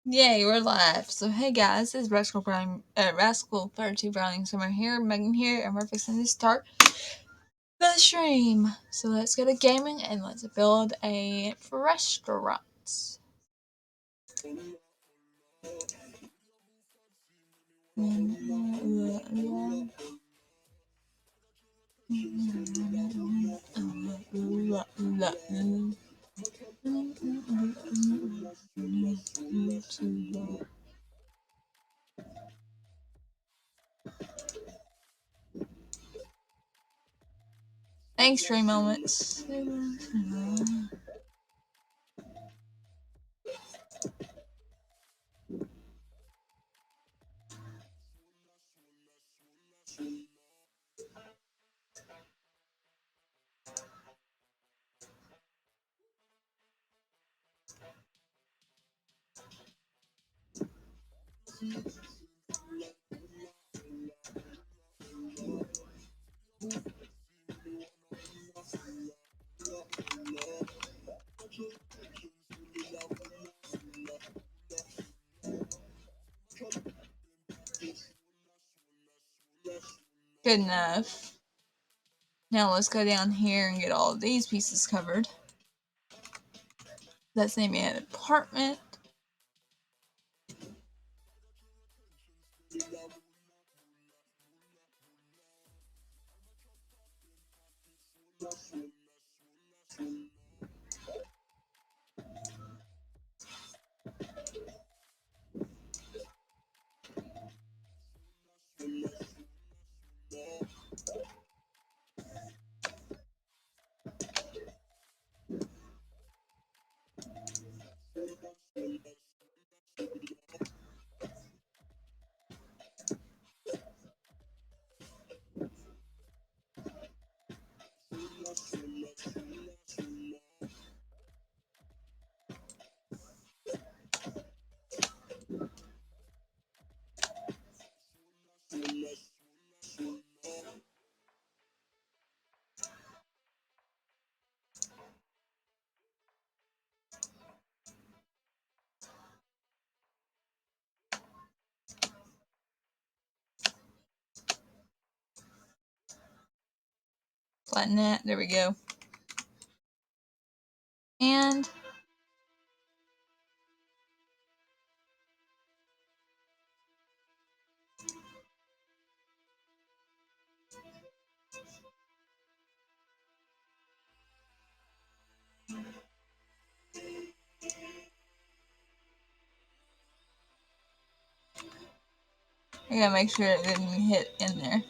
Yay, we're live. So hey guys, this is Rascal 32 Browning Summer here, Megan here, and we're fixing to start the stream. So let's go to gaming and let's build a restaurant. Thanks, Stream Moments. Good enough. Now let's go down here and get all of these pieces covered. That's gonna be an apartment. Flatten that. There we go. And I gotta make sure it didn't hit in there.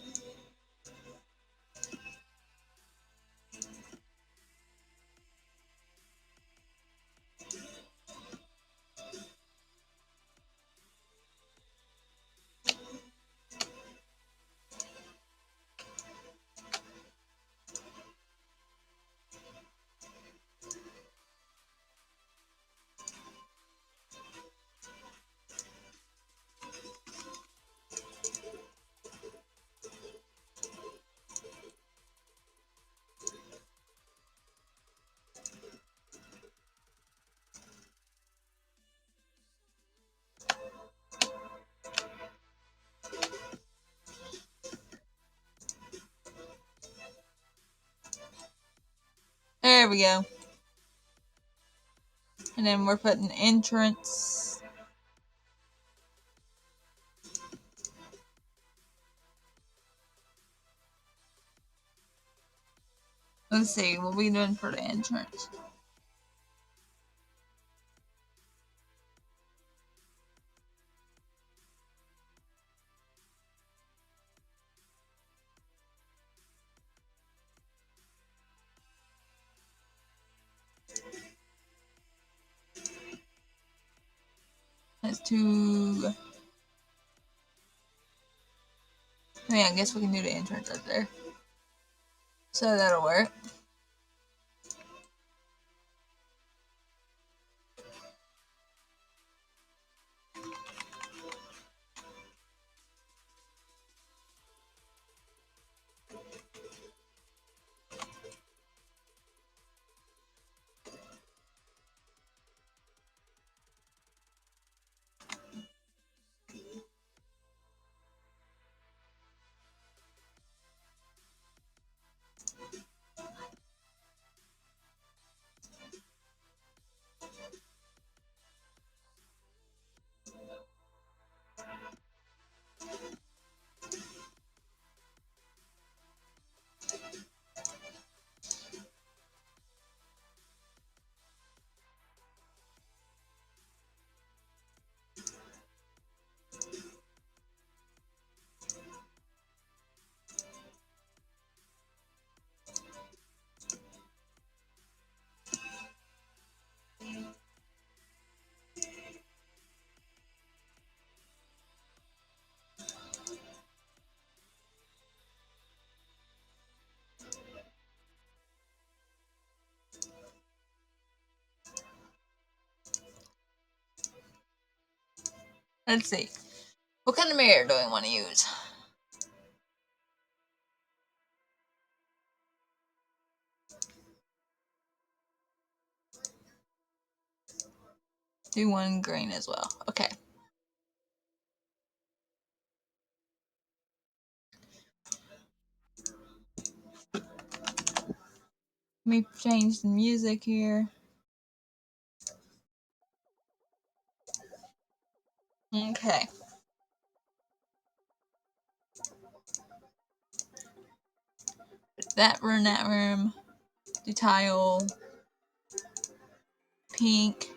There we go. And then we're putting entrance. Let's see, what are we doing for the entrance? That's too... I guess we can do the entrance right there. So that'll work. Let's see. What kind of mirror do I want to use? Do one green as well. Okay. Let me change the music here. Okay. That room. The tile. Pink.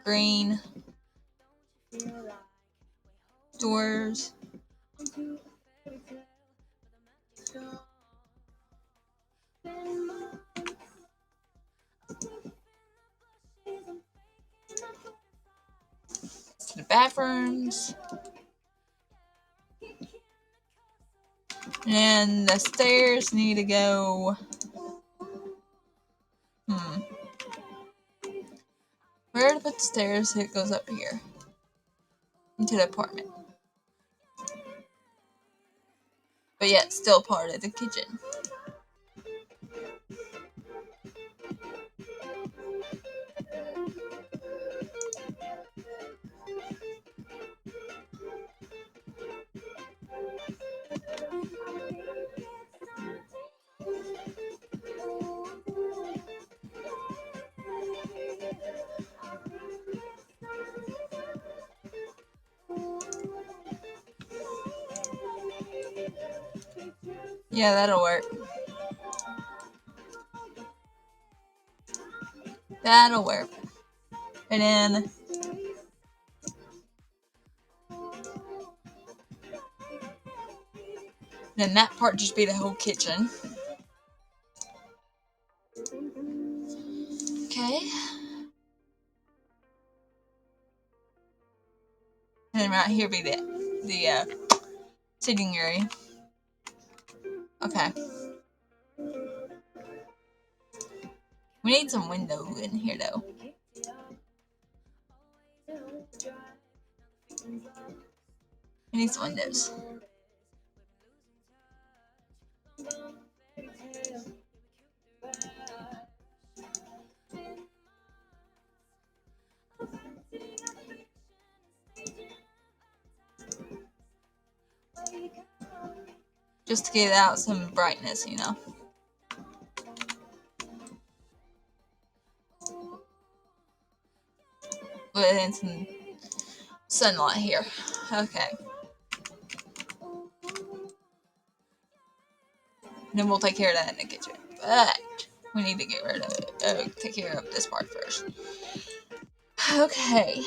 Green. Doors. The bathrooms. And the stairs need to go. Where to put the stairs? It goes up here. Into the apartment. But yet, still part of the kitchen. Yeah, that'll work. That'll work. And then that part just be the whole kitchen. Okay. And then right here be the sitting area. Okay. We need some window in here though. We need some windows. Just to get out some brightness, you know. Put in some sunlight here. Okay. And then we'll take care of that in the kitchen. But we need to get rid of it. Take care of this part first. Okay.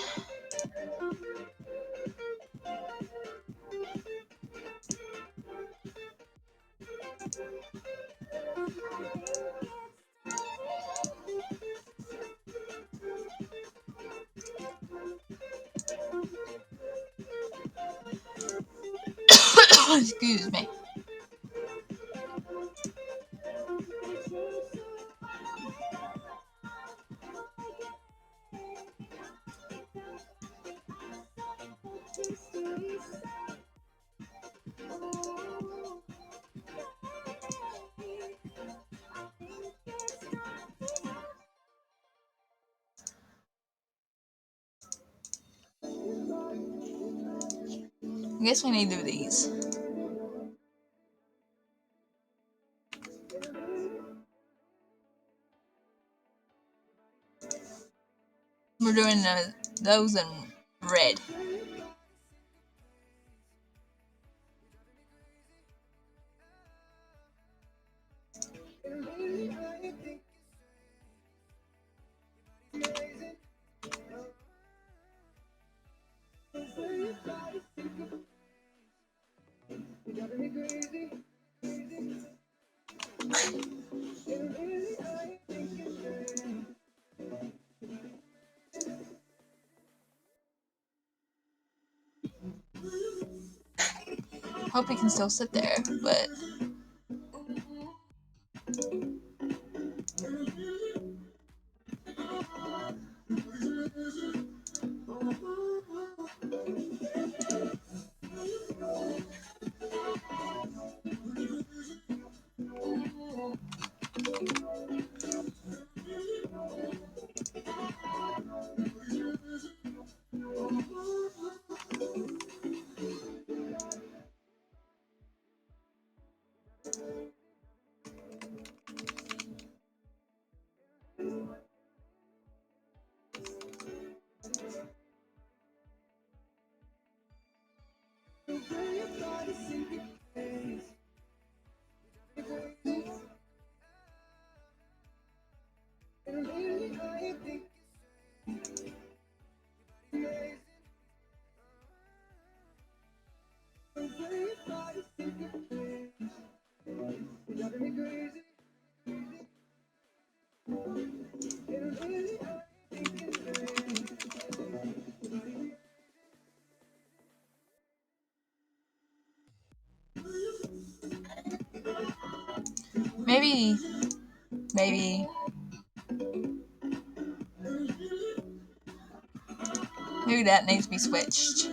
Excuse me. I guess we need to do these. We're doing those in red. Hope he can still sit there, but Maybe that needs to be switched.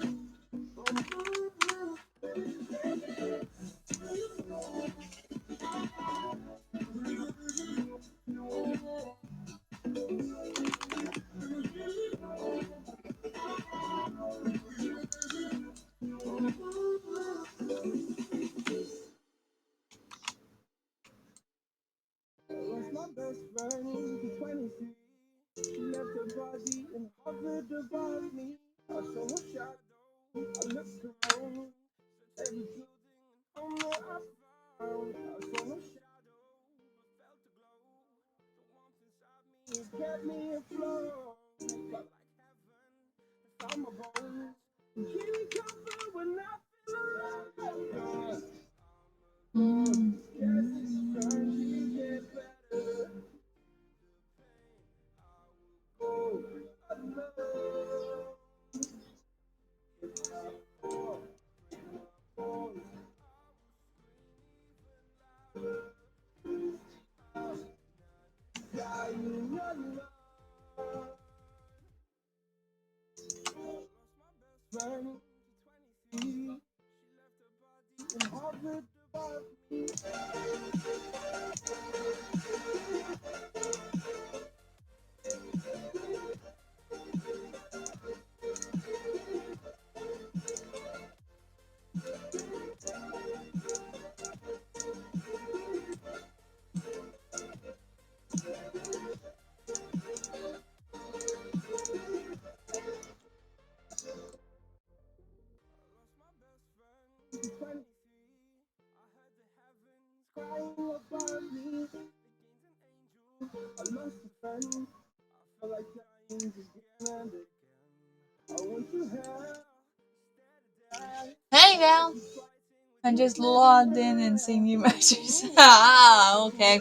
Hey now, I just logged in and seen you messages. Ah, okay.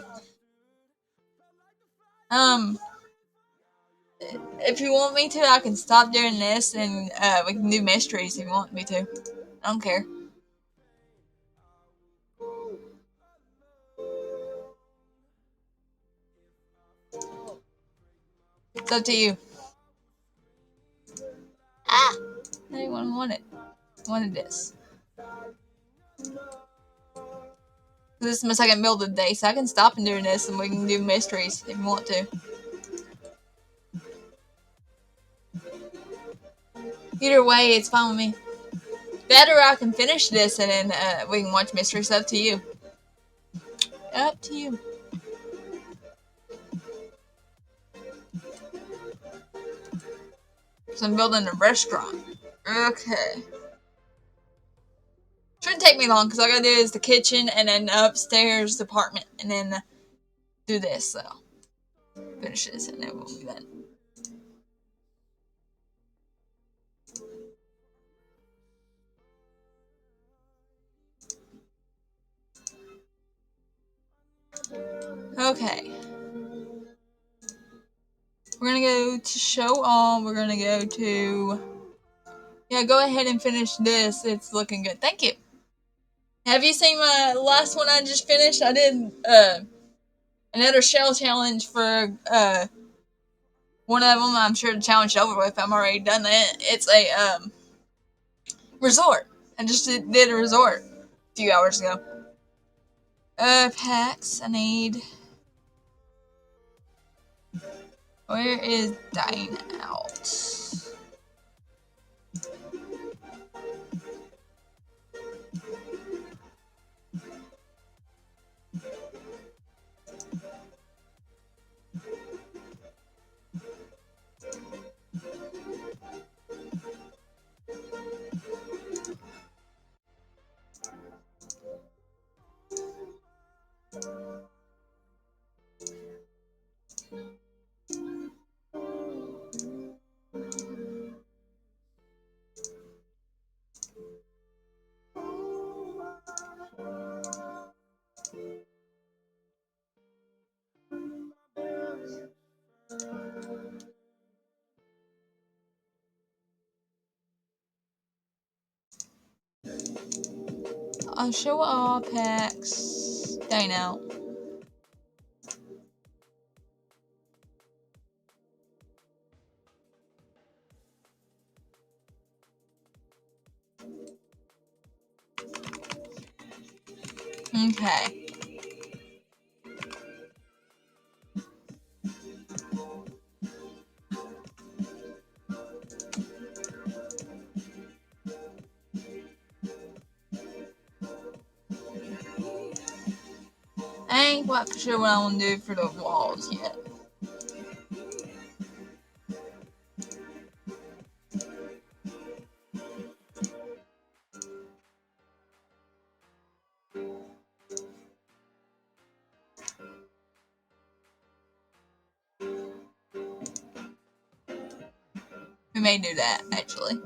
If you want me to, I can stop doing this and we can do mysteries if you want me to. I don't care. It's up to you. Ah! I didn't want it. I wanted this. This is my second build of the day, so I can stop and do this and we can do mysteries if you want to. Either way, it's fine with me. Better I can finish this and then we can watch mysteries. Up to you. Up to you. So I'm building a restaurant. Okay. Shouldn't take me long because all I gotta do is the kitchen and then upstairs the apartment and then do this. So finish this and then we'll be done. Okay. We're gonna go to show all. We're gonna go to. Yeah, go ahead and finish this. It's looking good. Thank you. Have you seen my last one I just finished? I did another shell challenge for one of them. I'm sure the challenge is over with. I'm already done that. It's a resort. I just did a resort a few hours ago. Packs. I need. Where is Dine Out? I'll show all packs. Dino. Okay. I ain't quite sure what I want to do for the walls yet. We may do that, actually.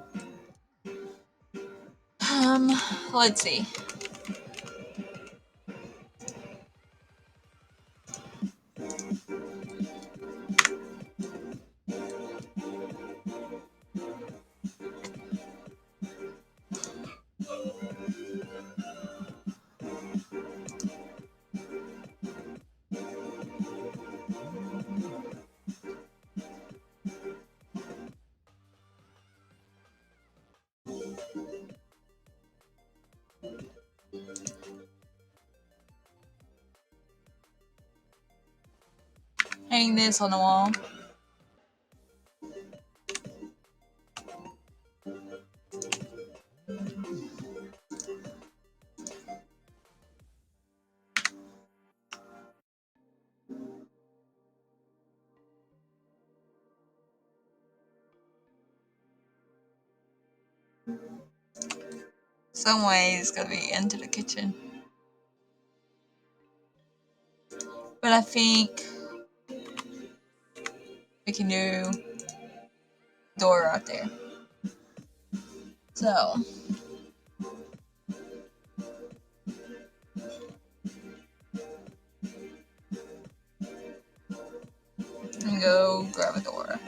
Let's see. Hang this on the wall. Some way it's gonna be into the kitchen. But I think we can do door right there. So I'm gonna go grab a door.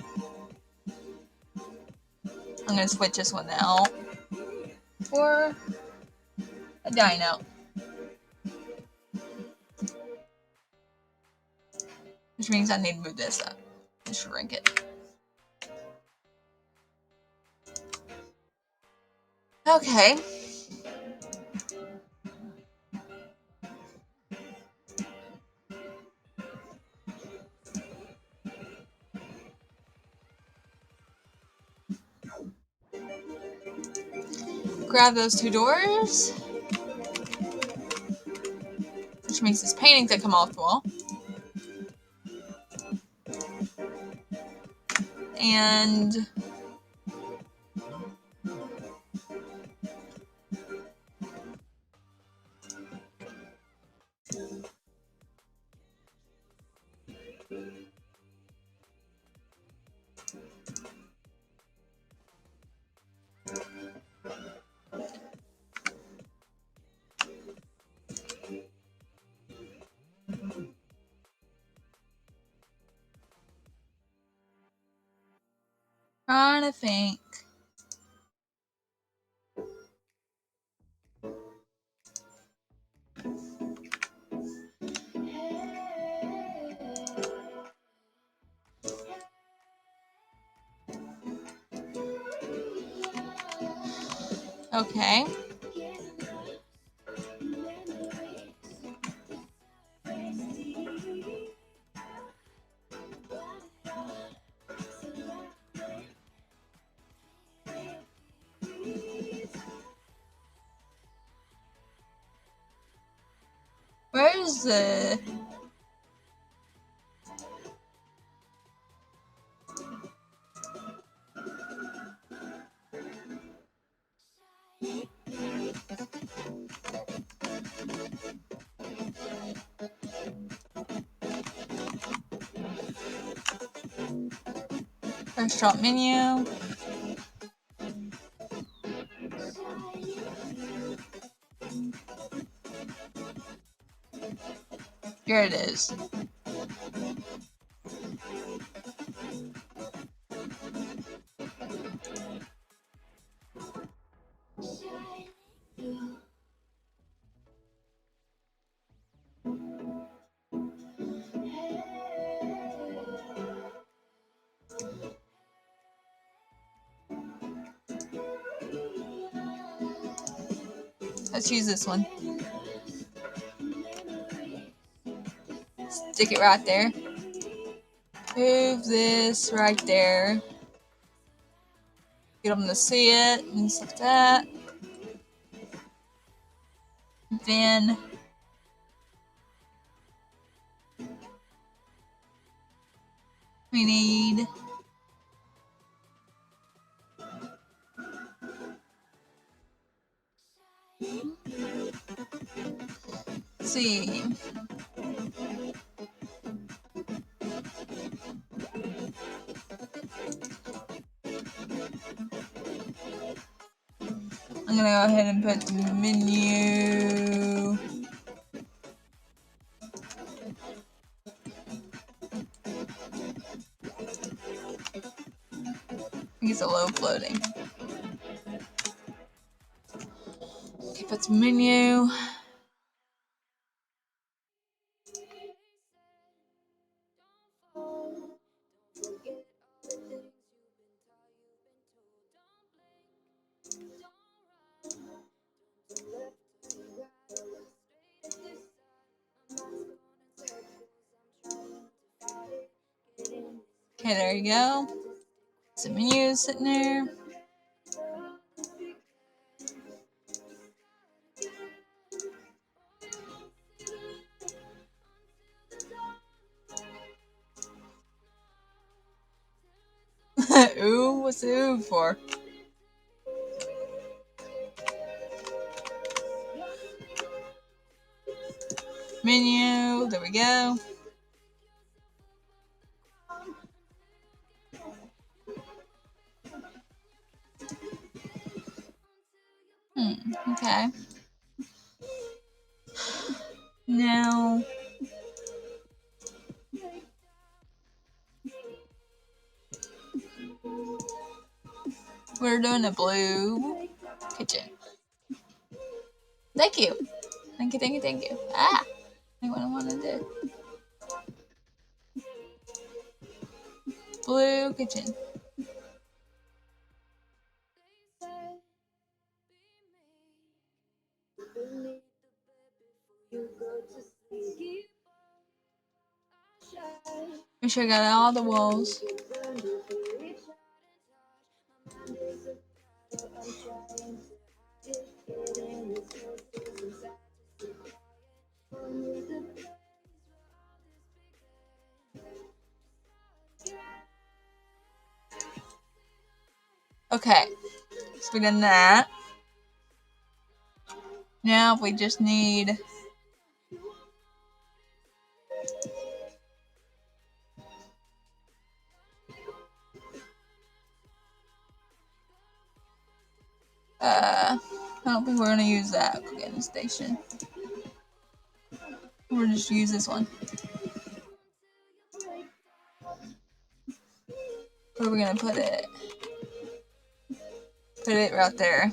I'm gonna switch this one out for a dino. Which means I need to move this up and shrink it. Okay. Grab those two doors. Which means this painting could come off the wall. And trying to think. Okay. Where's the... restaurant menu? Here it is. Let's use this one. Stick it right there. Move this right there. Get them to see it and stuff like that. Then we need see. I'm gonna go ahead and put the menu. I think it's a low floating. Okay, put the menu. Okay, there you go. Some menus sitting there. Ooh, what's the ooh for? Menu, there we go. Okay. Now we're doing a blue kitchen. Thank you. Thank you, thank you, thank you. Ah, I what I want to do. Blue kitchen. Make sure I got all the walls. Okay, so we done that. Now we just need I don't think we're gonna use that cooking station. We'll just use this one. Where are we gonna put it? Put it right there.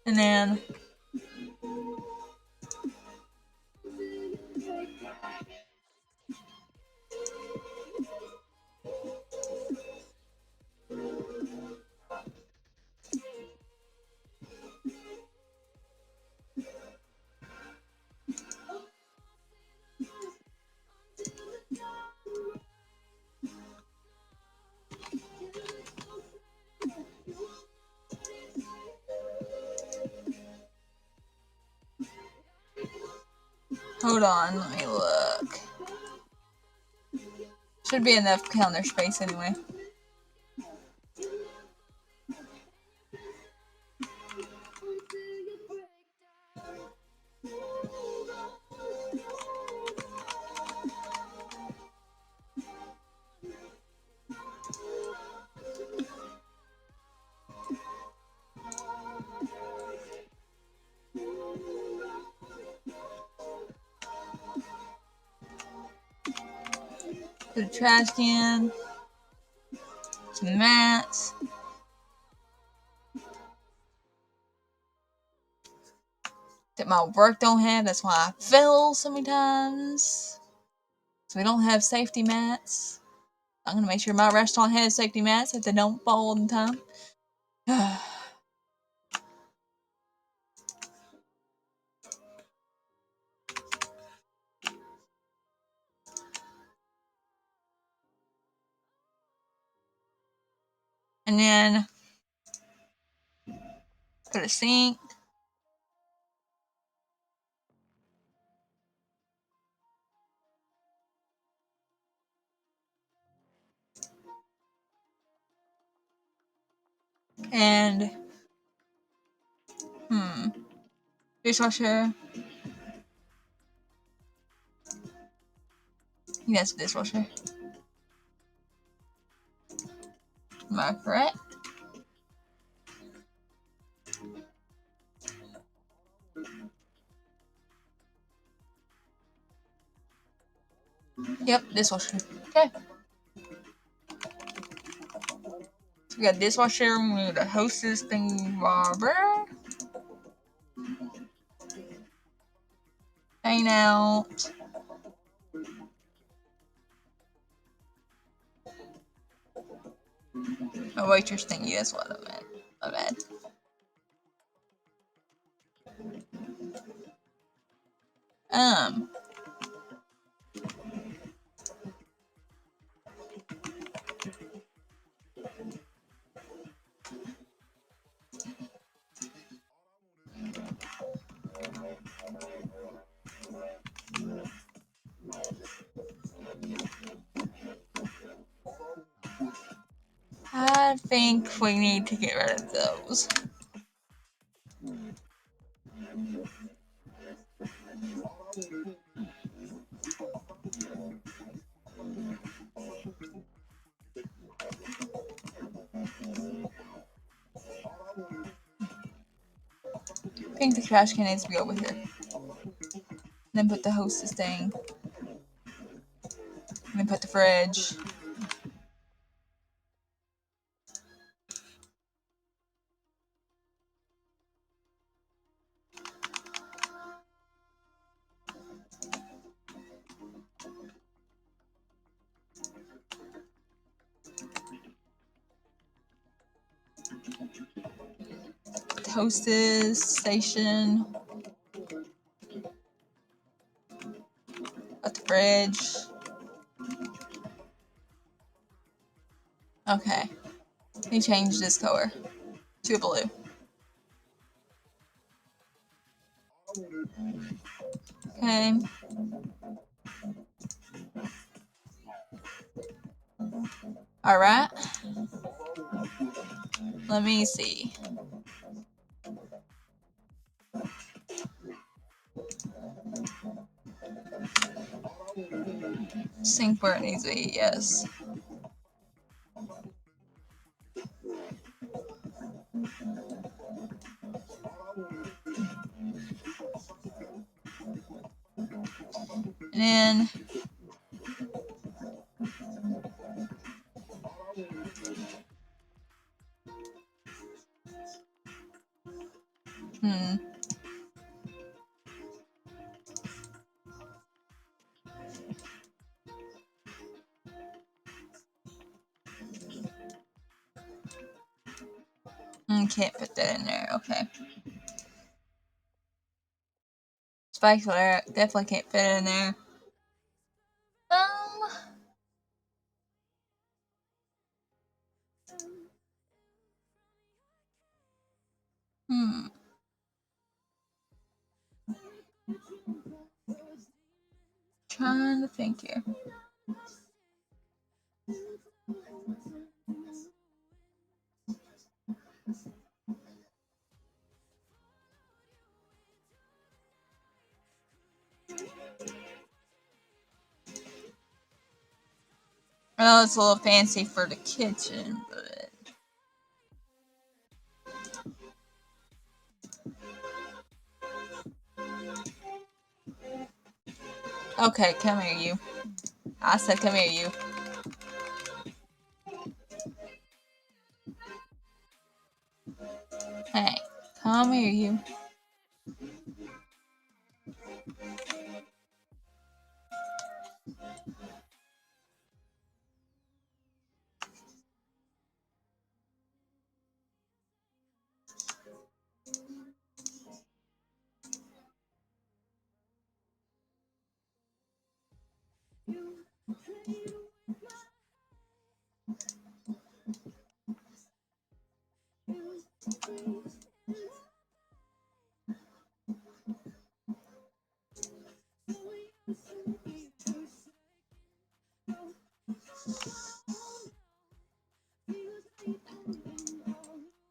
And then hold on, let me look. Should be enough counter space anyway. Put a trash can, some mats. That my work don't have, that's why I fail so many times. So we don't have safety mats. I'm gonna make sure my restaurant has safety mats if they don't fall all the time. And then put a sink. And dishwasher. Yes, dishwasher. Am I correct? Yep, dishwasher. Okay. So we got dishwasher, we need a hostess thingy bobber. Hang out. A waitress thingy, that's what I meant. My bad. I think we need to get rid of those. I think the trash can needs to be over here. Then put the hostess thing. And then put the fridge. The hostess station. Put the fridge. Okay. He changed this color to blue. Okay. Alright. Let me see. Sink where it needs to be, yes. And then can't put that in there. Okay. Spatula definitely can't fit it in there. Hmm. Trying to think here. I know it's a little fancy for the kitchen, but okay, come here, you. I said, come here, you. Hey, come here, you.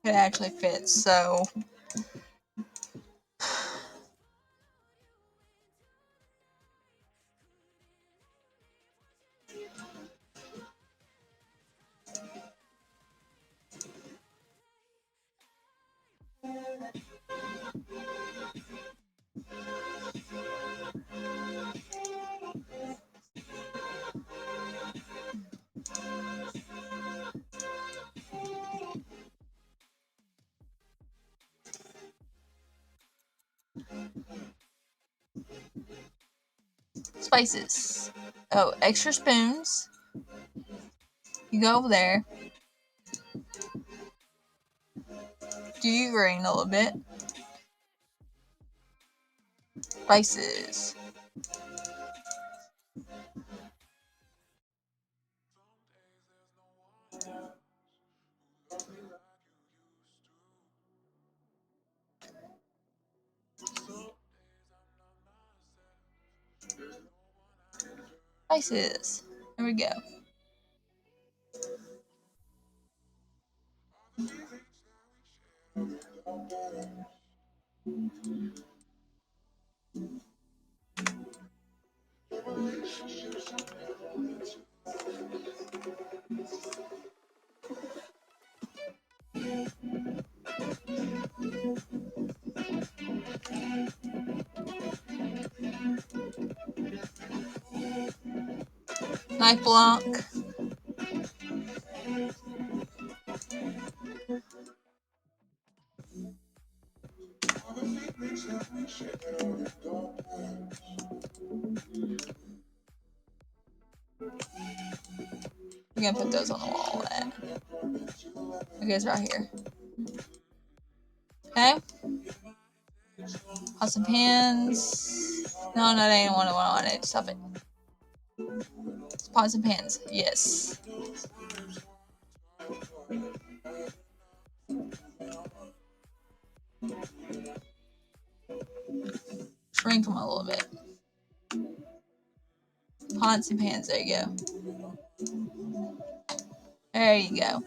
it actually fits. So spices. Oh, extra spoons. You go over there. Do your green a little bit. Spices. Spices. There we go. Knife block. We're gonna put those on the wall. It goes right here. Okay. Pots and pans. No, that ain't what I wanted. Stop it. It's pots and pans. Yes. Shrink them a little bit. Pots and pans. There you go. There you go.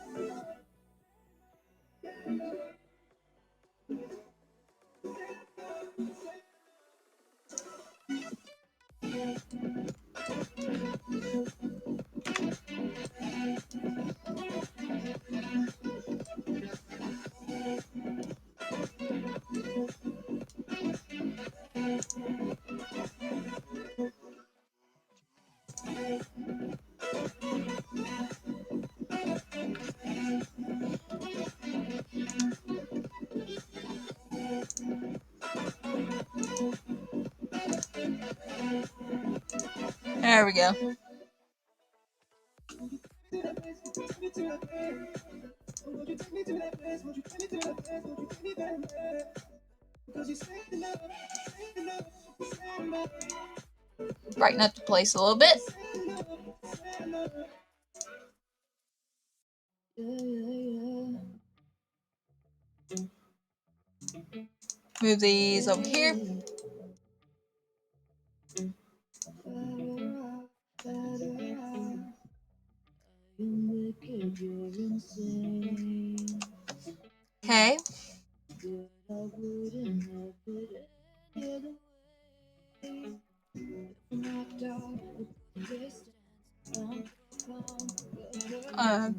There we go. Brighten up the place a little bit. Move these over here. Okay.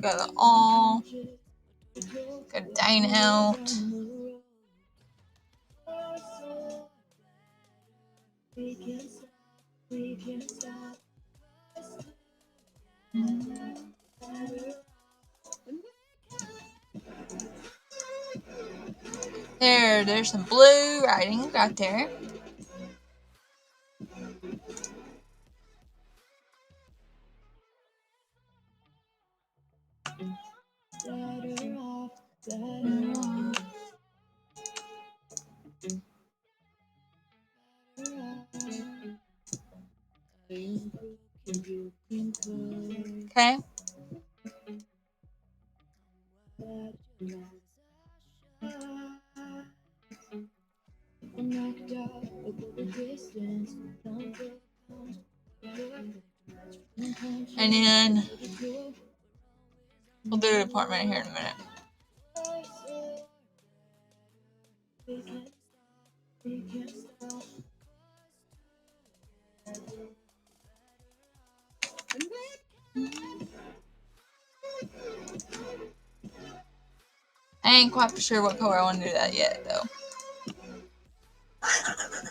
Go all. Go down out. There's some blue writing right there. Okay. And then we'll do the apartment here in a minute. I ain't quite sure what color I want to do that yet, though.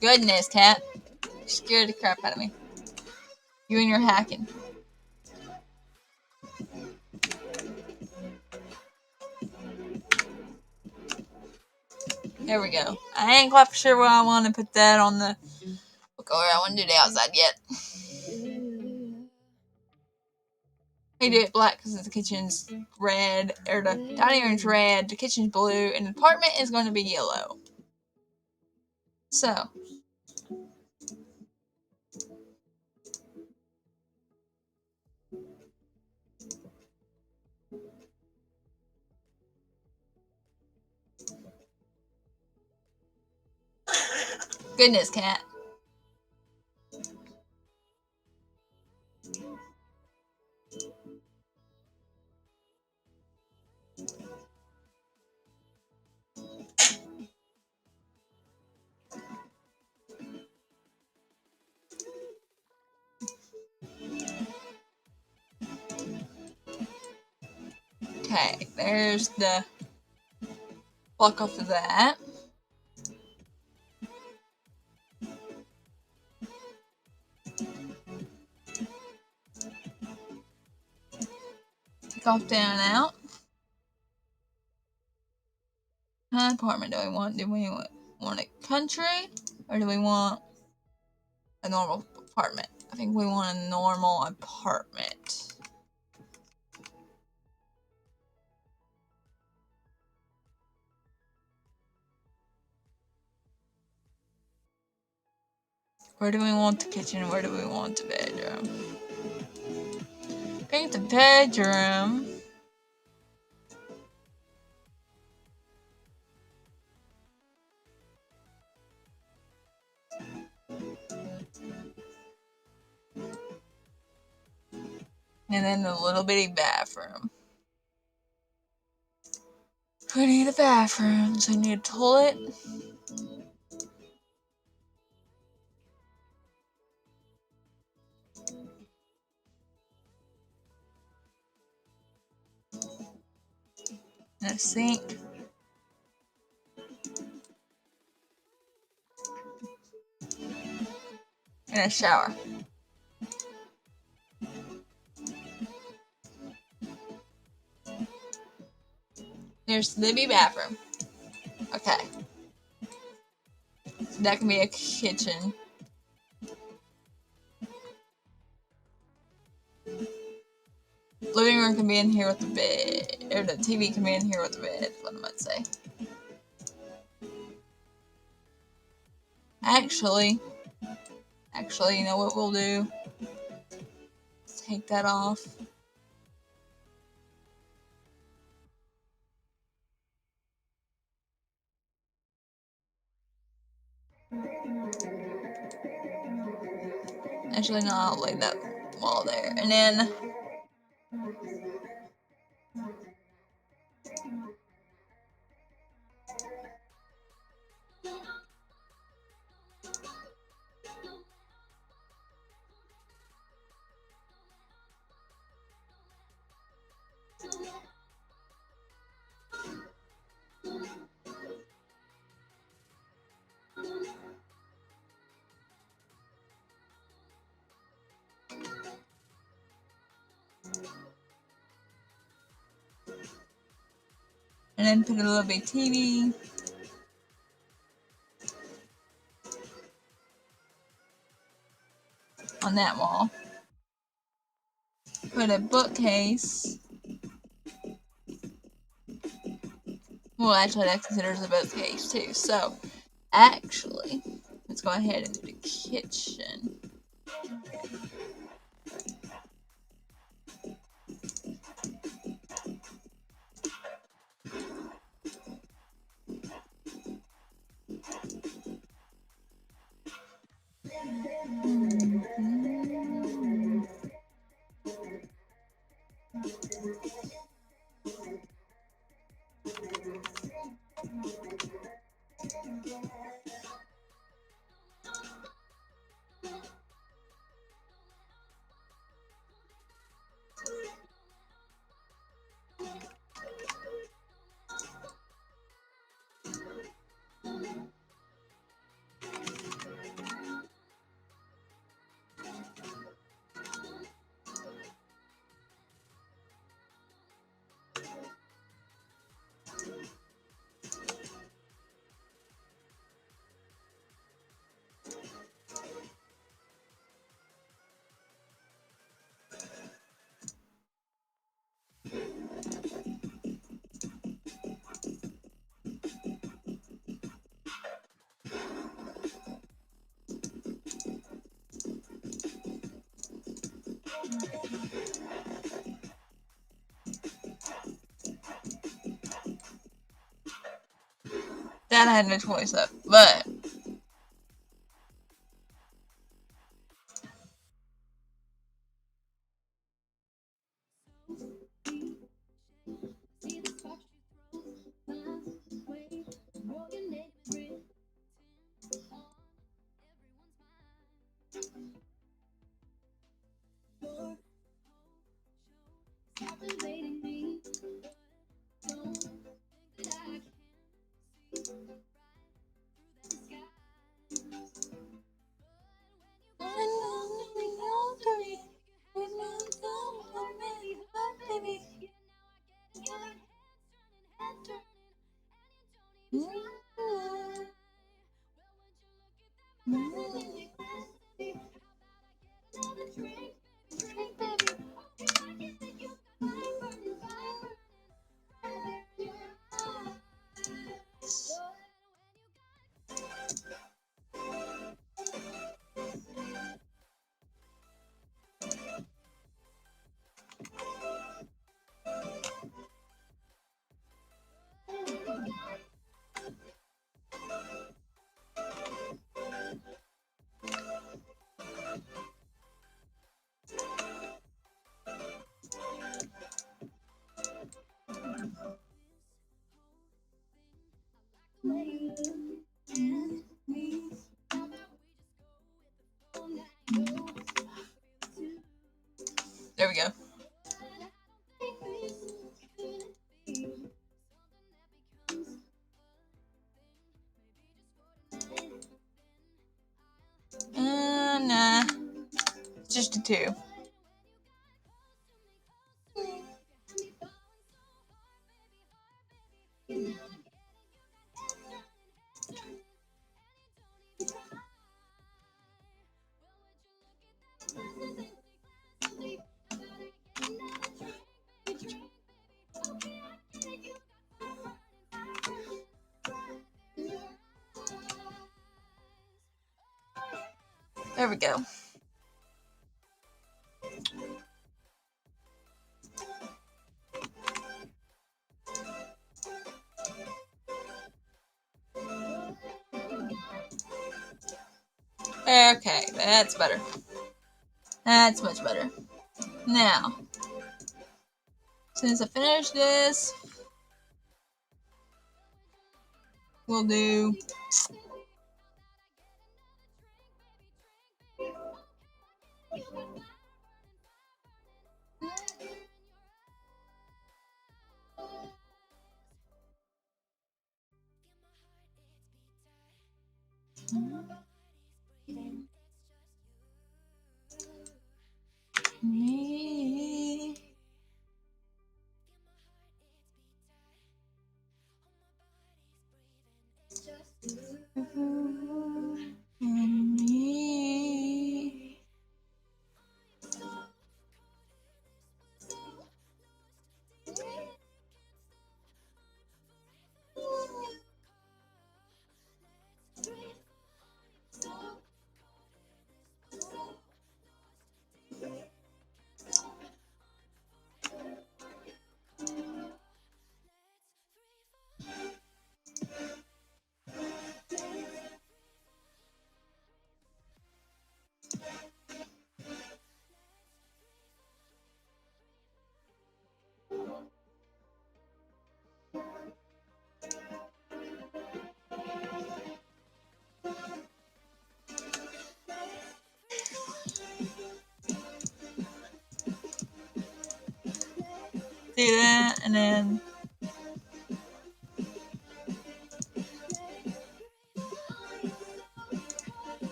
Goodness, cat. You scared the crap out of me. You and your hacking. There we go. I ain't quite sure where I want to put that on the... what color I want to do the outside yet. I do it black because the kitchen's red, or the dining room's red, the kitchen's blue, and the apartment is going to be yellow. So, goodness, cat. Okay, there's the block off of that. Take off down and out. What apartment do we want? Do we want a country, or do we want a normal apartment? I think we want a normal apartment. Where do we want the kitchen? Where do we want the bedroom? I think the bedroom. And then the little bitty bathroom. We need a bathroom, so we need a toilet. And a sink. And a shower. There's the baby bathroom. Okay. So that can be a kitchen. Living room can be in here with the bed, or the TV can be in here with the bed, is what I might say. Actually, you know what we'll do? Let's take that off. Actually, no, I'll leave that wall there. And then put a little big TV. On that wall. Put a bookcase. Well, actually, that considers a bookcase too. So, actually, let's go ahead and do the kitchen. That I had no choice of, but there we go. Nah. It's just a 2. There we go. Okay, that's better. That's much better. Now, since I finished this, we'll do me. Me. Do that, and then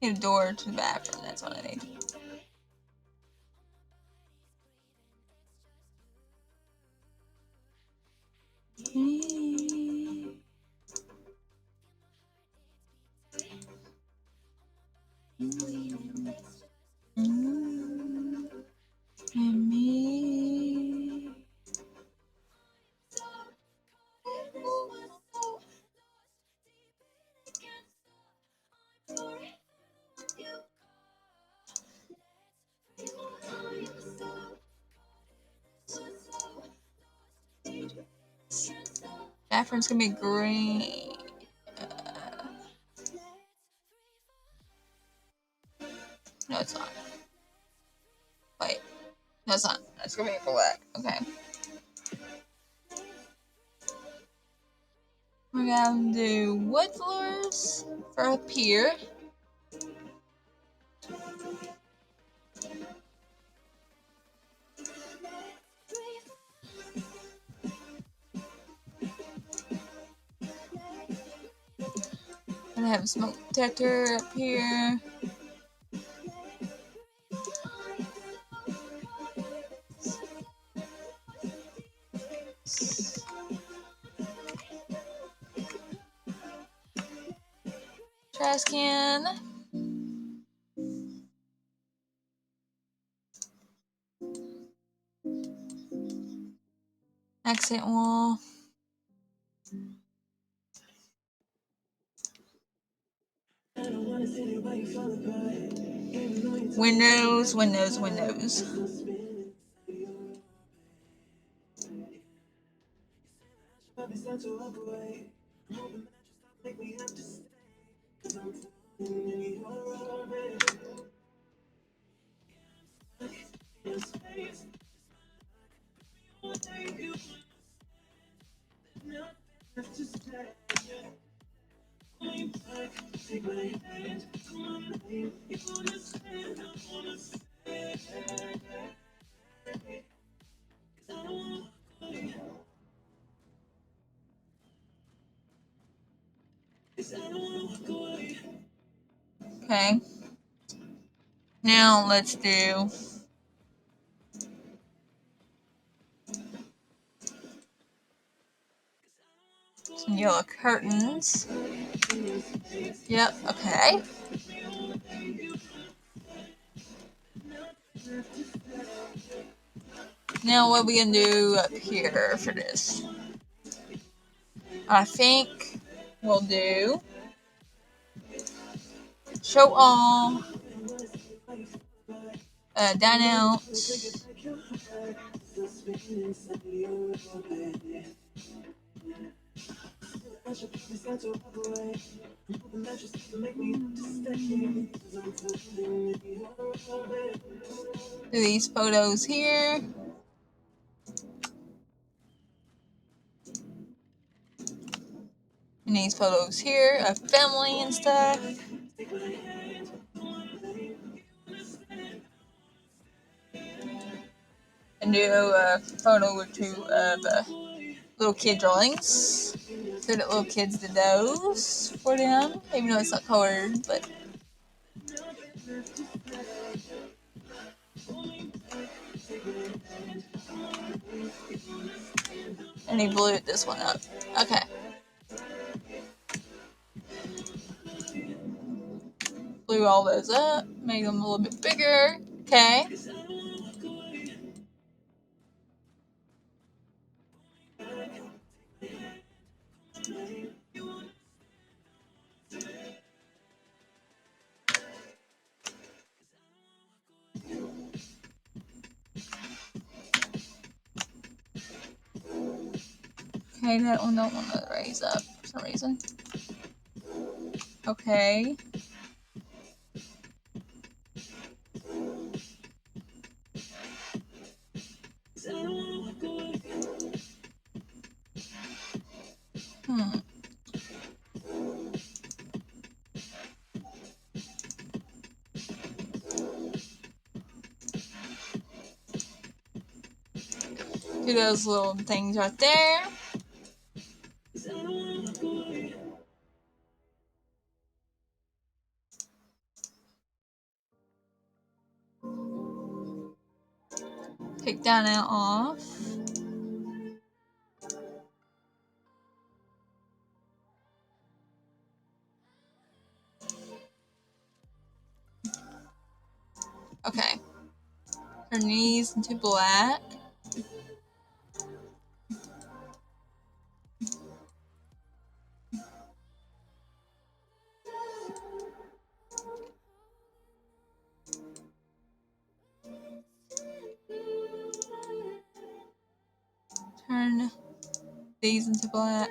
need a door to the bathroom. That's what I need. And me. bathroom's gonna be green. No, it's not. Wait. No, it's not. It's gonna be black. Okay. We're gonna do wood floors for up here. And have a smoke detector up here. Trash can. Accent wall. Windows, windows, windows. Okay. Now let's do some yellow curtains. Yep, okay. Now what are we gonna do up here for this? I think we'll do show all, dine out, do these photos here. And these photos here of family and stuff. And do a photo or two of little kid drawings so that little kids did those for them, even though it's not colored, but and he blew this one up. Okay. Blew all those up, made them a little bit bigger. Okay. Okay, that one don't want to raise up for some reason. Okay. Do those little things right there. Take that out off. Okay. Turn these into black. Turn these and stuff like that.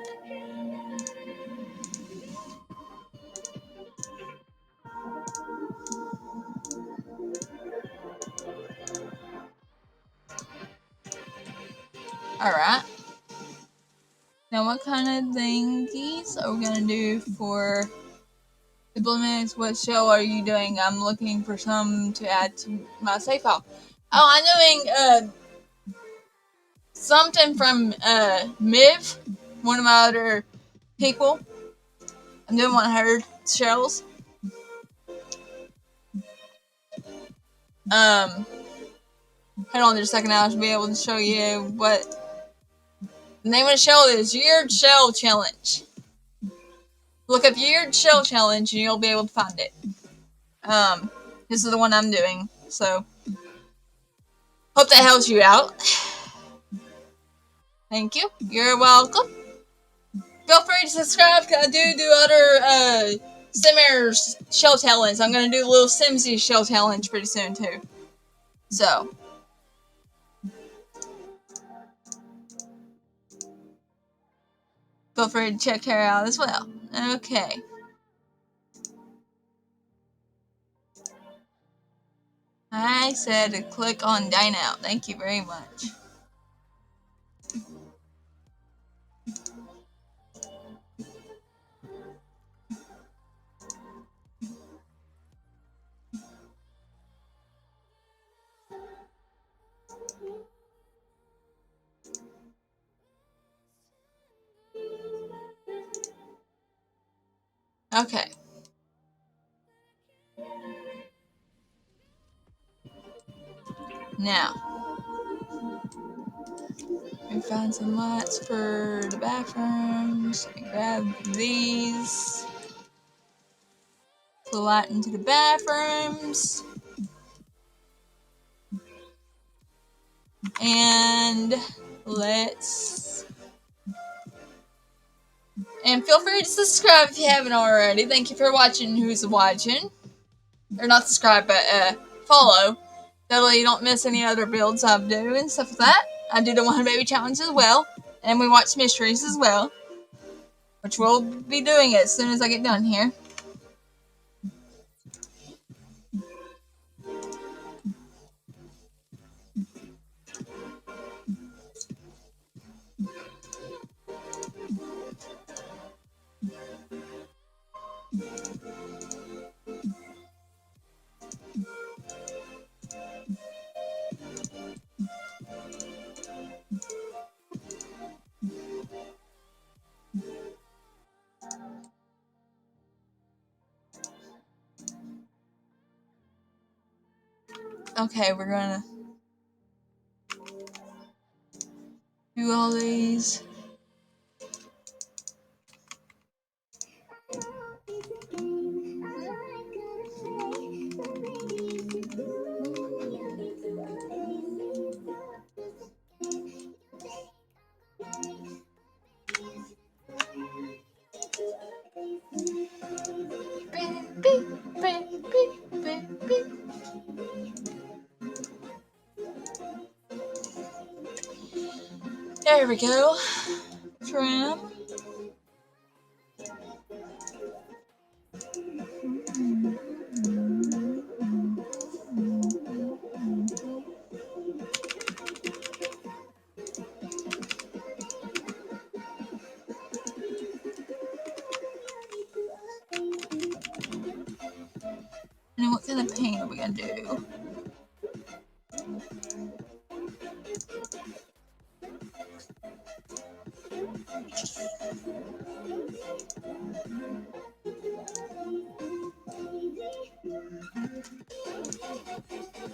Alright. Now what kind of thingies are we gonna do for implements? What shell are you doing? I'm looking for some to add to my save file. Oh, I'm doing something from Miv, one of my other people. I'm doing 100 shells. Hold on just a second, I should be able to show you what the name of the shell is. Yerd Shell Challenge. Look up Yerd Shell Challenge and you'll be able to find it. This is the one I'm doing, so hope that helps you out. Thank you. You're welcome. Feel free to subscribe because I do other Simmers shell challenge. I'm gonna do a little Simsy shell challenge pretty soon too. So feel free to check her out as well. Okay. I said to click on Dine Out. Thank you very much. Okay. Now, we found some lights for the bathrooms. Grab these. Put a light into the bathrooms. And feel free to subscribe if you haven't already. Thank you for watching, who's watching. Or not subscribe, but follow. That way you don't miss any other builds I do and stuff like that. I do the 100 Baby Challenge as well. And we watch mysteries as well. Which we'll be doing as soon as I get done here. Okay, we're gonna do all these. There we go. Trim. And what kind of paint are we gonna do?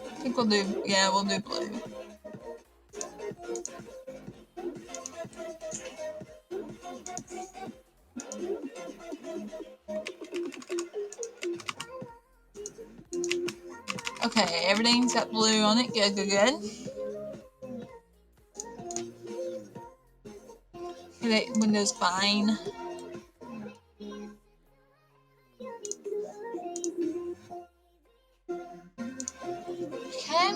I think we'll do, yeah, we'll do blue. Okay, everything's got blue on it. Good, good, good. Okay, Windows fine. Okay.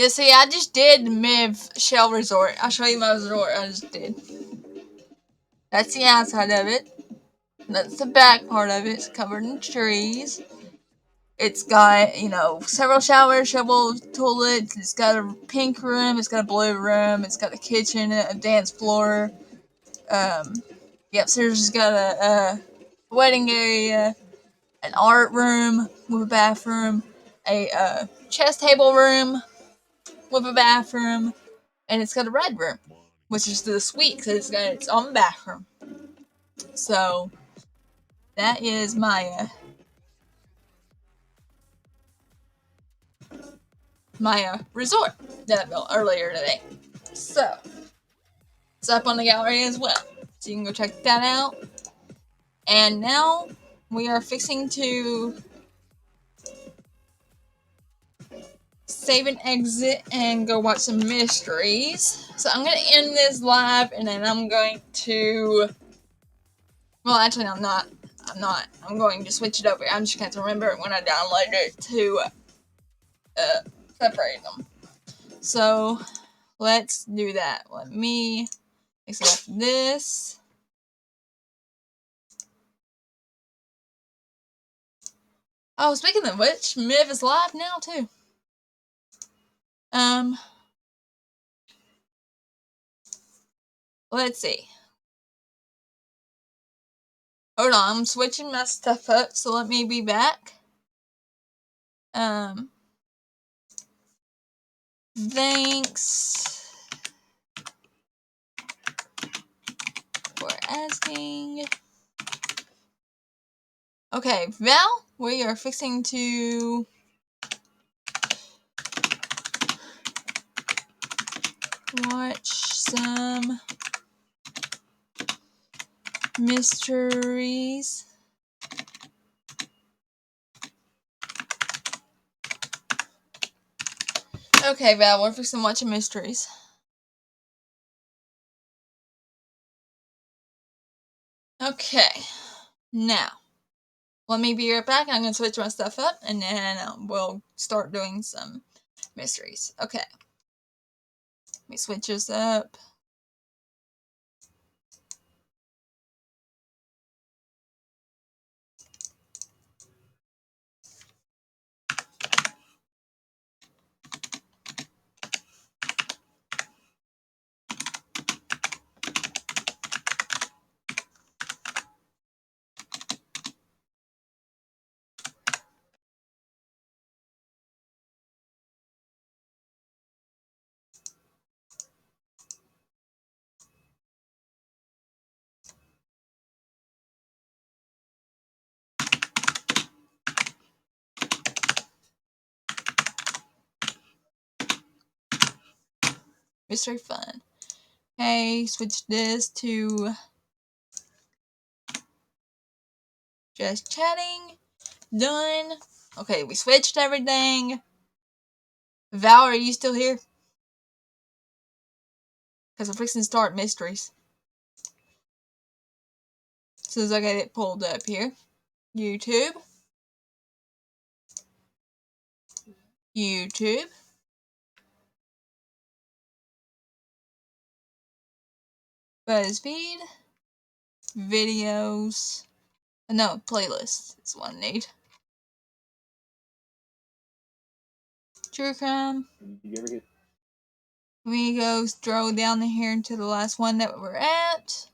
Yeah, see, I just did Miv Shell Resort. I'll show you my resort I just did. That's the outside of it. That's the back part of it. It's covered in trees. It's got, several showers, several toilets. It's got a pink room. It's got a blue room. It's got a kitchen, a dance floor. The upstairs has got a wedding area, an art room with a bathroom, a chess table room with a bathroom, and it's got a red room, which is the suite because it's got its own bathroom. So that is my resort that I built earlier today. So it's up on the gallery as well, so you can go check that out. And now we are fixing to save and exit and go watch some mysteries. So I'm going to end this live and then I'm going to... Well, actually, I'm not. I'm going to switch it over. I'm just going to remember when I download it to separate them. So let's do that. Let me accept this. Oh, speaking of which, Miv is live now too. Let's see. Hold on, I'm switching my stuff up, so let me be back. Thanks for asking. Okay, Val, we are fixing to watch some mysteries. Okay, Val, we're fixing to watch mysteries. Okay, now, let me be right back. I'm going to switch my stuff up, and then we'll start doing some mysteries. Okay, let me switch this up. Mystery fun. Hey, switch this to just chatting. Done. Okay, we switched everything. Val, are you still here? Because we're fixing to start mysteries. As soon as I get it pulled up here. YouTube. BuzzFeed. Videos. No, playlists is what I need. True crime. We go scroll down here to the last one that we're at.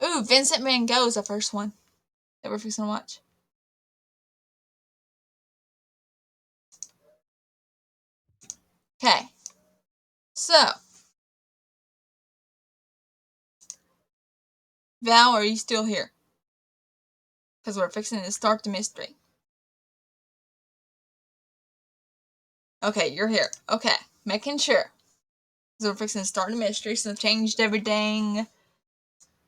Ooh, Vincent Van Gogh is the first one that we're fixing to watch. Okay. So, Val, are you still here? Because we're fixing to start the mystery. Okay, you're here. Okay, making sure. So we're fixing to start the mystery, so I've changed everything.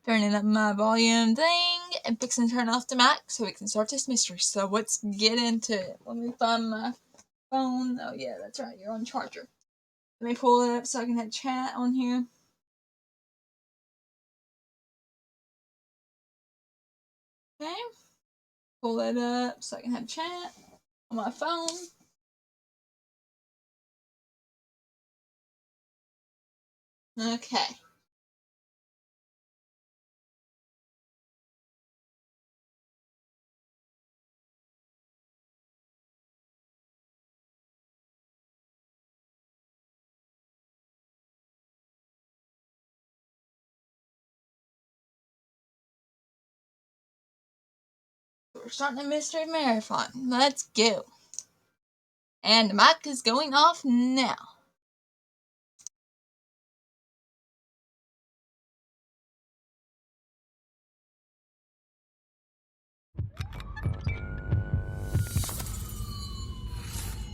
Turning up my volume thing, and fixing to turn off the mic so we can start this mystery. So let's get into it. Let me find my phone. Oh yeah, that's right, you're on charger. Let me pull it up so I can have chat on here. Okay. pull that up so I can have chat on my phone. Okay. We're starting a mystery marathon. Let's go. And the mic is going off now.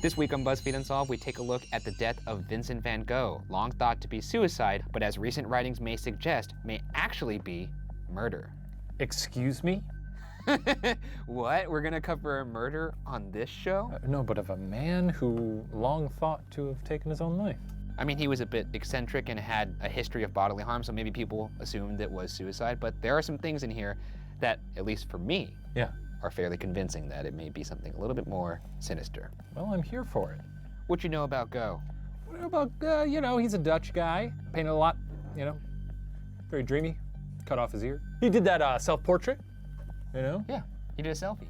This week on BuzzFeed Unsolved, we take a look at the death of Vincent van Gogh, long thought to be suicide, but as recent writings may suggest, may actually be murder. Excuse me? What? We're gonna cover a murder on this show? No, but of a man who long thought to have taken his own life. I mean, he was a bit eccentric and had a history of bodily harm, so maybe people assumed it was suicide, but there are some things in here that, at least for me, are fairly convincing that it may be something a little bit more sinister. Well, I'm here for it. What you know about Gogh? What about, he's a Dutch guy, painted a lot, very dreamy, cut off his ear. He did that self-portrait, Yeah, he did a selfie.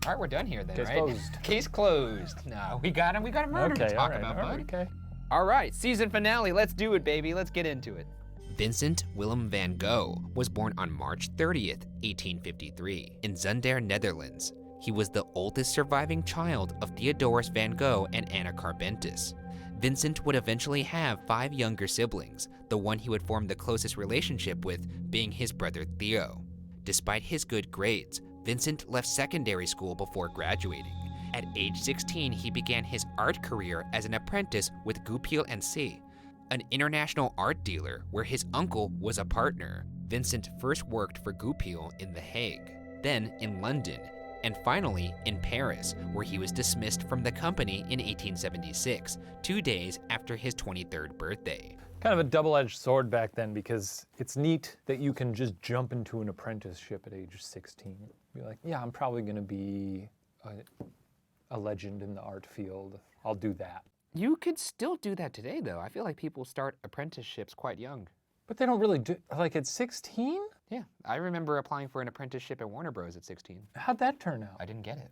All right, we're done here then, Case right? closed. Case closed. No, we got a murder to talk about, bud. Okay. All right, season finale. Let's do it, baby. Let's get into it. Vincent Willem van Gogh was born on March 30th, 1853, in Zundert, Netherlands. He was the oldest surviving child of Theodorus van Gogh and Anna Carbentus. Vincent would eventually have 5 younger siblings, the one he would form the closest relationship with being his brother Theo. Despite his good grades, Vincent left secondary school before graduating. At age 16, he began his art career as an apprentice with Goupil & C, an international art dealer where his uncle was a partner. Vincent first worked for Goupil in The Hague, then in London, and finally in Paris, where he was dismissed from the company in 1876, 2 days after his 23rd birthday. Kind of a double-edged sword back then, because it's neat that you can just jump into an apprenticeship at age 16. Be like, yeah, I'm probably gonna be a legend in the art field. I'll do that. You could still do that today, though. I feel like people start apprenticeships quite young. But they don't really do, like at 16? Yeah, I remember applying for an apprenticeship at Warner Bros. At 16. How'd that turn out? I didn't get it.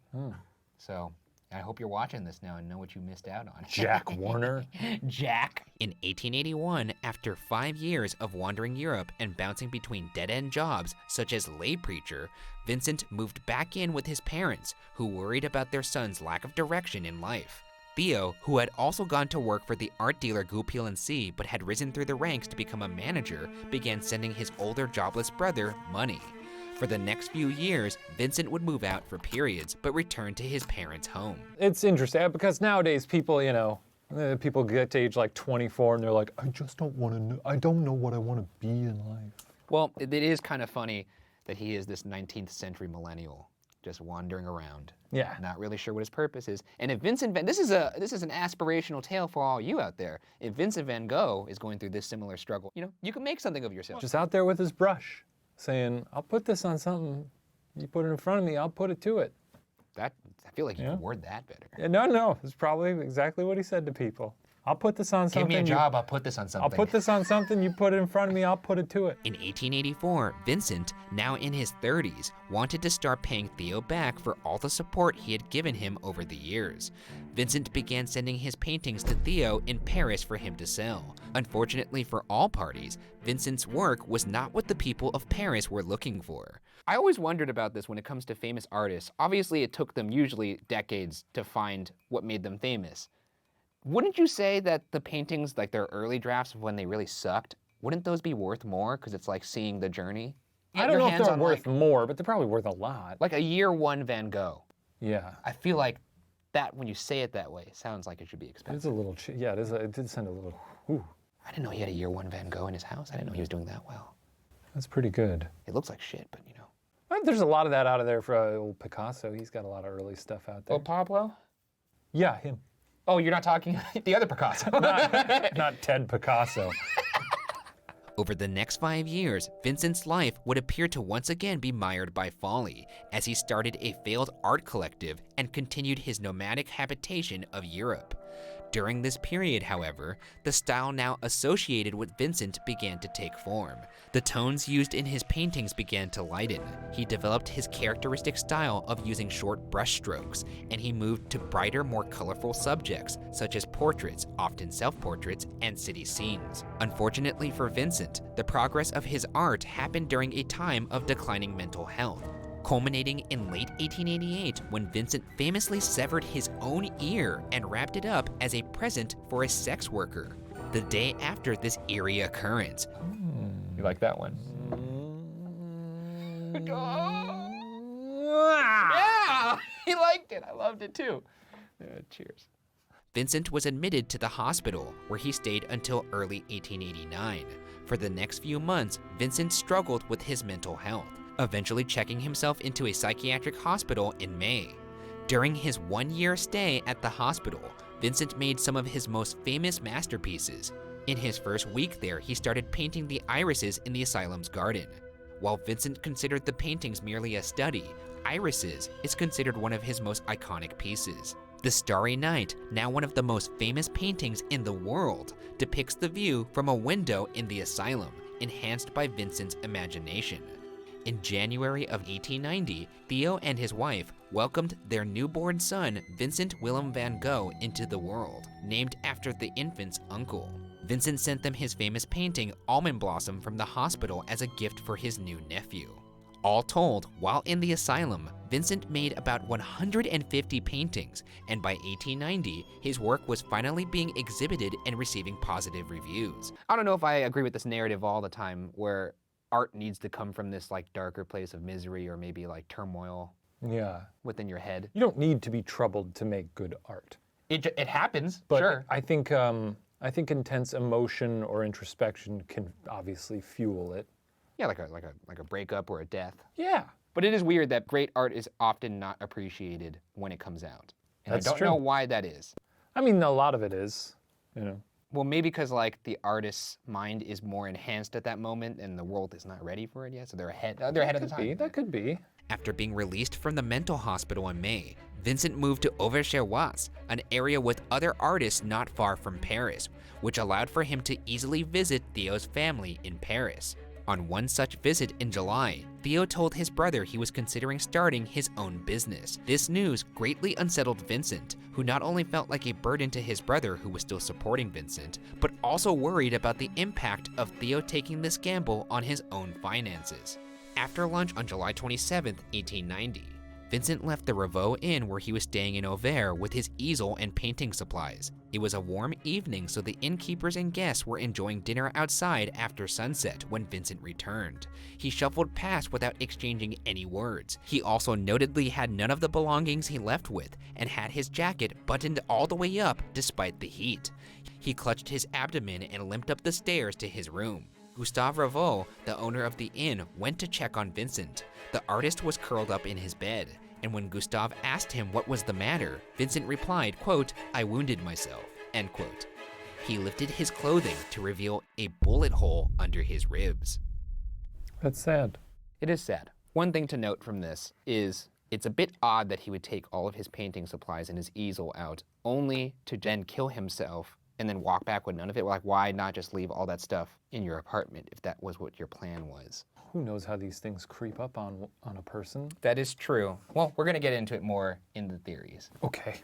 So I hope you're watching this now and know what you missed out on. Jack Warner. Jack. In 1881, after 5 years of wandering Europe and bouncing between dead-end jobs such as lay preacher, Vincent moved back in with his parents, who worried about their son's lack of direction in life. Theo, who had also gone to work for the art dealer Goupil & C but had risen through the ranks to become a manager, began sending his older jobless brother money. For the next few years, Vincent would move out for periods but return to his parents' home. It's interesting because nowadays people, people get to age like 24 and they're like, I just don't want to know, I don't know what I want to be in life. Well, it is kind of funny that he is this 19th century millennial just wandering around. Yeah. Not really sure what his purpose is. And if this is an aspirational tale for all you out there. If Vincent van Gogh is going through this similar struggle, you can make something of yourself. Just out there with his brush, saying, I'll put this on something. You put it in front of me, I'll put it to it. I feel like you can word that better. Yeah, no, it's probably exactly what he said to people. I'll put this on something. Give me a job, I'll put this on something. I'll put this on something, you put it in front of me, I'll put it to it. In 1884, Vincent, now in his 30s, wanted to start paying Theo back for all the support he had given him over the years. Vincent began sending his paintings to Theo in Paris for him to sell. Unfortunately for all parties, Vincent's work was not what the people of Paris were looking for. I always wondered about this when it comes to famous artists. Obviously, it took them usually decades to find what made them famous. Wouldn't you say that the paintings, like their early drafts of when they really sucked, wouldn't those be worth more because it's like seeing the journey? I don't know if they're worth more, but they're probably worth a lot. Like a year one Van Gogh. Yeah. I feel like that, when you say it that way, it sounds like it should be expensive. It's a little, yeah, it did sound a little, whew. I didn't know he had a year one Van Gogh in his house. I didn't know he was doing that well. That's pretty good. It looks like shit, but There's a lot of that out of there for old Picasso. He's got a lot of early stuff out there. Oh, Pablo? Yeah, him. Oh, you're not talking the other Picasso. not Ted Picasso. Over the next 5 years, Vincent's life would appear to once again be mired by folly, as he started a failed art collective and continued his nomadic habitation of Europe. During this period, however, the style now associated with Vincent began to take form. The tones used in his paintings began to lighten. He developed his characteristic style of using short brushstrokes, and he moved to brighter, more colorful subjects, such as portraits, often self-portraits, and city scenes. Unfortunately for Vincent, the progress of his art happened during a time of declining mental health, culminating in late 1888 when Vincent famously severed his own ear and wrapped it up as a present for a sex worker. The day after this eerie occurrence. You like that one? Yeah, he liked it. I loved it too. Cheers. Vincent was admitted to the hospital, where he stayed until early 1889. For the next few months, Vincent struggled with his mental health, eventually checking himself into a psychiatric hospital in May. During his 1-year stay at the hospital, Vincent made some of his most famous masterpieces. In his first week there, he started painting the irises in the asylum's garden. While Vincent considered the paintings merely a study, Irises is considered one of his most iconic pieces. The Starry Night, now one of the most famous paintings in the world, depicts the view from a window in the asylum, enhanced by Vincent's imagination. In January of 1890, Theo and his wife welcomed their newborn son, Vincent Willem van Gogh, into the world, named after the infant's uncle. Vincent sent them his famous painting, Almond Blossom, from the hospital as a gift for his new nephew. All told, while in the asylum, Vincent made about 150 paintings, and by 1890, his work was finally being exhibited and receiving positive reviews. I don't know if I agree with this narrative all the time, where art needs to come from this like darker place of misery or maybe like turmoil within your head. You don't need to be troubled to make good art. It happens, but sure. I think intense emotion or introspection can obviously fuel it. Yeah, like a breakup or a death. Yeah. But it is weird that great art is often not appreciated when it comes out. And That's I don't true. know why that is. I mean, a lot of it is, you know. Well, maybe because like the artist's mind is more enhanced at that moment and the world is not ready for it yet, so they're ahead of the time. That could be. After being released from the mental hospital in May, Vincent moved to Auvers-sur-Oise, an area with other artists not far from Paris, which allowed for him to easily visit Theo's family in Paris. On one such visit in July, Theo told his brother he was considering starting his own business. This news greatly unsettled Vincent, who not only felt like a burden to his brother who was still supporting Vincent, but also worried about the impact of Theo taking this gamble on his own finances. After lunch on July 27, 1890, Vincent left the Ravoux Inn where he was staying in Auvers with his easel and painting supplies. It was a warm evening, so the innkeepers and guests were enjoying dinner outside after sunset when Vincent returned. He shuffled past without exchanging any words. He also notedly had none of the belongings he left with and had his jacket buttoned all the way up despite the heat. He clutched his abdomen and limped up the stairs to his room. Gustave Ravoux, the owner of the inn, went to check on Vincent. The artist was curled up in his bed, and when Gustave asked him what was the matter, Vincent replied, quote, "I wounded myself," end quote. He lifted his clothing to reveal a bullet hole under his ribs. That's sad. It is sad. One thing to note from this is it's a bit odd that he would take all of his painting supplies and his easel out only to then kill himself and then walk back with none of it. Like, why not just leave all that stuff in your apartment if that was what your plan was? Who knows how these things creep up on a person? That is true. Well, we're gonna get into it more in the theories. Okay.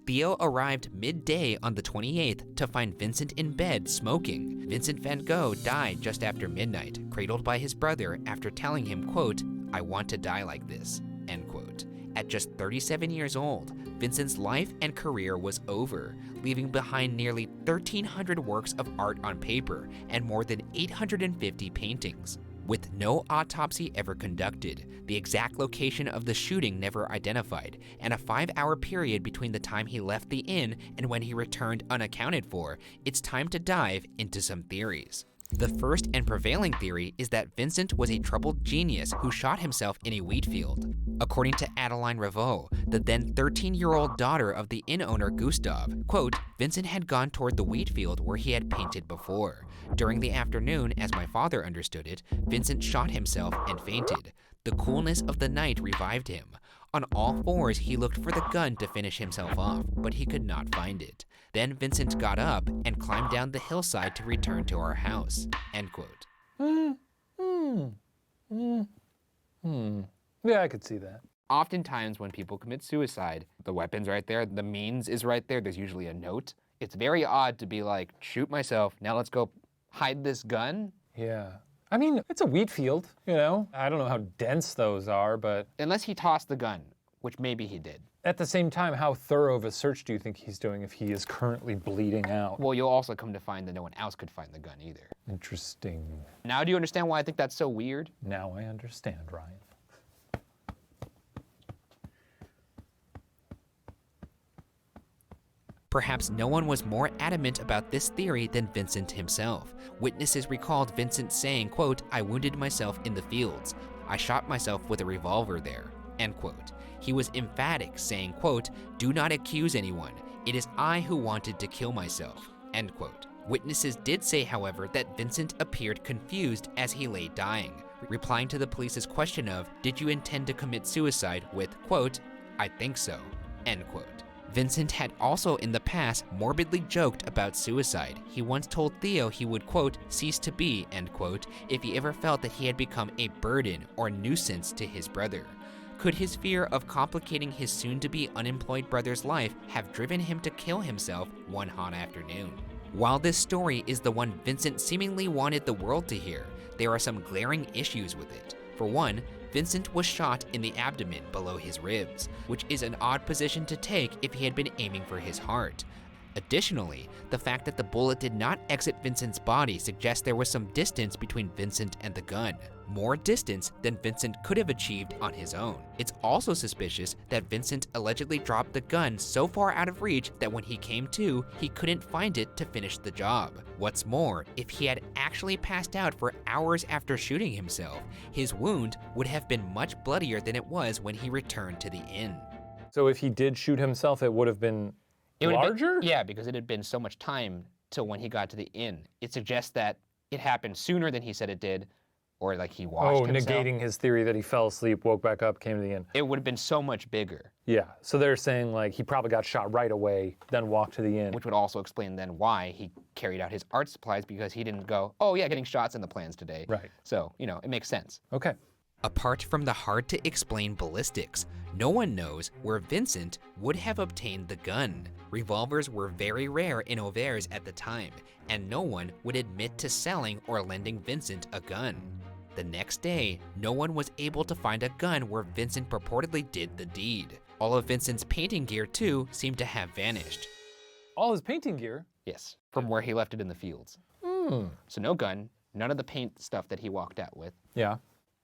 Theo arrived midday on the 28th to find Vincent in bed smoking. Vincent van Gogh died just after midnight, cradled by his brother after telling him, quote, "I want to die like this," end quote. At just 37 years old, Vincent's life and career was over, leaving behind nearly 1,300 works of art on paper and more than 850 paintings. With no autopsy ever conducted, the exact location of the shooting never identified, and a 5-hour period between the time he left the inn and when he returned unaccounted for, it's time to dive into some theories. The first and prevailing theory is that Vincent was a troubled genius who shot himself in a wheat field. According to Adeline Ravoux, the then 13-year-old daughter of the inn owner Gustav, quote, Vincent had gone toward the wheat field where he had painted before. During the afternoon, as my father understood it, Vincent shot himself and fainted. The coolness of the night revived him. On all fours, he looked for the gun to finish himself off, but he could not find it. Then Vincent got up and climbed down the hillside to return to our house, end quote. Yeah, I could see that. Oftentimes when people commit suicide, the weapon's right there, the means is right there, there's usually a note. It's very odd to be like, shoot myself, now let's go hide this gun. Yeah. I mean, it's a wheat field, you know? I don't know how dense those are, but... Unless he tossed the gun, which maybe he did. At the same time, how thorough of a search do you think he's doing if he is currently bleeding out? Well, you'll also come to find that no one else could find the gun either. Interesting. Now do you understand why I think that's so weird? Now I understand, Ryan. Perhaps no one was more adamant about this theory than Vincent himself. Witnesses recalled Vincent saying, quote, I wounded myself in the fields. I shot myself with a revolver there, end quote. He was emphatic, saying, quote, do not accuse anyone. It is I who wanted to kill myself, end quote. Witnesses did say, however, that Vincent appeared confused as he lay dying, replying to the police's question of, did you intend to commit suicide with, quote, I think so, end quote. Vincent had also in the past morbidly joked about suicide. He once told Theo he would, quote, cease to be, end quote, if he ever felt that he had become a burden or nuisance to his brother. Could his fear of complicating his soon-to-be unemployed brother's life have driven him to kill himself one hot afternoon? While this story is the one Vincent seemingly wanted the world to hear, there are some glaring issues with it. For one, Vincent was shot in the abdomen below his ribs, which is an odd position to take if he had been aiming for his heart. Additionally, the fact that the bullet did not exit Vincent's body suggests there was some distance between Vincent and the gun, more distance than Vincent could have achieved on his own. It's also suspicious that Vincent allegedly dropped the gun so far out of reach that when he came to, he couldn't find it to finish the job. What's more, if he had actually passed out for hours after shooting himself, his wound would have been much bloodier than it was when he returned to the inn. So if he did shoot himself, it would have been larger? Yeah, because it had been so much time till when he got to the inn. It suggests that it happened sooner than he said it did, or like he washed himself. Negating his theory that he fell asleep, woke back up, came to the inn. It would have been so much bigger. Yeah, so they're saying like he probably got shot right away, then walked to the inn. Which would also explain then why he carried out his art supplies, because he didn't go, oh yeah, getting shots in the plans today. Right. So, you know, it makes sense. Okay. Apart from the hard-to-explain ballistics, no one knows where Vincent would have obtained the gun. Revolvers were very rare in Auvers at the time, and no one would admit to selling or lending Vincent a gun. The next day, no one was able to find a gun where Vincent purportedly did the deed. All of Vincent's painting gear, too, seemed to have vanished. All his painting gear? Yes, from where he left it in the fields. So no gun, none of the paint stuff that he walked out with. Yeah.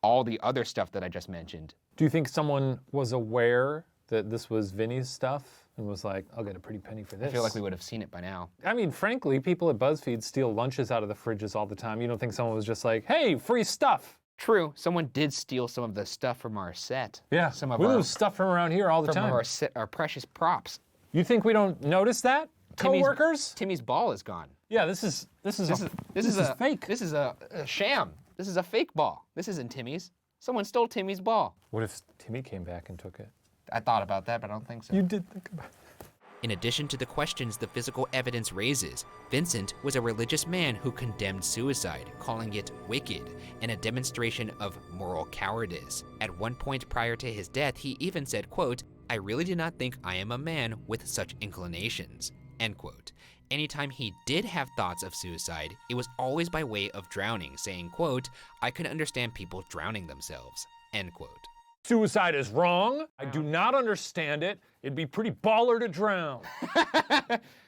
All the other stuff that I just mentioned. Do you think someone was aware that this was Vinny's stuff and was like, I'll get a pretty penny for this? I feel like we would have seen it by now. I mean, frankly, people at BuzzFeed steal lunches out of the fridges all the time. You don't think someone was just like, hey, free stuff? True, someone did steal some of the stuff from our set. Yeah, some of we our lose stuff from around here all the time. Our precious props. You think we don't notice that, co-workers? Timmy's ball is gone. Yeah, this is fake. This is a sham. This is a fake ball. This isn't Timmy's. Someone stole Timmy's ball. What if Timmy came back and took it? I thought about that, but I don't think so. You did think about it. In addition to the questions the physical evidence raises, Vincent was a religious man who condemned suicide, calling it wicked and a demonstration of moral cowardice. At one point prior to his death, he even said, quote, I really do not think I am a man with such inclinations, end quote. Anytime he did have thoughts of suicide, it was always by way of drowning, saying, quote, I can understand people drowning themselves, end quote. Suicide is wrong. I do not understand it. It'd be pretty baller to drown.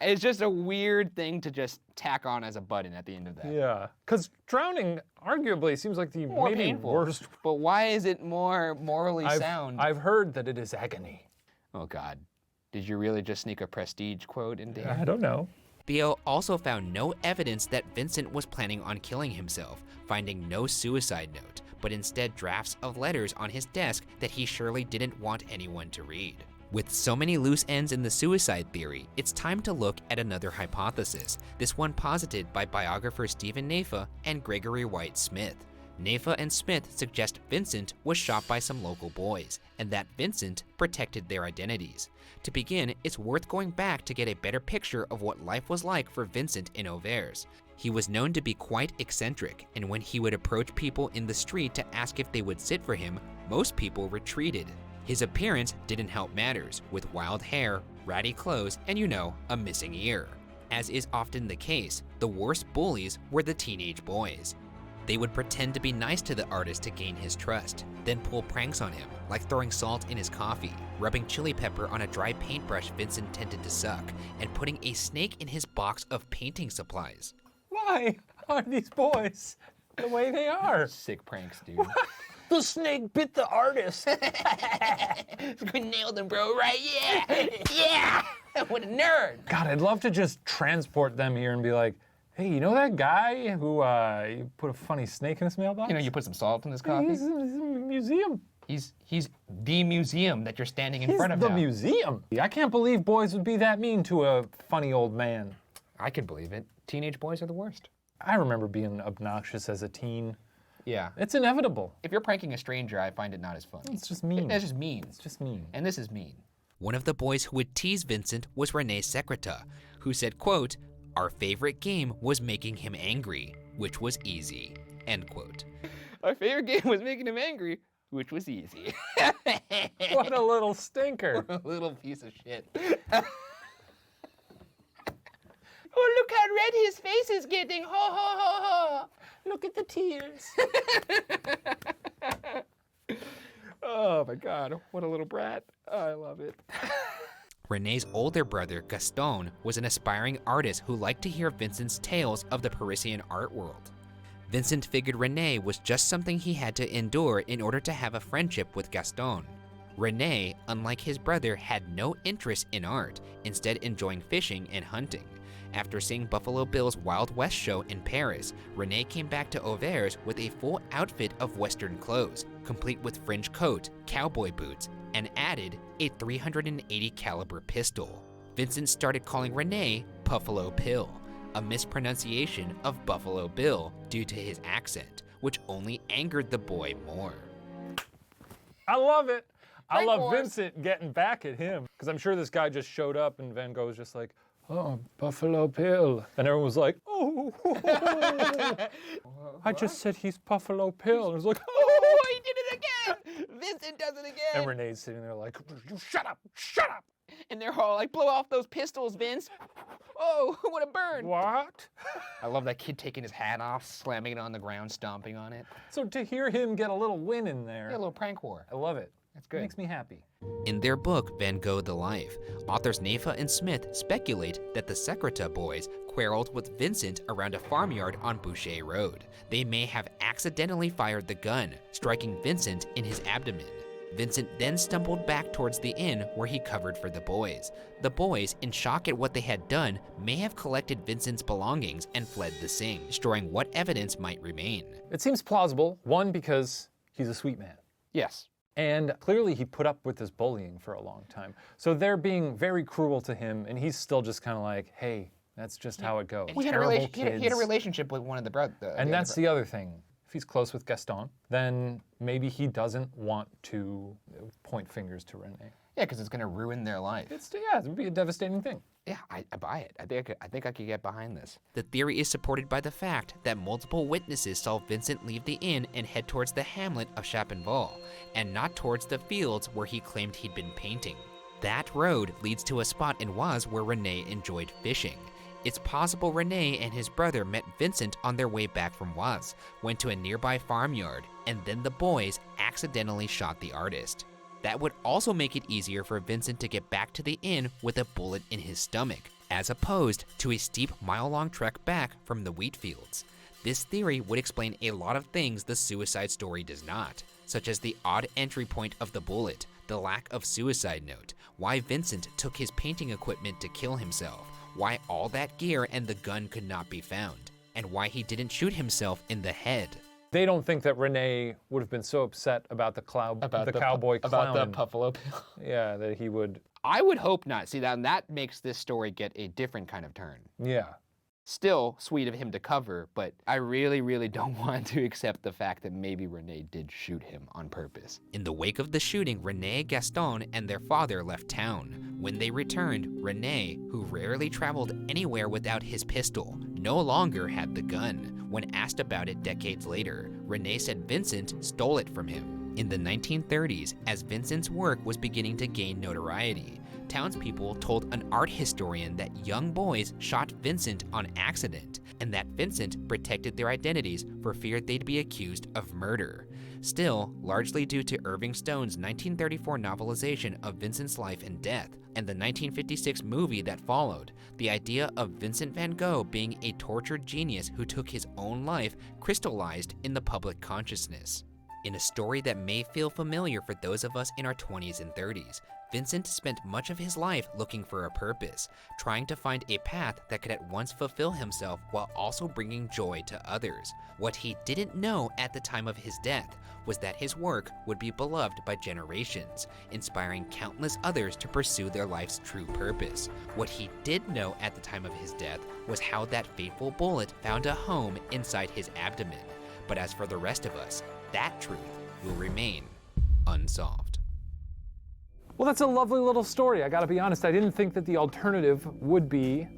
It's just a weird thing to just tack on as a button at the end of that. Yeah, because drowning arguably seems like the maybe painful. Worst. But why is it more morally sound? I've heard that it is agony. Oh God, did you really just sneak a prestige quote in there? I don't know. Theo also found no evidence that Vincent was planning on killing himself, finding no suicide note, but instead drafts of letters on his desk that he surely didn't want anyone to read. With so many loose ends in the suicide theory, it's time to look at another hypothesis, this one posited by biographer Stephen Nafa and Gregory White Smith. Nafa and Smith suggest Vincent was shot by some local boys, and that Vincent protected their identities. To begin, it's worth going back to get a better picture of what life was like for Vincent in Auvers. He was known to be quite eccentric, and when he would approach people in the street to ask if they would sit for him, most people retreated. His appearance didn't help matters, with wild hair, ratty clothes, and a missing ear. As is often the case, the worst bullies were the teenage boys. They would pretend to be nice to the artist to gain his trust, then pull pranks on him, like throwing salt in his coffee, rubbing chili pepper on a dry paintbrush Vincent tended to suck, and putting a snake in his box of painting supplies. Why are these boys the way they are? Sick pranks, dude. The snake bit the artist. We nailed him, bro, right? Yeah! Yeah! What a nerd! God, I'd love to just transport them here and be like, hey, you know that guy who put a funny snake in his mailbox? You put some salt in his coffee? He's in a museum. He's the museum that you're standing in front of He's now. the museum. I can't believe boys would be that mean to a funny old man. I can believe it. Teenage boys are the worst. I remember being obnoxious as a teen. Yeah. It's inevitable. If you're pranking a stranger, I find it not as funny. It's just mean. That's just mean. It's just mean. And this is mean. One of the boys who would tease Vincent was Rene Secreta, who said, quote, "Our favorite game was making him angry, which was easy," end quote. Our favorite game was making him angry, which was easy. What a little stinker. A little piece of shit. Oh, look how red his face is getting. Ho, ho, ho, ho. Look at the tears. Oh my God, what a little brat. I love it. Rene's older brother, Gaston, was an aspiring artist who liked to hear Vincent's tales of the Parisian art world. Vincent figured Rene was just something he had to endure in order to have a friendship with Gaston. Rene, unlike his brother, had no interest in art, instead enjoying fishing and hunting. After seeing Buffalo Bill's Wild West show in Paris, Rene came back to Auvers with a full outfit of Western clothes, complete with fringe coat, cowboy boots, and added a .380 caliber pistol. Vincent started calling Rene Buffalo Pill, a mispronunciation of Buffalo Bill due to his accent, which only angered the boy more. I love it. I love Wars. Vincent getting back at him. Because I'm sure this guy just showed up and Van Gogh's just like, oh, Buffalo Bill. And everyone was like, oh. I just said he's Buffalo Bill. And it was like, Oh, he did it again! Vincent does it again! and Renee's sitting there like, you shut up, shut up. And they're all like, blow off those pistols, Vince. Oh, what a burn. What? I love that kid taking his hat off, slamming it on the ground, stomping on it. So to hear him get a little win in there, Yeah, a little prank war. I love it. That's good. It makes me happy. In their book, Van Gogh the Life, authors Nafa and Smith speculate that the Secreta boys quarreled with Vincent around a farmyard on Boucher Road. They may have accidentally fired the gun, striking Vincent in his abdomen. Vincent then stumbled back towards the inn where he covered for the boys. The boys, in shock at what they had done, may have collected Vincent's belongings and fled the scene, destroying what evidence might remain. It seems plausible, one, because he's a sweet man. Yes. And clearly he put up with this bullying for a long time. So they're being very cruel to him, and he's still just kind of like, hey, that's just how it goes. He had, he had a relationship with one of the brothers. And that's the other thing. If he's close with Gaston, then maybe he doesn't want to point fingers to Rene. Yeah, because it's going to ruin their life. It would be a devastating thing. Yeah, I buy it. I think I could get behind this. The theory is supported by the fact that multiple witnesses saw Vincent leave the inn and head towards the hamlet of Chapenval, and not towards the fields where he claimed he'd been painting. That road leads to a spot in Oise where Rene enjoyed fishing. It's possible Rene and his brother met Vincent on their way back from Oise, went to a nearby farmyard, and then the boys accidentally shot the artist. That would also make it easier for Vincent to get back to the inn with a bullet in his stomach, as opposed to a steep mile-long trek back from the wheat fields. This theory would explain a lot of things the suicide story does not, such as the odd entry point of the bullet, the lack of suicide note, why Vincent took his painting equipment to kill himself, why all that gear and the gun could not be found, and why he didn't shoot himself in the head. They don't think that Renee would have been so upset about the cowboy clown. About the Buffalo Bill. Yeah, that he would. I would hope not. See, that makes this story get a different kind of turn. Yeah. Still sweet of him to cover, but I really, really don't want to accept the fact that maybe Renee did shoot him on purpose. In the wake of the shooting, Renee, Gaston, and their father left town. When they returned, Renee, who rarely traveled anywhere without his pistol, no longer had the gun. When asked about it decades later, Renee said Vincent stole it from him. In the 1930s, as Vincent's work was beginning to gain notoriety, townspeople told an art historian that young boys shot Vincent on accident, and that Vincent protected their identities for fear they'd be accused of murder. Still, largely due to Irving Stone's 1934 novelization of Vincent's life and death, and the 1956 movie that followed, the idea of Vincent van Gogh being a tortured genius who took his own life crystallized in the public consciousness. In a story that may feel familiar for those of us in our 20s and 30s, Vincent spent much of his life looking for a purpose, trying to find a path that could at once fulfill himself while also bringing joy to others. What he didn't know at the time of his death was that his work would be beloved by generations, inspiring countless others to pursue their life's true purpose. What he did know at the time of his death was how that fateful bullet found a home inside his abdomen. But as for the rest of us, that truth will remain unsolved. Well, that's a lovely little story. I gotta be honest, I didn't think that the alternative would be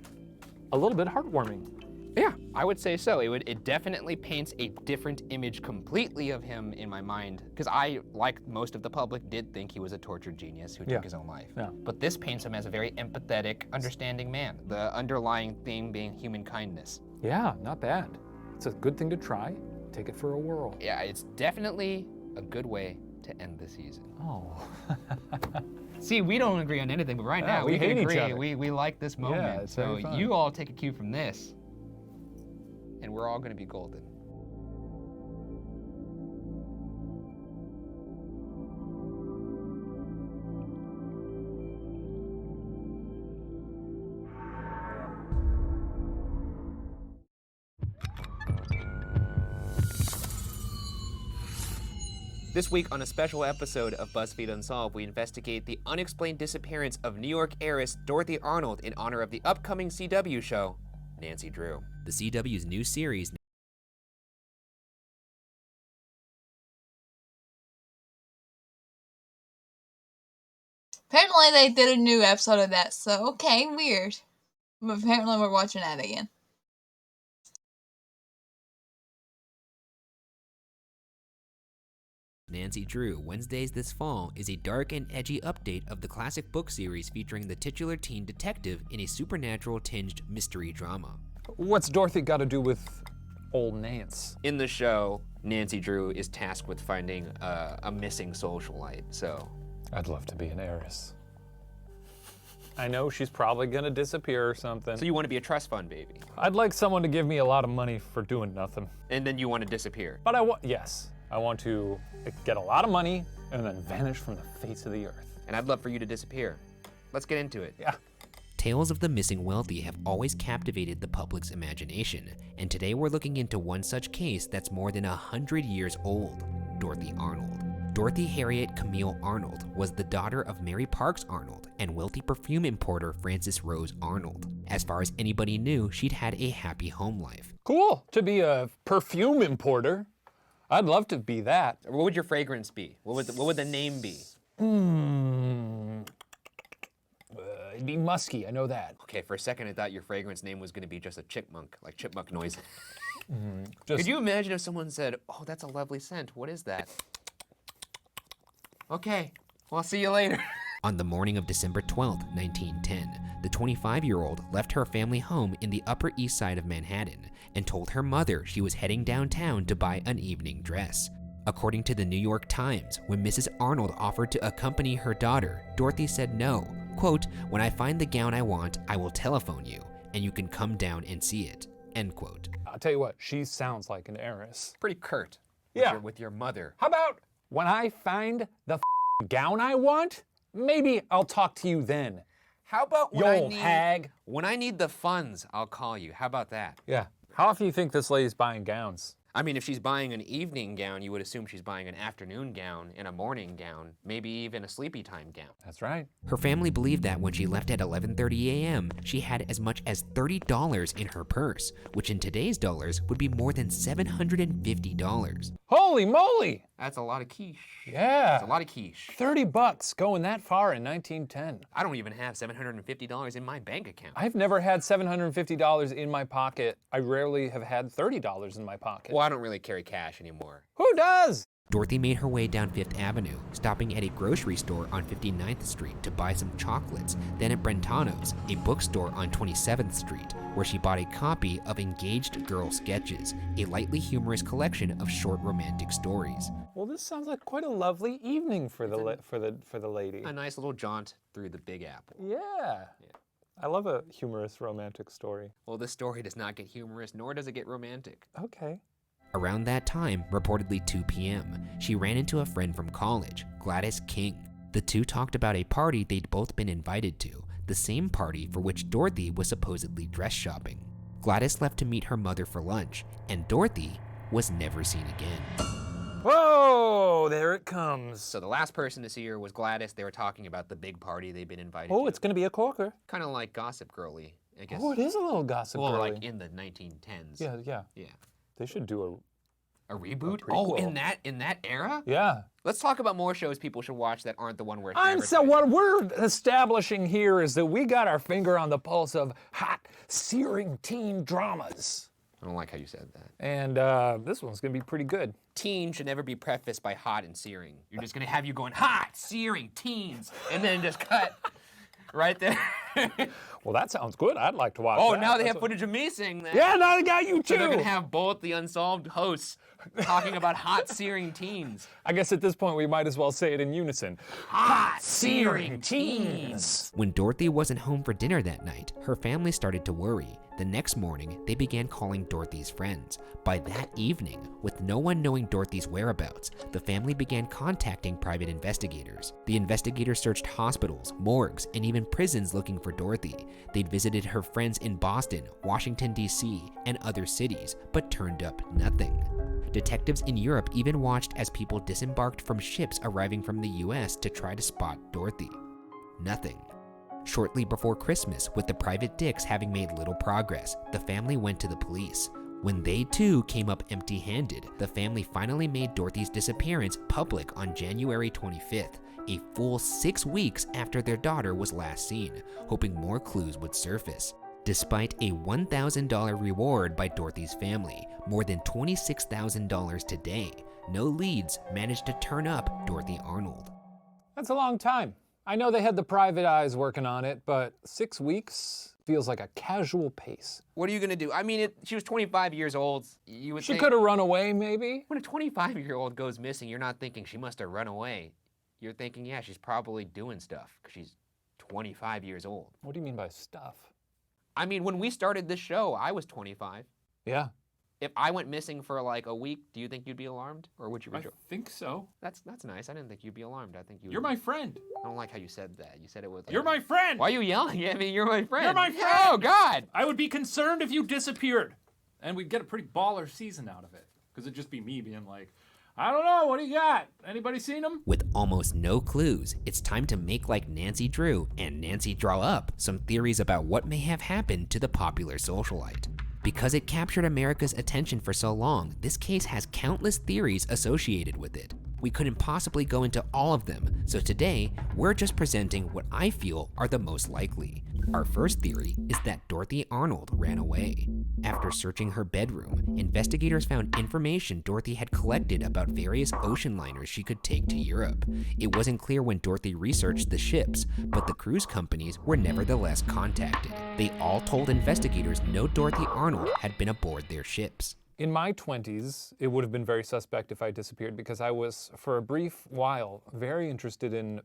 a little bit heartwarming. Yeah, I would say so. It definitely paints a different image completely of him in my mind, because I, like most of the public, did think he was a tortured genius who took his own life. Yeah. But this paints him as a very empathetic, understanding man, the underlying theme being human kindness. Yeah, not bad. It's a good thing to try. Take it for a whirl. Yeah, it's definitely a good way to end the season. Oh. See, we don't agree on anything, but right now we we can hate each agree. other. We like this moment. Yeah, it's so very fun. you all take a cue from this, and we're all gonna be golden. This week on a special episode of BuzzFeed Unsolved, we investigate the unexplained disappearance of New York heiress Dorothy Arnold in honor of the upcoming CW show, Nancy Drew. The CW's new series, Apparently they did a new episode of that, so okay, weird. But apparently we're watching that again. Nancy Drew, Wednesdays this fall, is a dark and edgy update of the classic book series featuring the titular teen detective in a supernatural-tinged mystery drama. What's Dorothy got to do with old Nance? In the show, Nancy Drew is tasked with finding a missing socialite, so... I'd love to be an heiress. I know she's probably gonna disappear or something. So you want to be a trust fund baby? I'd like someone to give me a lot of money for doing nothing. And then you want to disappear? But yes, I want to get a lot of money and then vanish from the face of the earth. And I'd love for you to disappear. Let's get into it. Yeah. Tales of the missing wealthy have always captivated the public's imagination, and today we're looking into one such case that's more than 100 years old, Dorothy Arnold. Dorothy Harriet Camille Arnold was the daughter of Mary Parks Arnold and wealthy perfume importer Frances Rose Arnold. As far as anybody knew, she'd had a happy home life. Cool, to be a perfume importer. I'd love to be that. What would your fragrance be? What would the name be? It'd be musky, I know that. Okay, for a second I thought your fragrance name was gonna be just a chipmunk, like chipmunk noise. Could you imagine if someone said, oh, that's a lovely scent, what is that? Okay, well, I'll see you later. On the morning of December 12th, 1910, the 25-year-old left her family home in the Upper East Side of Manhattan and told her mother she was heading downtown to buy an evening dress. According to the New York Times, when Mrs. Arnold offered to accompany her daughter, Dorothy said no. Quote, when I find the gown I want, I will telephone you, and you can come down and see it. End quote. I'll tell you what, she sounds like an heiress. Pretty curt. Yeah. With your mother. How about when I find the gown I want, maybe I'll talk to you then. How about You old hag. when I need the funds, I'll call you. How about that? Yeah. How often do you think this lady's buying gowns? I mean, if she's buying an evening gown, you would assume she's buying an afternoon gown and a morning gown, maybe even a sleepy time gown. That's right. Her family believed that when she left at 11:30 a.m., she had as much as $30 in her purse, which in today's dollars would be more than $750. Holy moly! That's a lot of quiche. Yeah. That's a lot of quiche. $30 going that far in 1910. I don't even have $750 in my bank account. I've never had $750 in my pocket. I rarely have had $30 in my pocket. Well, I don't really carry cash anymore. Who does? Dorothy made her way down Fifth Avenue, stopping at a grocery store on 59th Street to buy some chocolates, then at Brentano's, a bookstore on 27th Street, where she bought a copy of Engaged Girl Sketches, a lightly humorous collection of short romantic stories. Well, this sounds like quite a lovely evening for the lady. A nice little jaunt through the Big Apple. Yeah. I love a humorous romantic story. Well, this story does not get humorous, nor does it get romantic. Okay. Around that time, reportedly 2 p.m., she ran into a friend from college, Gladys King. The two talked about a party they'd both been invited to, the same party for which Dorothy was supposedly dress shopping. Gladys left to meet her mother for lunch, and Dorothy was never seen again. Whoa, there it comes. So the last person to see her was Gladys. They were talking about the big party they'd been invited to. Oh, it's gonna be a corker. Kind of like Gossip Girl-y, I guess. Oh, it is a little gossip well, girly. like in the 1910s. Yeah. Yeah. They should do A reboot? A prequel. Oh, in that era? yeah. Let's talk about more shows people should watch that aren't the one we're So what we're establishing here is that we got our finger on the pulse of hot, searing teen dramas. I don't like how you said that. And this one's gonna be pretty good. Teen should never be prefaced by hot and searing. You're just gonna have you going hot, searing, teens, and then just cut right there. Well, that sounds good. I'd like to watch Oh, that. now they That's have footage of me saying that. Yeah, now they got you So they're too. gonna have both the unsolved hosts talking about hot, searing teens. I guess at this point we might as well say it in unison. Hot, searing teens. When Dorothy wasn't home for dinner that night, her family started to worry. The next morning, they began calling Dorothy's friends. By that evening, with no one knowing Dorothy's whereabouts, the family began contacting private investigators. The investigators searched hospitals, morgues, and even prisons looking for Dorothy. They'd visited her friends in Boston, Washington, D.C., and other cities, but turned up nothing. Detectives in Europe even watched as people disembarked from ships arriving from the US to try to spot Dorothy. Nothing. Shortly before Christmas, with the private dicks having made little progress, the family went to the police. When they too came up empty-handed, the family finally made Dorothy's disappearance public on January 25th, a full 6 weeks after their daughter was last seen, hoping more clues would surface. Despite a $1,000 reward by Dorothy's family, more than $26,000 today, no leads managed to turn up Dorothy Arnold. That's a long time. I know they had the private eyes working on it, but 6 weeks feels like a casual pace. What are you gonna do? I mean, she was 25 years old. You would She think could have run away, maybe. when a 25-year-old goes missing, you're not thinking she must have run away. You're thinking, yeah, she's probably doing stuff because she's 25 years old. What do you mean by stuff? I mean, when we started this show, I was 25. Yeah. If I went missing for like a week, do you think you'd be alarmed, or would you I rejoice? think so. That's nice. I didn't think you'd be alarmed. I think you. You're my friend. I don't like how you said that. You said it with. Like, You're my friend. Why are you yelling at me? You're my friend. You're my friend. Oh God. I would be concerned if you disappeared. And we'd get a pretty baller season out of it. Because it'd just be me being like, I don't know, what do you got? Anybody seen him? With almost no clues, it's time to make like Nancy Drew and Nancy draw up some theories about what may have happened to the popular socialite. Because it captured America's attention for so long, this case has countless theories associated with it. We couldn't possibly go into all of them, so today, we're just presenting what I feel are the most likely. Our first theory is that Dorothy Arnold ran away. After searching her bedroom, investigators found information Dorothy had collected about various ocean liners she could take to Europe. It wasn't clear when Dorothy researched the ships, but the cruise companies were nevertheless contacted. They all told investigators no Dorothy Arnold had been aboard their ships. In my 20s, it would have been very suspect if I disappeared because I was, for a brief while, very interested in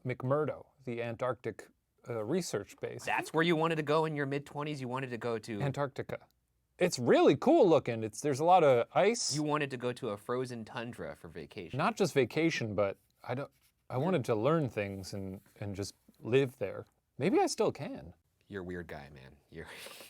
McMurdo, the Antarctic research base. That's where you wanted to go in your mid-20s? You wanted to go to... Antarctica. It's really cool looking. There's a lot of ice. You wanted to go to a frozen tundra for vacation. Not just vacation, but I wanted to learn things and just live there. Maybe I still can. You're a weird guy, man.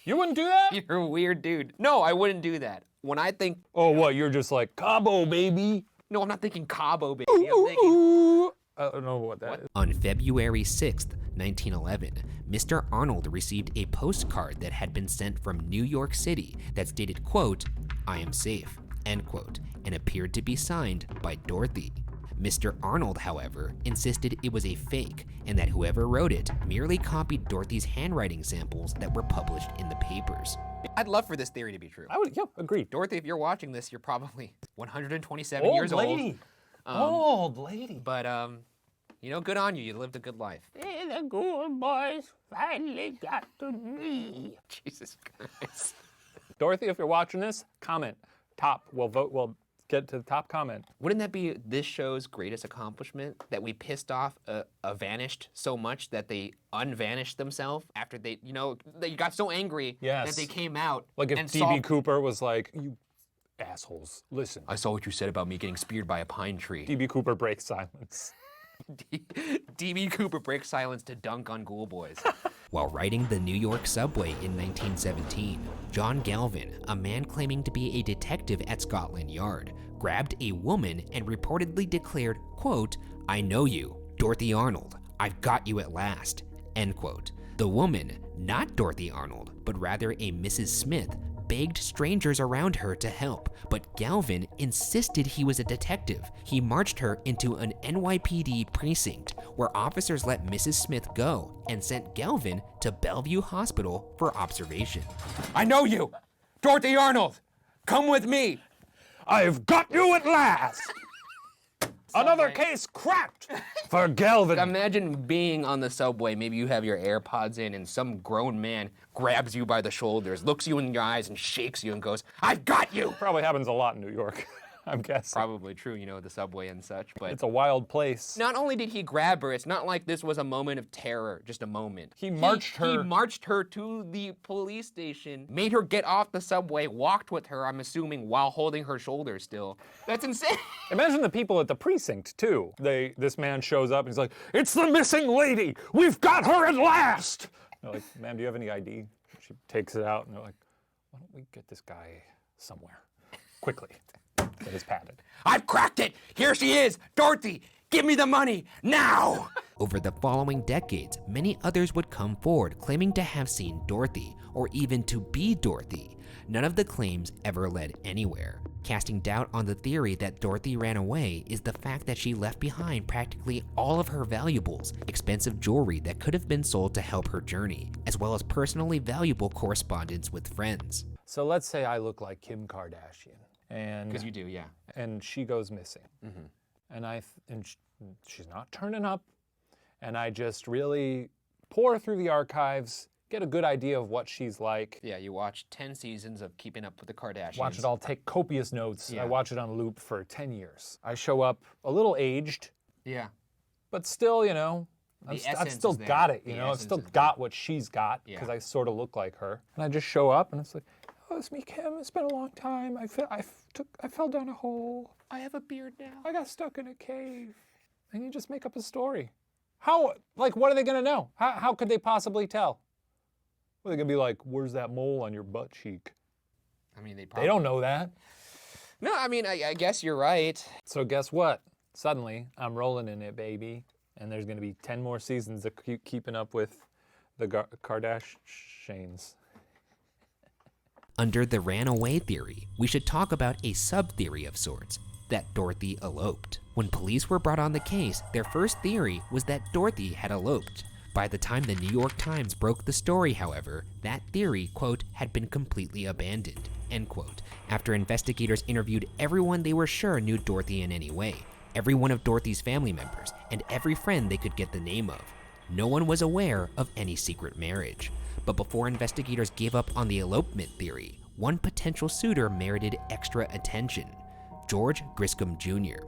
You wouldn't do that? You're a weird dude. No, I wouldn't do that. When I think, Oh, what? You're just like, Cabo, baby. no, I'm not thinking Cabo, baby. I'm thinking, I don't know what that is. On February 6th, 1911, Mr. Arnold received a postcard that had been sent from New York City that stated, quote, "I am safe," end quote, and appeared to be signed by Dorothy. Mr. Arnold, however, insisted it was a fake and that whoever wrote it merely copied Dorothy's handwriting samples that were published in the papers. I'd love for this theory to be true. I would, yeah, agree. Dorothy, if you're watching this, you're probably 127 years old. Old lady. But, you know, good on you. You lived a good life. The good boys finally got to me. Jesus Christ. Dorothy, if you're watching this, comment. Top. We'll get to the top comment. Wouldn't that be this show's greatest accomplishment? That we pissed off a Vanished so much that they unvanished themselves after they, you know, they got so angry that they came out. Like if and D.B. Cooper was like, you assholes, listen. I saw what you said about me getting speared by a pine tree. D.B. Cooper breaks silence. D.B. Cooper breaks silence to dunk on Ghoul Boys. While riding the New York subway in 1917, John Galvin, a man claiming to be a detective at Scotland Yard, grabbed a woman and reportedly declared, quote, "I know you, Dorothy Arnold. I've got you at last," end quote. The woman, not Dorothy Arnold, but rather a Mrs. Smith, begged strangers around her to help, but Galvin insisted he was a detective. He marched her into an NYPD precinct where officers let Mrs. Smith go and sent Galvin to Bellevue Hospital for observation. "I know you, Dorothy Arnold. Come with me." I've got you at last. Another case cracked for Galvin. Imagine being on the subway, maybe you have your AirPods in and some grown man grabs you by the shoulders, looks you in your eyes and shakes you and goes, "I've got you." Probably happens a lot in New York, I'm guessing. Probably true, you know, the subway and such, but It's a wild place. not only did he grab her, it's not like this was a moment of terror, just a moment. He marched her- He marched her to the police station, made her get off the subway, walked with her, I'm assuming, while holding her shoulder still. That's insane. Imagine the people at the precinct, too. This man shows up and he's like, "It's the missing lady! We've got her at last!" They're like, "Ma'am, do you have any ID?" She takes it out and they're like, "Why don't we get this guy somewhere? Quickly." That is padded. I've cracked it! Here she is! Dorothy! Give me the money! Now! Over the following decades, many others would come forward claiming to have seen Dorothy, or even to be Dorothy. None of the claims ever led anywhere. Casting doubt on the theory that Dorothy ran away is the fact that she left behind practically all of her valuables, expensive jewelry that could have been sold to help her journey, as well as personally valuable correspondence with friends. So let's say I look like Kim Kardashian. Because you do, yeah. And she goes missing. And she's not turning up. And I just really pour through the archives, get a good idea of what she's like. Yeah, you watch 10 seasons of Keeping Up with the Kardashians. Watch it all, take copious notes. Yeah. I watch it on loop for 10 years. I show up a little aged, Yeah. but still, you know, I've essence still is there. got it, you The know, I've essence still is got what she's got because Yeah. I sort of look like her. And I just show up and it's like, "Oh, it's me, Kim. It's been a long time. I fell down a hole. I have a beard now. I got stuck in a cave." And you just make up a story. How, like, what are they gonna know? How could they possibly tell? What are they gonna be like, "Where's that mole on your butt cheek?" I mean, They don't know that. No, I mean, I guess you're right. So guess what? Suddenly, I'm rolling in it, baby. And there's gonna be 10 more seasons of keeping up with the Kardashians. Under the ran away theory, we should talk about a sub-theory of sorts, that Dorothy eloped. When police were brought on the case, their first theory was that Dorothy had eloped. By the time the New York Times broke the story, however, that theory, quote, had been completely abandoned, end quote, after investigators interviewed everyone they were sure knew Dorothy in any way, every one of Dorothy's family members, and every friend they could get the name of. No one was aware of any secret marriage. But before investigators gave up on the elopement theory, one potential suitor merited extra attention: George Griscom Jr.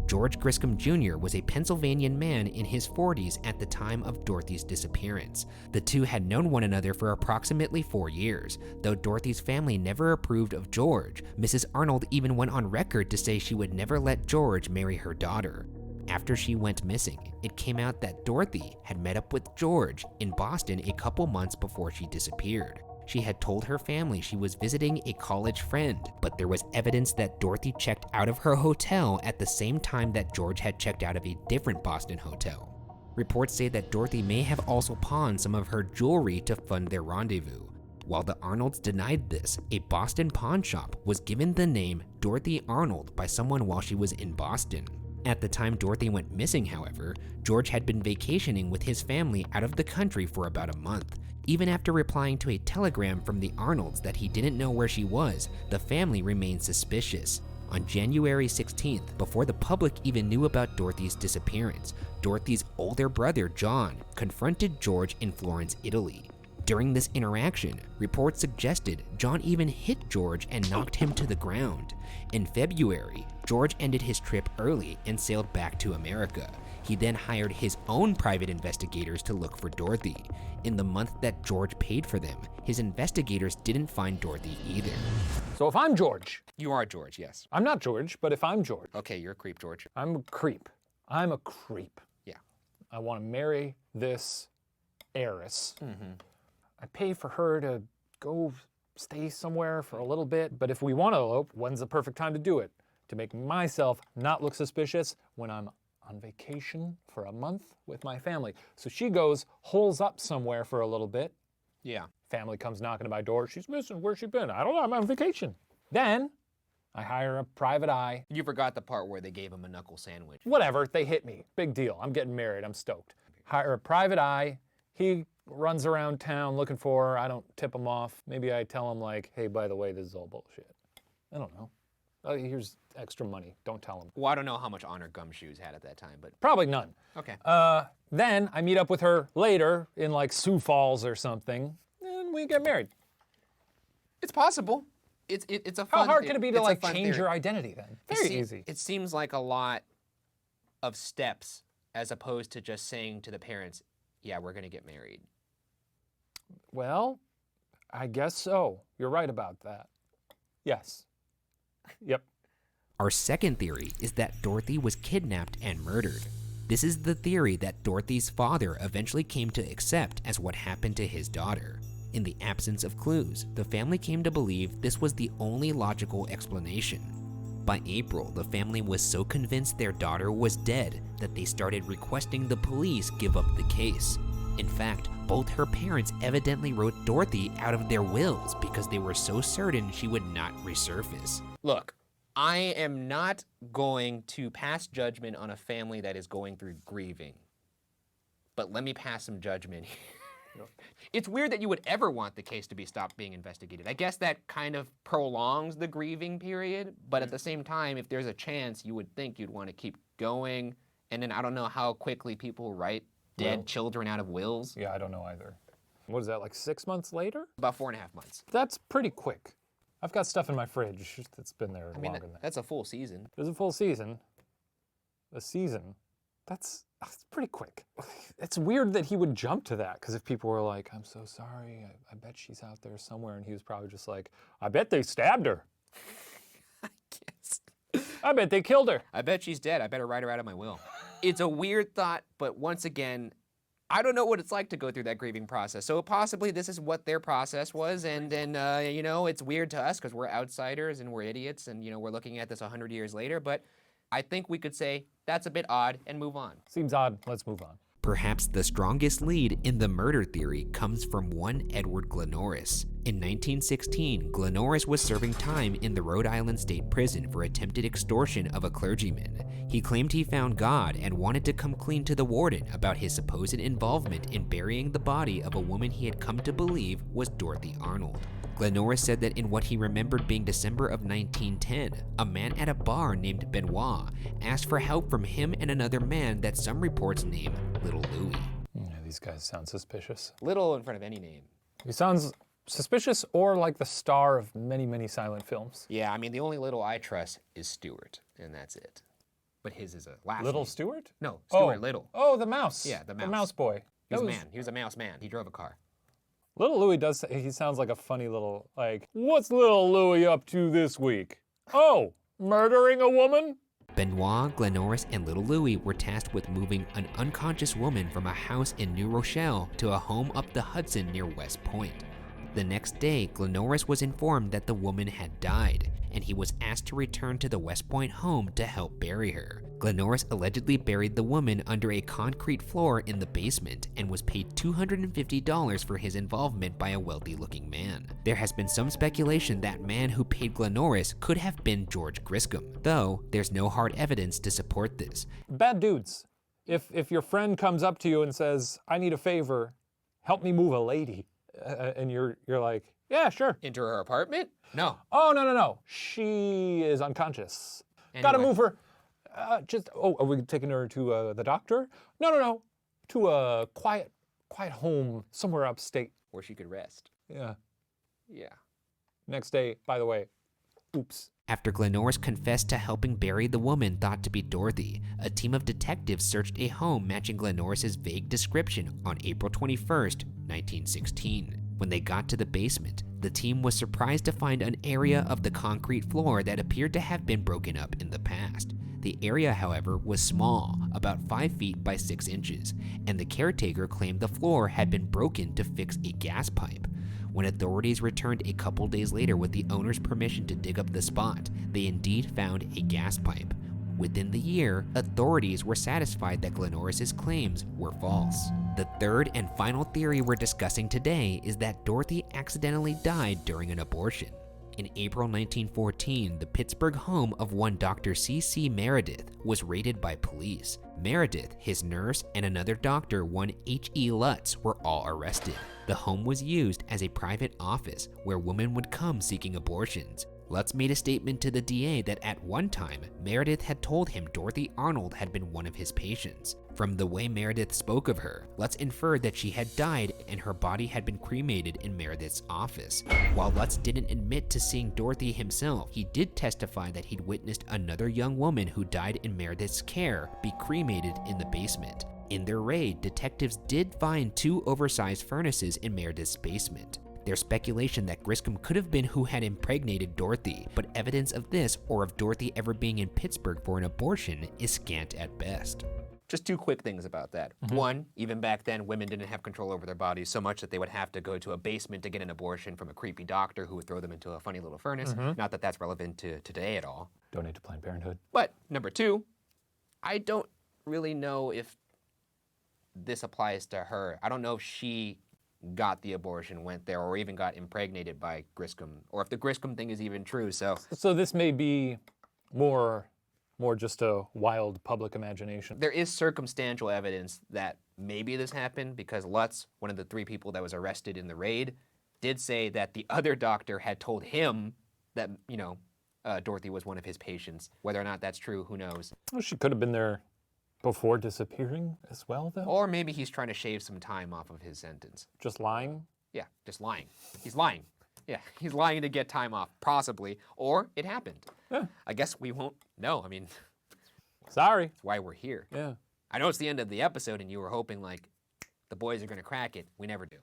George Griscom Jr. was a Pennsylvanian man in his 40s at the time of Dorothy's disappearance. The two had known one another for approximately 4 years. Though Dorothy's family never approved of George, Mrs. Arnold even went on record to say she would never let George marry her daughter. After she went missing, it came out that Dorothy had met up with George in Boston a couple months before she disappeared. She had told her family she was visiting a college friend, but there was evidence that Dorothy checked out of her hotel at the same time that George had checked out of a different Boston hotel. Reports say that Dorothy may have also pawned some of her jewelry to fund their rendezvous. While the Arnolds denied this, a Boston pawn shop was given the name Dorothy Arnold by someone while she was in Boston. At the time Dorothy went missing, however, George had been vacationing with his family out of the country for about a month. Even after replying to a telegram from the Arnolds that he didn't know where she was, the family remained suspicious. On January 16th, before the public even knew about Dorothy's disappearance, Dorothy's older brother, John, confronted George in Florence, Italy. During this interaction, reports suggested John even hit George and knocked him to the ground. In February, George ended his trip early and sailed back to America. He then hired his own private investigators to look for Dorothy. In the month that George paid for them, his investigators didn't find Dorothy either. So if I'm George, You are George, yes. I'm not George, but if I'm George, Okay, you're a creep, George. I'm a creep. I'm a creep. Yeah. I want to marry this heiress. Mm-hmm. I pay for her to go stay somewhere for a little bit, but if we want to elope, when's the perfect time to do it? To make myself not look suspicious when I'm on vacation for a month with my family. So she goes, holes up somewhere for a little bit. Yeah. Family comes knocking at my door. She's missing. Where's she been? I don't know. I'm on vacation. Then I hire a private eye. You forgot the part where they gave him a knuckle sandwich. Whatever. They hit me. Big deal. I'm getting married. I'm stoked. Hire a private eye. He runs around town looking for her. I don't tip him off. Maybe I tell him like, hey, by the way, this is all bullshit. I don't know. Here's extra money. Don't tell him. Well, I don't know how much honor Gumshoes had at that time, but Probably none. okay. Then I meet up with her later in like Sioux Falls or something, and we get married. It's possible. It's a fun How hard the- could it be to it's a like fun change theory. your identity then? It Very se- easy. It seems like a lot of steps as opposed to just saying to the parents, yeah, we're going to get married. Well, I guess so. You're right about that. Yes. Yep. Our second theory is that Dorothy was kidnapped and murdered. This is the theory that Dorothy's father eventually came to accept as what happened to his daughter. In the absence of clues, the family came to believe this was the only logical explanation. By April, the family was so convinced their daughter was dead that they started requesting the police give up the case. In fact, both her parents evidently wrote Dorothy out of their wills because they were so certain she would not resurface. Look, I am not going to pass judgment on a family that is going through grieving. But let me pass some judgment here. It's weird that you would ever want the case to be stopped being investigated. I guess that kind of prolongs the grieving period, but at the same time, if there's a chance, you would think you'd want to keep going. And then I don't know how quickly people write dead children out of wills. Yeah, I don't know either. What is that, like 6 months later? About 4.5 months. That's pretty quick. I've got stuff in my fridge that's been there I mean, longer than that. that's a full season. There's a full season. A season? That's pretty quick. It's weird that he would jump to that, because if people were like, I'm so sorry, I bet she's out there somewhere, and he was probably just like, I bet they stabbed her. I guess. I bet they killed her. I bet she's dead. I better write her out of my will. It's a weird thought, but once again, I don't know what it's like to go through that grieving process. So possibly this is what their process was, and you know, it's weird to us because we're outsiders and we're idiots, and you know, we're looking at this 100 years later. But I think we could say that's a bit odd and move on. Seems odd. Let's move on. Perhaps the strongest lead in the murder theory comes from one Edward Glenoris. In 1916, Glenoris was serving time in the Rhode Island State Prison for attempted extortion of a clergyman. He claimed he found God and wanted to come clean to the warden about his supposed involvement in burying the body of a woman he had come to believe was Dorothy Arnold. Glenoris said that in what he remembered being December of 1910, a man at a bar named Benoit asked for help from him and another man that some reports name Little Louis. Yeah, these guys sound suspicious. Little in front of any name. He sounds suspicious or like the star of many, many silent films. Yeah, I mean, the only Little I trust is Stewart, and that's it. But his is a last Little name. Stewart? No, Stewart Little. Oh, the mouse. Yeah, the The mouse. mouse boy. He was a That man. He was a mouse man. He drove a car. Little Louis does, he sounds like a funny little, like, what's little Louis up to this week? Oh, murdering a woman? Benoit, Glenoris, and little Louis were tasked with moving an unconscious woman from a house in New Rochelle to a home up the Hudson near West Point. The next day, Glenoris was informed that the woman had died, and he was asked to return to the West Point home to help bury her. Glenoris allegedly buried the woman under a concrete floor in the basement and was paid $250 for his involvement by a wealthy-looking man. There has been some speculation that man who paid Glenoris could have been George Griscom, though there's no hard evidence to support this. Bad dudes. If your friend comes up to you and says, I need a favor, help me move a lady, and you're like, yeah, sure. Into her apartment? No. Oh, no. She is unconscious. Gotta move her. Are we taking her to the doctor? No. To a quiet home somewhere upstate. Where she could rest. Yeah. Yeah. Next day, by the way, oops. After Glenoris confessed to helping bury the woman thought to be Dorothy, a team of detectives searched a home matching Glenoris' vague description on April 21st, 1916. When they got to the basement, the team was surprised to find an area of the concrete floor that appeared to have been broken up in the past. The area, however, was small, about 5 feet by 6 inches, and the caretaker claimed the floor had been broken to fix a gas pipe. When authorities returned a couple days later with the owner's permission to dig up the spot, they indeed found a gas pipe. Within the year, authorities were satisfied that Glenoris' claims were false. The third and final theory we're discussing today is that Dorothy accidentally died during an abortion. In April 1914, the Pittsburgh home of one Dr. C.C. Meredith was raided by police. Meredith, his nurse, and another doctor, one H.E. Lutz, were all arrested. The home was used as a private office where women would come seeking abortions. Lutz made a statement to the DA that at one time, Meredith had told him Dorothy Arnold had been one of his patients. From the way Meredith spoke of her, Lutz inferred that she had died and her body had been cremated in Meredith's office. While Lutz didn't admit to seeing Dorothy himself, he did testify that he'd witnessed another young woman who died in Meredith's care be cremated in the basement. In their raid, detectives did find 2 oversized furnaces in Meredith's basement. There's speculation that Griscom could have been who had impregnated Dorothy, but evidence of this or of Dorothy ever being in Pittsburgh for an abortion is scant at best. Just 2 quick things about that. One, even back then, women didn't have control over their bodies so much that they would have to go to a basement to get an abortion from a creepy doctor who would throw them into a funny little furnace. Not that that's relevant to today at all. Donate to Planned Parenthood. But number 2, I don't really know if this applies to her. I don't know if she got the abortion, went there, or even got impregnated by Griscom, or if the Griscom thing is even true, so this may be more just a wild public imagination. there is circumstantial evidence that maybe this happened because Lutz, one of the 3 people that was arrested in the raid, did say that the other doctor had told him that, Dorothy was one of his patients. Whether or not that's true, who knows? Well, she could have been there before disappearing as well, though? Or maybe he's trying to shave some time off of his sentence. Just lying? Yeah, just lying. He's lying. Yeah, he's lying to get time off, possibly. Or it happened. Yeah. I guess we won't know. I mean, Sorry. that's why we're here. Yeah. I know it's the end of the episode and you were hoping, like, the boys are going to crack it. We never do.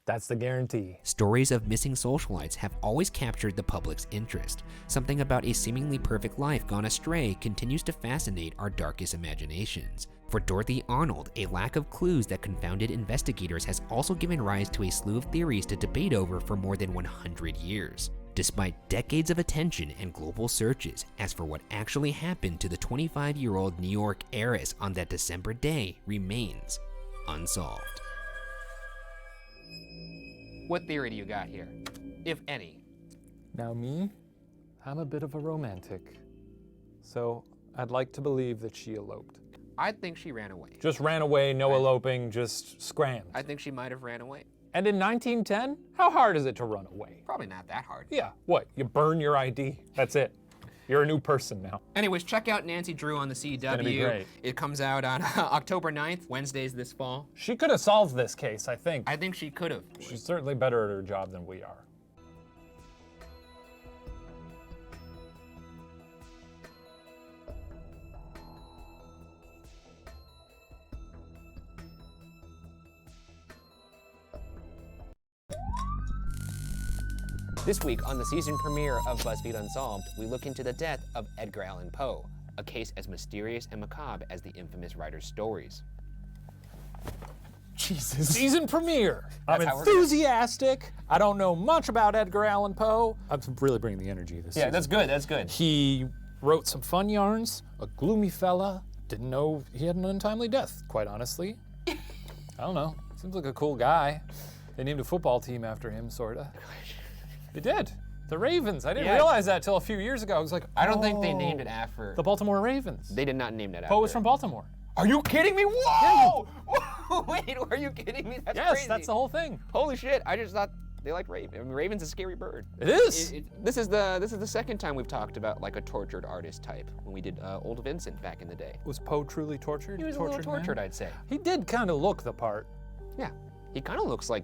That's the guarantee. Stories of missing socialites have always captured the public's interest. Something about a seemingly perfect life gone astray continues to fascinate our darkest imaginations. For Dorothy Arnold, a lack of clues that confounded investigators has also given rise to a slew of theories to debate over for more than 100 years. Despite decades of attention and global searches, as for what actually happened to the 25-year-old New York heiress on that December day remains unsolved. What theory do you got here, if any? Now me, I'm a bit of a romantic. So I'd like to believe that she eloped. I think she ran away. Just ran away, no eloping, just scrammed. I think she might have ran away. And in 1910, how hard is it to run away? Probably not that hard. Yeah, what? You burn your ID. That's it. You're a new person now. Anyways, check out Nancy Drew on the CW. gonna be great. It comes out on October 9th, Wednesdays this fall. She could have solved this case, I think. I think she could have. She's certainly better at her job than we are. This week on the season premiere of BuzzFeed Unsolved, we look into the death of Edgar Allan Poe. a case as mysterious and macabre as the infamous writer's stories. Jesus. Season premiere. I'm That's how we're gonna- enthusiastic. I don't know much about Edgar Allan Poe. I'm really bringing the energy this season. That's good. He wrote some fun yarns, a gloomy fella. Didn't know he had an untimely death, quite honestly. I don't know. Seems like a cool guy. They named a football team after him, sorta. They did. The Ravens. I didn't realize that till a few years ago. I was like, I don't think they named it after. the Baltimore Ravens. They did not name that after. Poe was from Baltimore. Are you kidding me? Whoa! Wait, are you kidding me? That's Yes, crazy. that's the whole thing. Holy shit! I just thought they like Raven. I mean, Raven's a scary bird. It is. This is the second time we've talked about like a tortured artist type when we did Old Vincent back in the day. Was Poe truly tortured? He was a little tortured, I'd say. He did kind of look the part. Yeah, he kind of looks like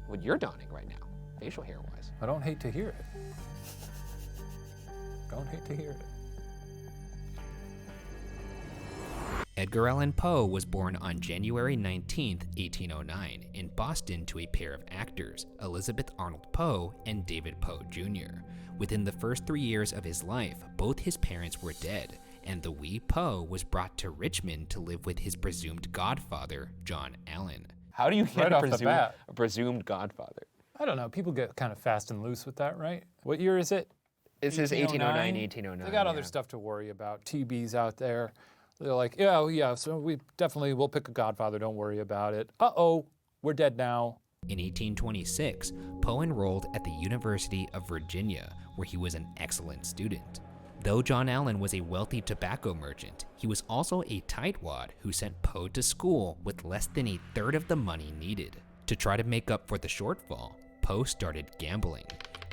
what you're donning right now, facial hair wise. I don't hate to hear it. Don't hate to hear it. Edgar Allan Poe was born on January 19, 1809, in Boston to a pair of actors, Elizabeth Arnold Poe and David Poe Jr. Within the first 3 years of his life, both his parents were dead, and the wee Poe was brought to Richmond to live with his presumed godfather, John Allan. How do you get Right off the bat. a presumed godfather? I don't know. People get kind of fast and loose with that, right? What year is it? This is 1809, 1809. They got other stuff to worry about. TBs out there. They're like, yeah, so we definitely will pick a godfather. Don't worry about it. Uh-oh, we're dead now. In 1826, Poe enrolled at the University of Virginia, where he was an excellent student. Though John Allan was a wealthy tobacco merchant, he was also a tightwad who sent Poe to school with less than a third of the money needed. To try to make up for the shortfall, Poe started gambling.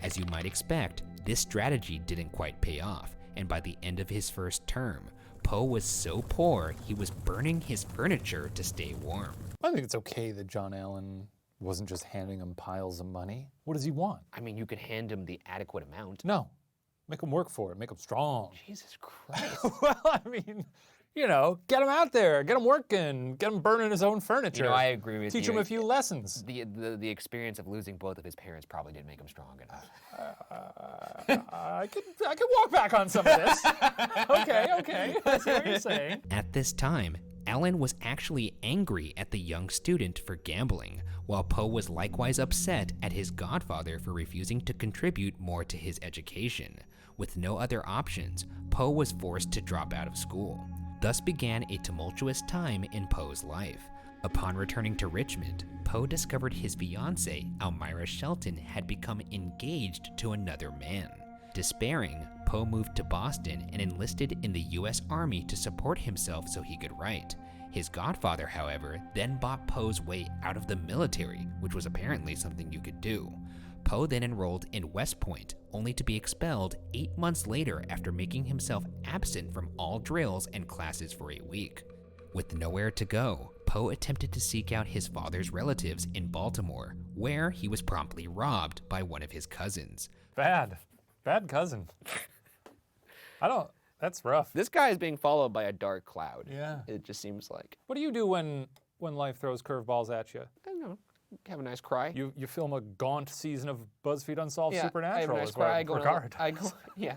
As you might expect, this strategy didn't quite pay off, and by the end of his first term, Poe was so poor he was burning his furniture to stay warm. I think it's okay that John Allan wasn't just handing him piles of money. What does he want? I mean, you could hand him the adequate amount. No, make him work for it. Make him strong. Jesus Christ. Well, I mean, you know, get him out there, get him working, get him burning his own furniture. You know, I agree with you. Teach him a few lessons. The experience of losing both of his parents probably didn't make him strong enough. I could walk back on some of this. Okay, I see what you're saying. At this time, Allan was actually angry at the young student for gambling, while Poe was likewise upset at his godfather for refusing to contribute more to his education. With no other options, Poe was forced to drop out of school. Thus began a tumultuous time in Poe's life. Upon returning to Richmond, Poe discovered his fiancée, Almira Shelton, had become engaged to another man. Despairing, Poe moved to Boston and enlisted in the U.S. Army to support himself so he could write. His godfather, however, then bought Poe's way out of the military, which was apparently something you could do. Poe then enrolled in West Point, only to be expelled 8 months later after making himself absent from all drills and classes for a week. With nowhere to go, Poe attempted to seek out his father's relatives in Baltimore, where he was promptly robbed by one of his cousins. Bad cousin. That's rough. This guy is being followed by a dark cloud. Yeah. It just seems like, What do you do when life throws curveballs at you? I don't know, have a nice cry. You film a gaunt season of BuzzFeed Unsolved I have a Supernatural nice is what cry. I regard. Yeah.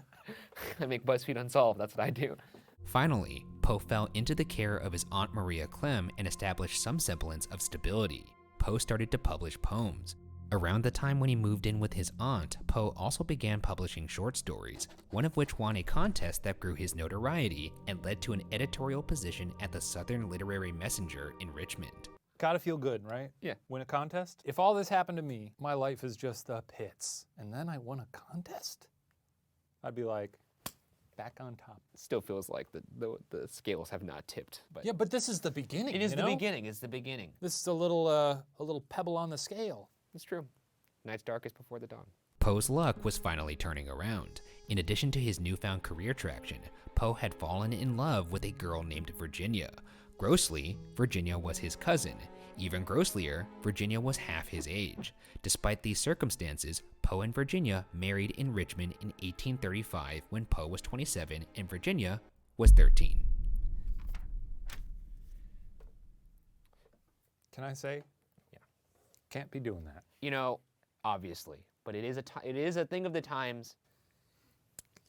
I make BuzzFeed Unsolved, that's what I do. Finally, Poe fell into the care of his Aunt Maria Clem and established some semblance of stability. Poe started to publish poems. Around the time when he moved in with his aunt, Poe also began publishing short stories, one of which won a contest that grew his notoriety and led to an editorial position at the Southern Literary Messenger in Richmond. Gotta feel good, right? Yeah. Win a contest? If all this happened to me, my life is just the pits, and then I won a contest? I'd be like, back on top. Still feels like the scales have not tipped. But Yeah, but this is the beginning. it is you the know? beginning. It's the beginning. This is a little pebble on the scale. It's true. Night's darkest before the dawn. Poe's luck was finally turning around. In addition to his newfound career traction, Poe had fallen in love with a girl named Virginia. Grossly, Virginia was his cousin. Even grosslier, Virginia was half his age. Despite these circumstances, Poe and Virginia married in Richmond in 1835 when Poe was 27 and Virginia was 13. Can I say? Yeah. Can't be doing that. You know, obviously, but it is a thing of the times.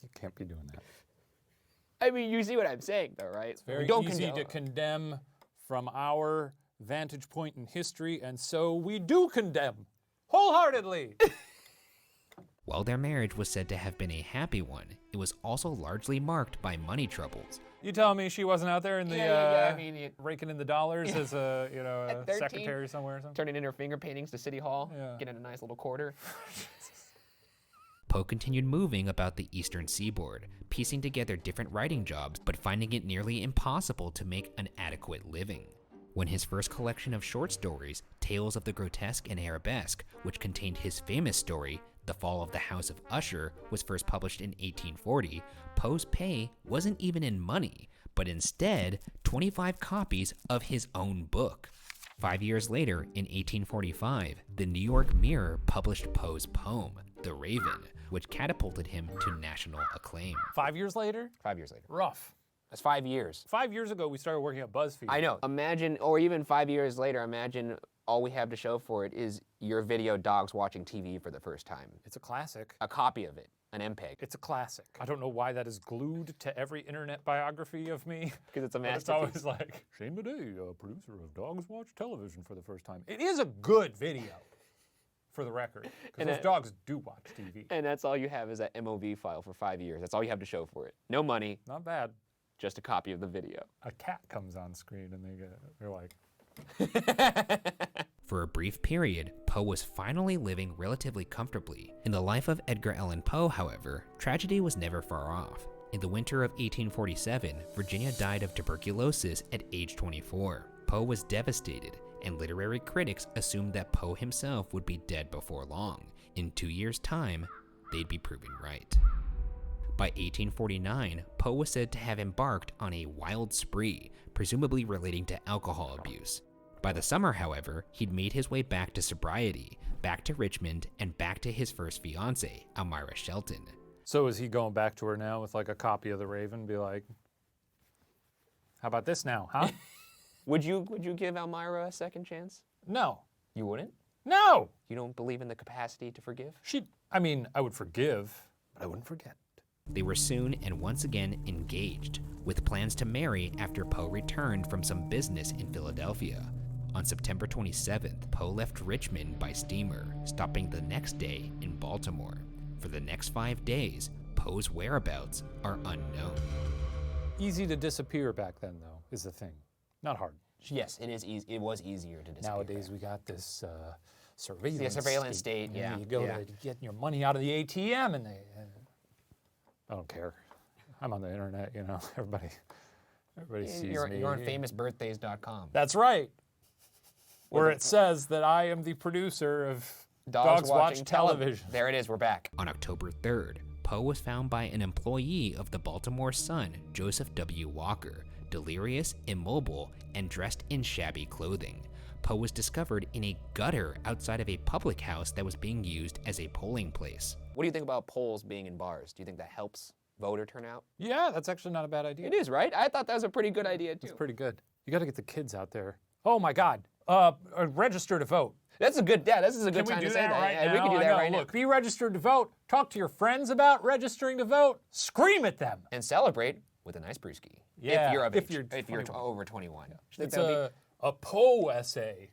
You can't be doing that. I mean, you see what I'm saying, though, right? It's very Don't easy to condemn from our vantage point in history, and so we do condemn wholeheartedly. While their marriage was said to have been a happy one, it was also largely marked by money troubles. You telling me she wasn't out there in the I mean, raking in the dollars as a At 13, secretary somewhere or something? turning in her finger paintings to City Hall, Yeah. getting a nice little quarter. Poe continued moving about the eastern seaboard, piecing together different writing jobs, but finding it nearly impossible to make an adequate living. When his first collection of short stories, Tales of the Grotesque and Arabesque, which contained his famous story, The Fall of the House of Usher, was first published in 1840, Poe's pay wasn't even in money, but instead 25 copies of his own book. 5 years later, in 1845, the New York Mirror published Poe's poem, The Raven, which catapulted him to national acclaim. 5 years later? 5 years later. Rough. That's 5 years. 5 years ago, we started working at BuzzFeed. I know. Imagine, or even 5 years later, imagine all we have to show for it is your video dogs watching TV for the first time. It's a classic. A copy of it, an MPEG. It's a classic. I don't know why that is glued to every internet biography of me. Because it's a But it's masterpiece. always like, Shane Madej, a producer of Dogs Watch Television for the first time. It is a good video, for the record. Because those dogs do watch TV. And that's all you have is that MOV file for 5 years. That's all you have to show for it. No money, Not bad. just a copy of the video. A cat comes on screen and they're like, For a brief period, Poe was finally living relatively comfortably. In the life of Edgar Allan Poe, however, tragedy was never far off. In the winter of 1847, Virginia died of tuberculosis at age 24. Poe was devastated, and literary critics assumed that Poe himself would be dead before long. In 2 years' time, they'd be proven right. By 1849, Poe was said to have embarked on a wild spree, presumably relating to alcohol abuse. By the summer, however, he'd made his way back to sobriety, back to Richmond, and back to his first fiancée, Elmira Shelton. so is he going back to her now with like a copy of The Raven? Be like, how about this now, huh? Would you give Elmira a second chance? No. You wouldn't? No! You don't believe in the capacity to forgive? I would forgive, but I wouldn't forget. They were soon and once again engaged, with plans to marry after Poe returned from some business in Philadelphia. On September 27th, Poe left Richmond by steamer, stopping the next day in Baltimore. For the next 5 days, Poe's whereabouts are unknown. Easy to disappear back then, though, is the thing. Not hard. Yes, it is. It was easier to disappear. Nowadays, we got this surveillance. Yeah, surveillance state, You know, yeah, You go yeah. to get your money out of the ATM, and they. I don't care. I'm on the internet, you know. Everybody sees me. You're on famousbirthdays.com. That's right. Where it says that I am the producer of Dogs Watch Television. There it is, we're back. On October 3rd, Poe was found by an employee of the Baltimore Sun, Joseph W. Walker, delirious, immobile, and dressed in shabby clothing. Poe was discovered in a gutter outside of a public house that was being used as a polling place. What do you think about polls being in bars? Do you think that helps voter turnout? Yeah, that's actually not a bad idea. It is, right? I thought that was a pretty good idea, too. It's pretty good. You got to get the kids out there. Oh my God. Register to vote. This is a good time to say that. Right now? We can do I that know. right now. Look, be registered to vote. Talk to your friends about registering to vote. Scream at them. And celebrate with a nice brewski. Yeah, if you're of if age. you're If you're 21. over 21. It's a Poe essay.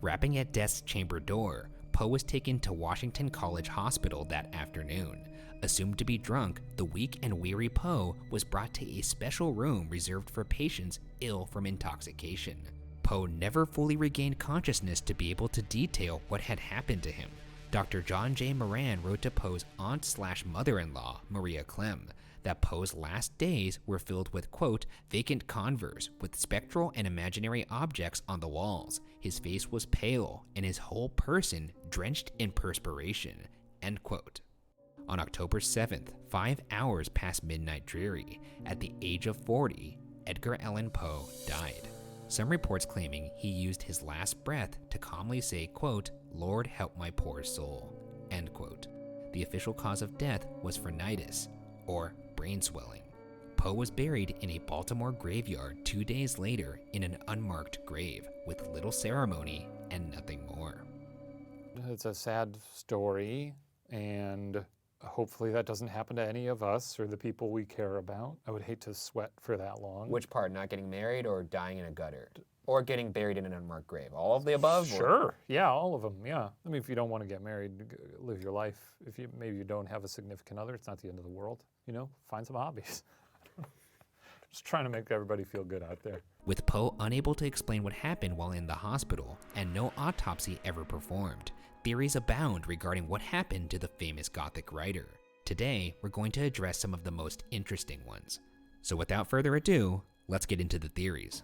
Rapping at death's chamber door, Poe was taken to Washington College Hospital that afternoon. Assumed to be drunk, the weak and weary Poe was brought to a special room reserved for patients ill from intoxication. Poe never fully regained consciousness to be able to detail what had happened to him. Dr. John J. Moran wrote to Poe's aunt/mother-in-law, Maria Clem, that Poe's last days were filled with, quote, vacant converse with spectral and imaginary objects on the walls. His face was pale and his whole person drenched in perspiration, end quote. On October 7th, 5 hours past midnight dreary, at the age of 40, Edgar Allan Poe died. Some reports claiming he used his last breath to calmly say, quote, Lord help my poor soul, end quote. The official cause of death was phrenitis, or brain swelling. Poe was buried in a Baltimore graveyard 2 days later in an unmarked grave with little ceremony and nothing more. It's a sad story. And hopefully that doesn't happen to any of us or the people we care about. I would hate to sweat for that long. Which part? Not getting married or dying in a gutter? Or getting buried in an unmarked grave? All of the above? Sure. Yeah, all of them. Yeah. I mean, if you don't want to get married, live your life. If you maybe you don't have a significant other, it's not the end of the world. You know, find some hobbies. Just trying to make everybody feel good out there. With Poe unable to explain what happened while in the hospital and no autopsy ever performed, theories abound regarding what happened to the famous Gothic writer. Today, we're going to address some of the most interesting ones. So without further ado, let's get into the theories.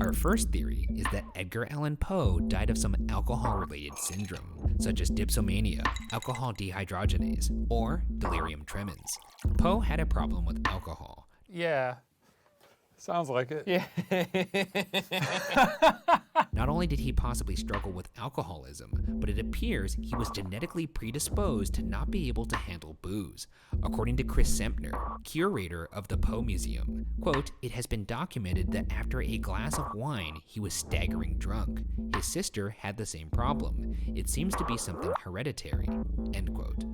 Our first theory is that Edgar Allan Poe died of some alcohol-related syndrome, such as dipsomania, alcohol dehydrogenase, or delirium tremens. Poe had a problem with alcohol. Yeah. Sounds like it. Yeah. Not only did he possibly struggle with alcoholism, but it appears he was genetically predisposed to not be able to handle booze. According to Chris Sempner, curator of the Poe Museum, quote, "It has been documented that after a glass of wine, he was staggering drunk. His sister had the same problem. It seems to be something hereditary," end quote.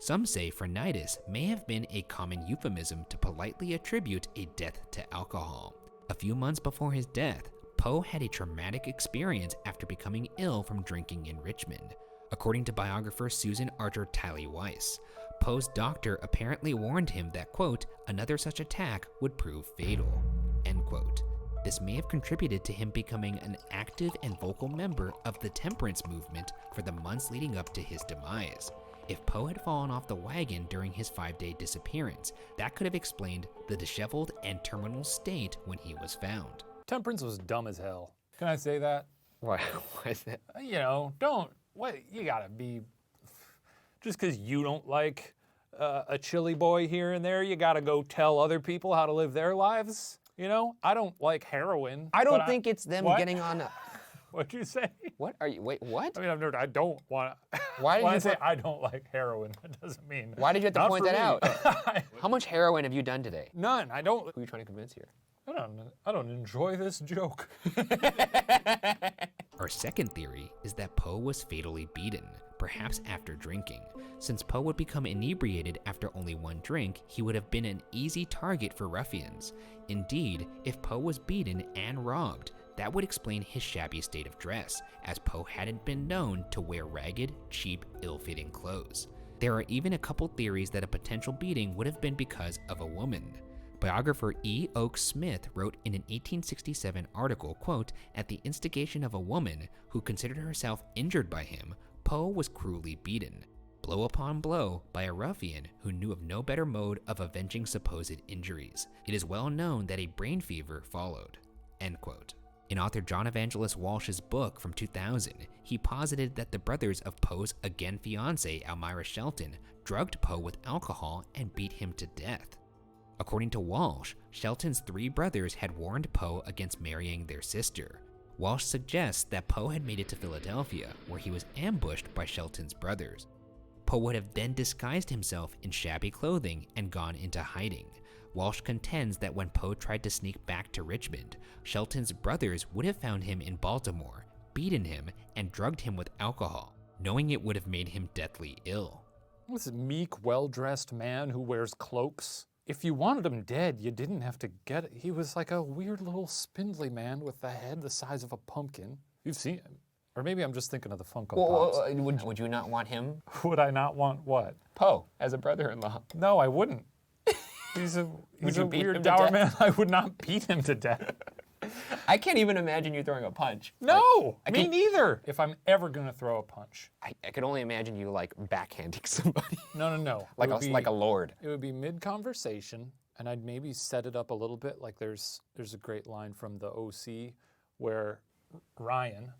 Some say phrenitis may have been a common euphemism to politely attribute a death to alcohol. A few months before his death, Poe had a traumatic experience after becoming ill from drinking in Richmond. According to biographer Susan Archer Talley Weiss, Poe's doctor apparently warned him that, quote, "another such attack would prove fatal," end quote. This may have contributed to him becoming an active and vocal member of the temperance movement for the months leading up to his demise. If Poe had fallen off the wagon during his 5-day disappearance, that could have explained the disheveled and terminal state when he was found. Temperance was dumb as hell. Can I say that? Why is that? You know, you gotta be, just because you don't like a chili boy here and there, you gotta go tell other people how to live their lives. You know, I don't like heroin. I don't think it's them What? getting on. What'd you say? What are you? Wait, what? I mean, I don't want to. Why did when you I say put- I don't like heroin, that doesn't mean. Why did you have to Not point for that me. out? How much heroin have you done today? None. I don't. Who are you trying to convince here? I don't enjoy this joke. Our second theory is that Poe was fatally beaten, perhaps after drinking. Since Poe would become inebriated after only one drink, he would have been an easy target for ruffians. Indeed, if Poe was beaten and robbed, that would explain his shabby state of dress, as Poe hadn't been known to wear ragged, cheap, ill-fitting clothes. There are even a couple theories that a potential beating would have been because of a woman. Biographer E. Oakes Smith wrote in an 1867 article, quote, "At the instigation of a woman who considered herself injured by him, Poe was cruelly beaten, blow upon blow, by a ruffian who knew of no better mode of avenging supposed injuries. It is well known that a brain fever followed," end quote. In author John Evangelist Walsh's book from 2000, he posited that the brothers of Poe's again fiancée, Almira Shelton, drugged Poe with alcohol and beat him to death. According to Walsh, Shelton's 3 brothers had warned Poe against marrying their sister. Walsh suggests that Poe had made it to Philadelphia, where he was ambushed by Shelton's brothers. Poe would have then disguised himself in shabby clothing and gone into hiding. Walsh contends that when Poe tried to sneak back to Richmond, Shelton's brothers would have found him in Baltimore, beaten him, and drugged him with alcohol, knowing it would have made him deathly ill. This meek, well-dressed man who wears cloaks. If you wanted him dead, you didn't have to get it. He was like a weird little spindly man with a head the size of a pumpkin. You've seen him. Or maybe I'm just thinking of the Funko Pops. Would you not want him, Would I not want what? Poe, as a brother-in-law? No, I wouldn't. He's a you beat him weird to dour death? man. I would not beat him to death. I can't even imagine you throwing a punch. No, I me can- neither. If I'm ever gonna throw a punch. I could only imagine you like backhanding somebody. No. like It would like a lord. It would be mid-conversation, and I'd maybe set it up a little bit. Like there's a great line from the OC where Ryan,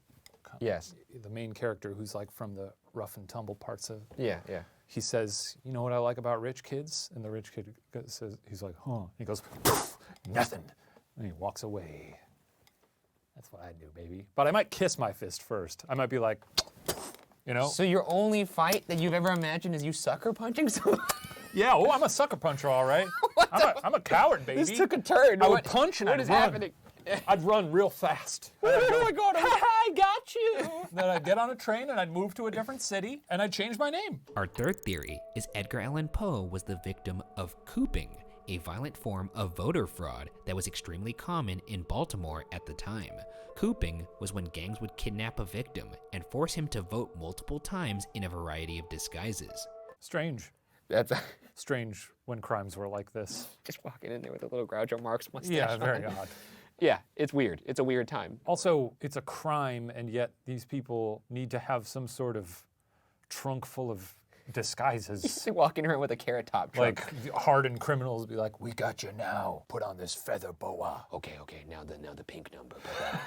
Yes. the main character who's like from the rough and tumble parts of, Yeah. he says, "You know what I like about rich kids?" And the rich kid says, he's like, "Huh?" He goes, "Nothing." And he walks away. That's what I do, baby. But I might kiss my fist first. I might be like, you know? So your only fight that you've ever imagined is you sucker punching someone? Yeah, I'm a sucker puncher, all right. I'm a coward, baby. This took a turn. I would punch and What I'd is run. happening? I'd run real fast. Oh my God, I got you. Then I'd get on a train and I'd move to a different city and I'd change my name. Our third theory is Edgar Allan Poe was the victim of cooping, a violent form of voter fraud that was extremely common in Baltimore at the time. Cooping was when gangs would kidnap a victim and force him to vote multiple times in a variety of disguises. Strange. That's Strange when crimes were like this. just walking in there with a little Groucho Marx mustache. Yeah, on. very odd. Yeah, it's weird. It's a weird time. Also, it's a crime, and yet these people need to have some sort of trunk full of disguises. They're walking around with a carrot top trunk. Like the hardened criminals be like, "We got you now. Put on this feather boa. Okay, now the pink number. Put that on.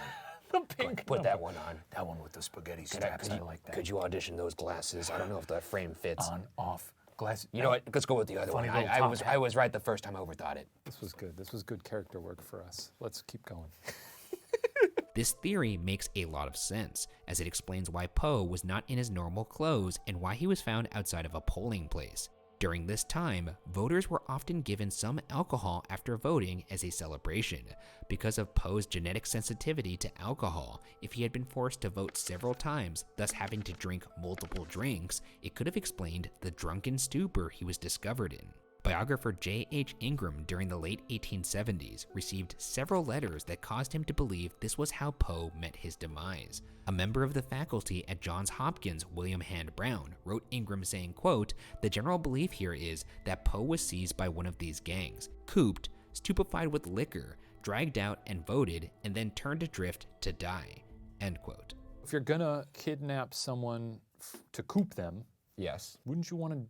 The pink. Put that one on. That one with the spaghetti straps. I like that. Could you audition those glasses? I don't know if that frame fits. On, off, glass. You know what? Let's go with the other Funny one. little I top was hat. I was right the first time I overthought it. This was good. This was good character work for us. Let's keep going. This theory makes a lot of sense, as it explains why Poe was not in his normal clothes and why he was found outside of a polling place. During this time, voters were often given some alcohol after voting as a celebration. Because of Poe's genetic sensitivity to alcohol, if he had been forced to vote several times, thus having to drink multiple drinks, it could have explained the drunken stupor he was discovered in. Biographer J.H. Ingram during the late 1870s received several letters that caused him to believe this was how Poe met his demise. A member of the faculty at Johns Hopkins, William Hand Brown, wrote Ingram saying, quote, "The general belief here is that Poe was seized by one of these gangs, cooped, stupefied with liquor, dragged out and voted, and then turned adrift to die." End quote. If you're gonna kidnap someone to coop them, Yes. wouldn't you want to?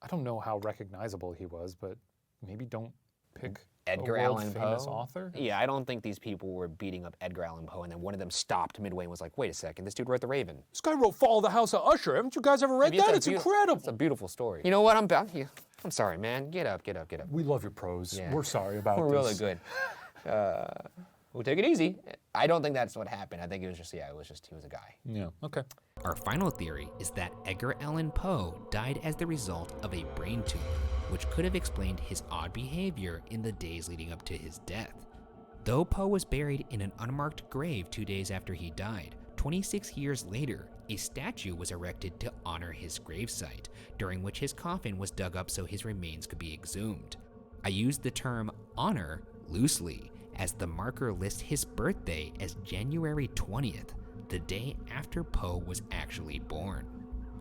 I don't know how recognizable he was, but maybe don't pick Edgar a Allan world-famous Poe. author. Yeah, I don't think these people were beating up Edgar Allan Poe, and then one of them stopped midway and was like, "Wait a second, this dude wrote The Raven." This guy wrote Fall of the House of Usher. Haven't you guys ever read that? It's incredible. It's a beautiful story. You know what? I'm sorry, man. Get up. We love your prose. Yeah. We're sorry about We're this. really good. We'll take it easy. I don't think that's what happened. I think it was just he was a guy. Yeah, okay. Our final theory is that Edgar Allan Poe died as the result of a brain tumor, which could have explained his odd behavior in the days leading up to his death. Though Poe was buried in an unmarked grave 2 days after he died, 26 years later, a statue was erected to honor his gravesite, during which his coffin was dug up so his remains could be exhumed. I use the term honor loosely, as the marker lists his birthday as January 20th, the day after Poe was actually born.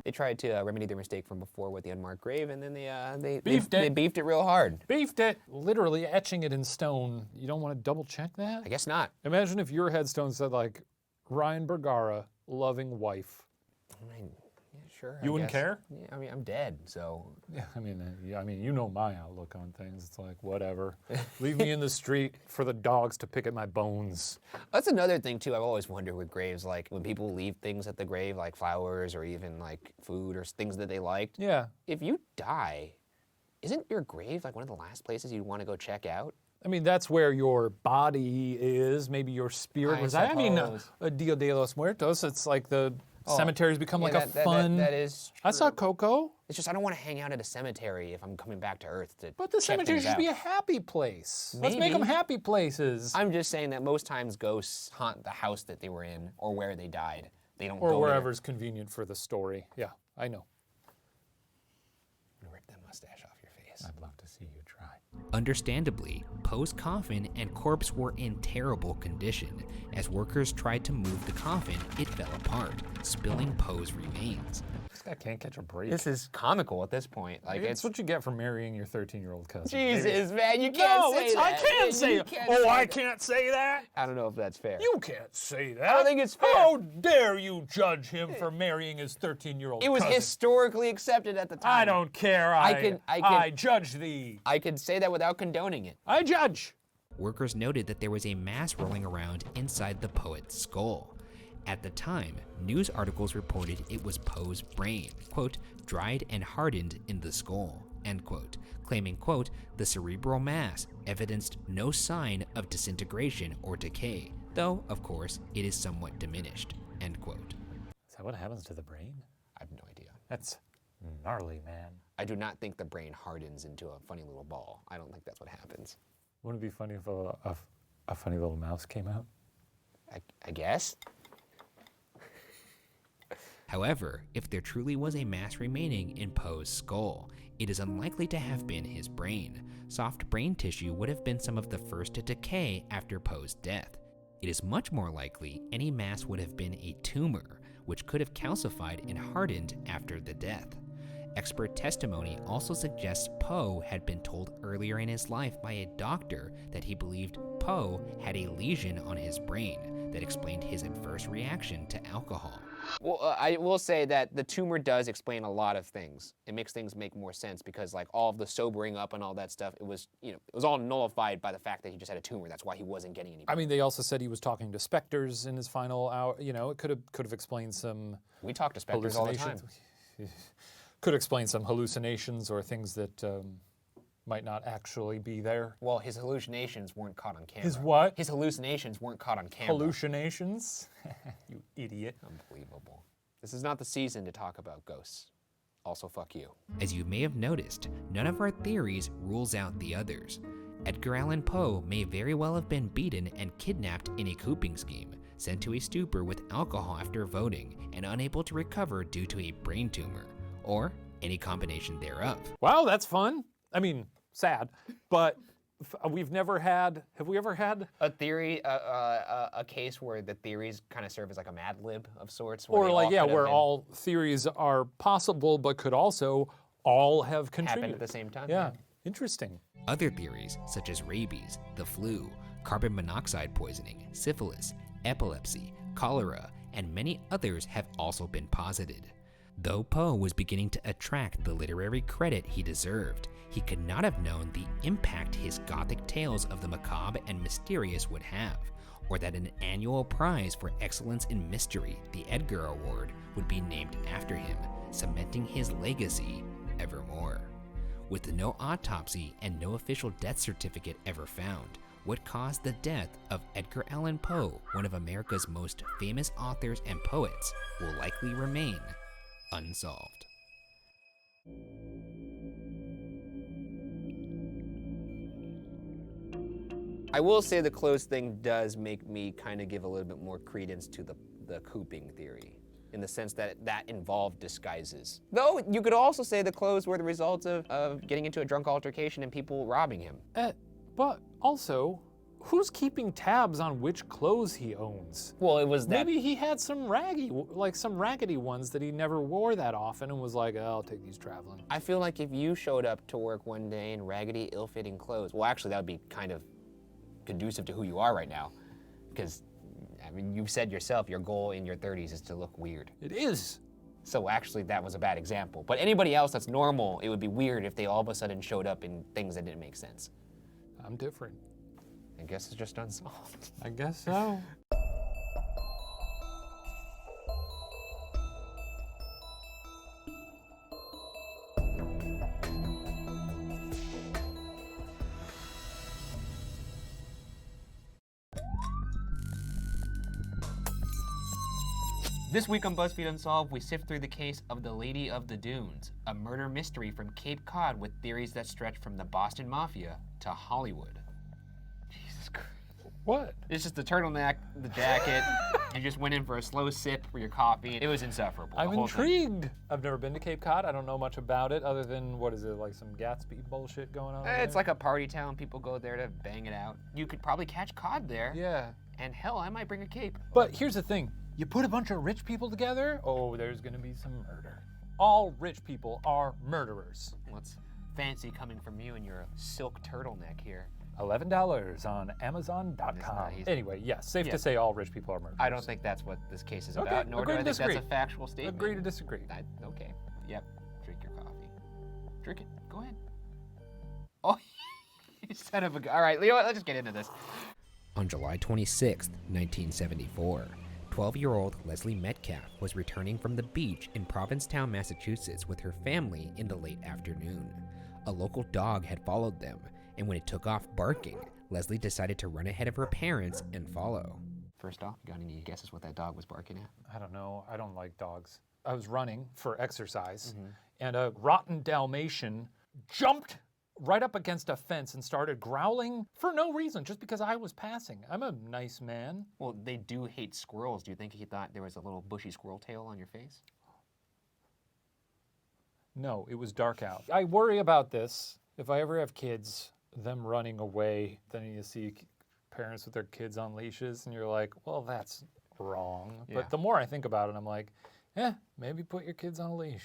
They tried to remedy their mistake from before with the unmarked grave, and then they Beefed it. They beefed it real hard. Beefed it. Literally etching it in stone. You don't want to double check that? I guess not. Imagine if your headstone said like, Ryan Bergara, loving wife. I mean, yeah, sure. You I wouldn't guess. care? Yeah, I mean, I'm dead, so. Yeah, I mean, you know my outlook on things. It's like, whatever. Leave me in the street for the dogs to pick at my bones. That's another thing too. I've always wondered with graves, like when people leave things at the grave, like flowers or even like food or things that they liked. Yeah. If you die, isn't your grave like one of the last places you'd want to go check out? I mean, that's where your body is. Maybe your spirit I resides. I mean, suppose. a Dia de los Muertos. It's like the cemeteries become like a fun. That is true. I saw Coco. It's just I don't want to hang out at a cemetery if I'm coming back to Earth to. But the check cemetery things should be out. a happy place. Let's make Maybe. them happy places. I'm just saying that most times ghosts haunt the house that they were in or where they died. They don't go Or to wherever's convenient for the story. Yeah, I know. rip that mustache off your face. I'd love to see you try. Understandably, Poe's coffin and corpse were in terrible condition. As workers tried to move the coffin, it fell apart, spilling Poe's remains. This guy can't catch a break. This is comical at this point. Like It's what you get for marrying your 13-year-old cousin. Jesus, man, you can't say that. I can't say You it. can't Oh, say I that. can't say that? I don't know if that's fair. You can't say that. I don't think it's fair. How dare you judge him for marrying his 13-year-old It was cousin? historically accepted at the time. I don't care. I judge thee. I could say that without condoning it. I judge. Workers noted that there was a mass rolling around inside the poet's skull. At the time, news articles reported it was Poe's brain, quote, dried and hardened in the skull, end quote, claiming, quote, the cerebral mass evidenced no sign of disintegration or decay, though, of course, it is somewhat diminished, end quote. Is that what happens to the brain? I have no idea. That's gnarly, man. I do not think the brain hardens into a funny little ball. I don't think that's what happens. Wouldn't it be funny if A funny little mouse came out. I guess. However, if there truly was a mass remaining in Poe's skull, it is unlikely to have been his brain. Soft brain tissue would have been some of the first to decay after Poe's death. It is much more likely any mass would have been a tumor, which could have calcified and hardened after the death. Expert testimony also suggests Poe had been told earlier in his life by a doctor that he believed Poe had a lesion on his brain that explained his adverse reaction to alcohol. Well, I will say that the tumor does explain a lot of things. It makes things make more sense because like all of the sobering up and all that stuff, it was all nullified by the fact that he just had a tumor. That's why he wasn't getting any. I mean, they also said he was talking to specters in his final hour. It could have explained some. We talk to specters all the time. Could explain some hallucinations or things that might not actually be there. Well, his hallucinations weren't caught on camera. His what? His hallucinations weren't caught on camera. Hallucinations? You idiot. Unbelievable. This is not the season to talk about ghosts. Also, fuck you. As you may have noticed, none of our theories rules out the others. Edgar Allan Poe may very well have been beaten and kidnapped in a cooping scheme, sent to a stupor with alcohol after voting, and unable to recover due to a brain tumor, or any combination thereof. Wow, that's fun. I mean, sad, but have we ever had A theory, a case where the theories kind of serve as like a Mad Lib of sorts? where all theories are possible, but could also all have happen contributed at the same time? Yeah, interesting. Other theories, such as rabies, the flu, carbon monoxide poisoning, syphilis, epilepsy, cholera, and many others have also been posited. Though Poe was beginning to attract the literary credit he deserved, he could not have known the impact his Gothic tales of the macabre and mysterious would have, or that an annual prize for excellence in mystery, the Edgar Award, would be named after him, cementing his legacy evermore. With no autopsy and no official death certificate ever found, what caused the death of Edgar Allan Poe, one of America's most famous authors and poets, will likely remain unsolved. I will say the clothes thing does make me kind of give a little bit more credence to the cooping theory, in the sense that that involved disguises. Though you could also say the clothes were the result of getting into a drunk altercation and people robbing him. But also, who's keeping tabs on which clothes he owns? Well, it was that. Maybe he had some raggedy ones that he never wore that often and was like, oh, I'll take these traveling. I feel like if you showed up to work one day in raggedy, ill-fitting clothes, well, actually, that would be kind of conducive to who you are right now. Because, I mean, you said yourself, your goal in your 30s is to look weird. It is. So actually, that was a bad example. But anybody else that's normal, it would be weird if they all of a sudden showed up in things that didn't make sense. I'm different. I guess it's just unsolved. I guess so. This week on BuzzFeed Unsolved, we sift through the case of the Lady of the Dunes, a murder mystery from Cape Cod with theories that stretch from the Boston Mafia to Hollywood. Jesus Christ. What? It's just the turtleneck, the jacket. You just went in for a slow sip for your coffee. It was insufferable. I'm the whole thing. intrigued. I've never been to Cape Cod. I don't know much about it other than, what is it, like some Gatsby bullshit going on? It's like a party town. People go there to bang it out. You could probably catch cod there. Yeah. And hell, I might bring a cape. But here's the thing. You put a bunch of rich people together, oh, there's gonna be some murder. All rich people are murderers. What's fancy coming from you and your silk turtleneck here? $11 on Amazon.com. Anyway, yes, safe to say all rich people are murderers. I don't think that's what this case is Okay, about, nor do agree I to think disagree. that's a factual statement. Agree to disagree. Okay, yep, drink your coffee. Drink it, go ahead. Oh, you son of a... All right, Leo, let's just get into this. On July 26, 1974, 12-year-old Leslie Metcalf was returning from the beach in Provincetown, Massachusetts with her family in the late afternoon. A local dog had followed them, and when it took off barking, Leslie decided to run ahead of her parents and follow. First off, you got any guesses what that dog was barking at? I don't know. I don't like dogs. I was running for exercise, and a rotten Dalmatian jumped right up against a fence and started growling for no reason, just because I was passing. I'm a nice man. Well, they do hate squirrels. Do you think he thought there was a little bushy squirrel tail on your face? No, it was dark out. I worry about this. If I ever have kids, them running away, then you see parents with their kids on leashes, and you're like, well, that's wrong. Yeah. But the more I think about it, I'm like, maybe put your kids on a leash.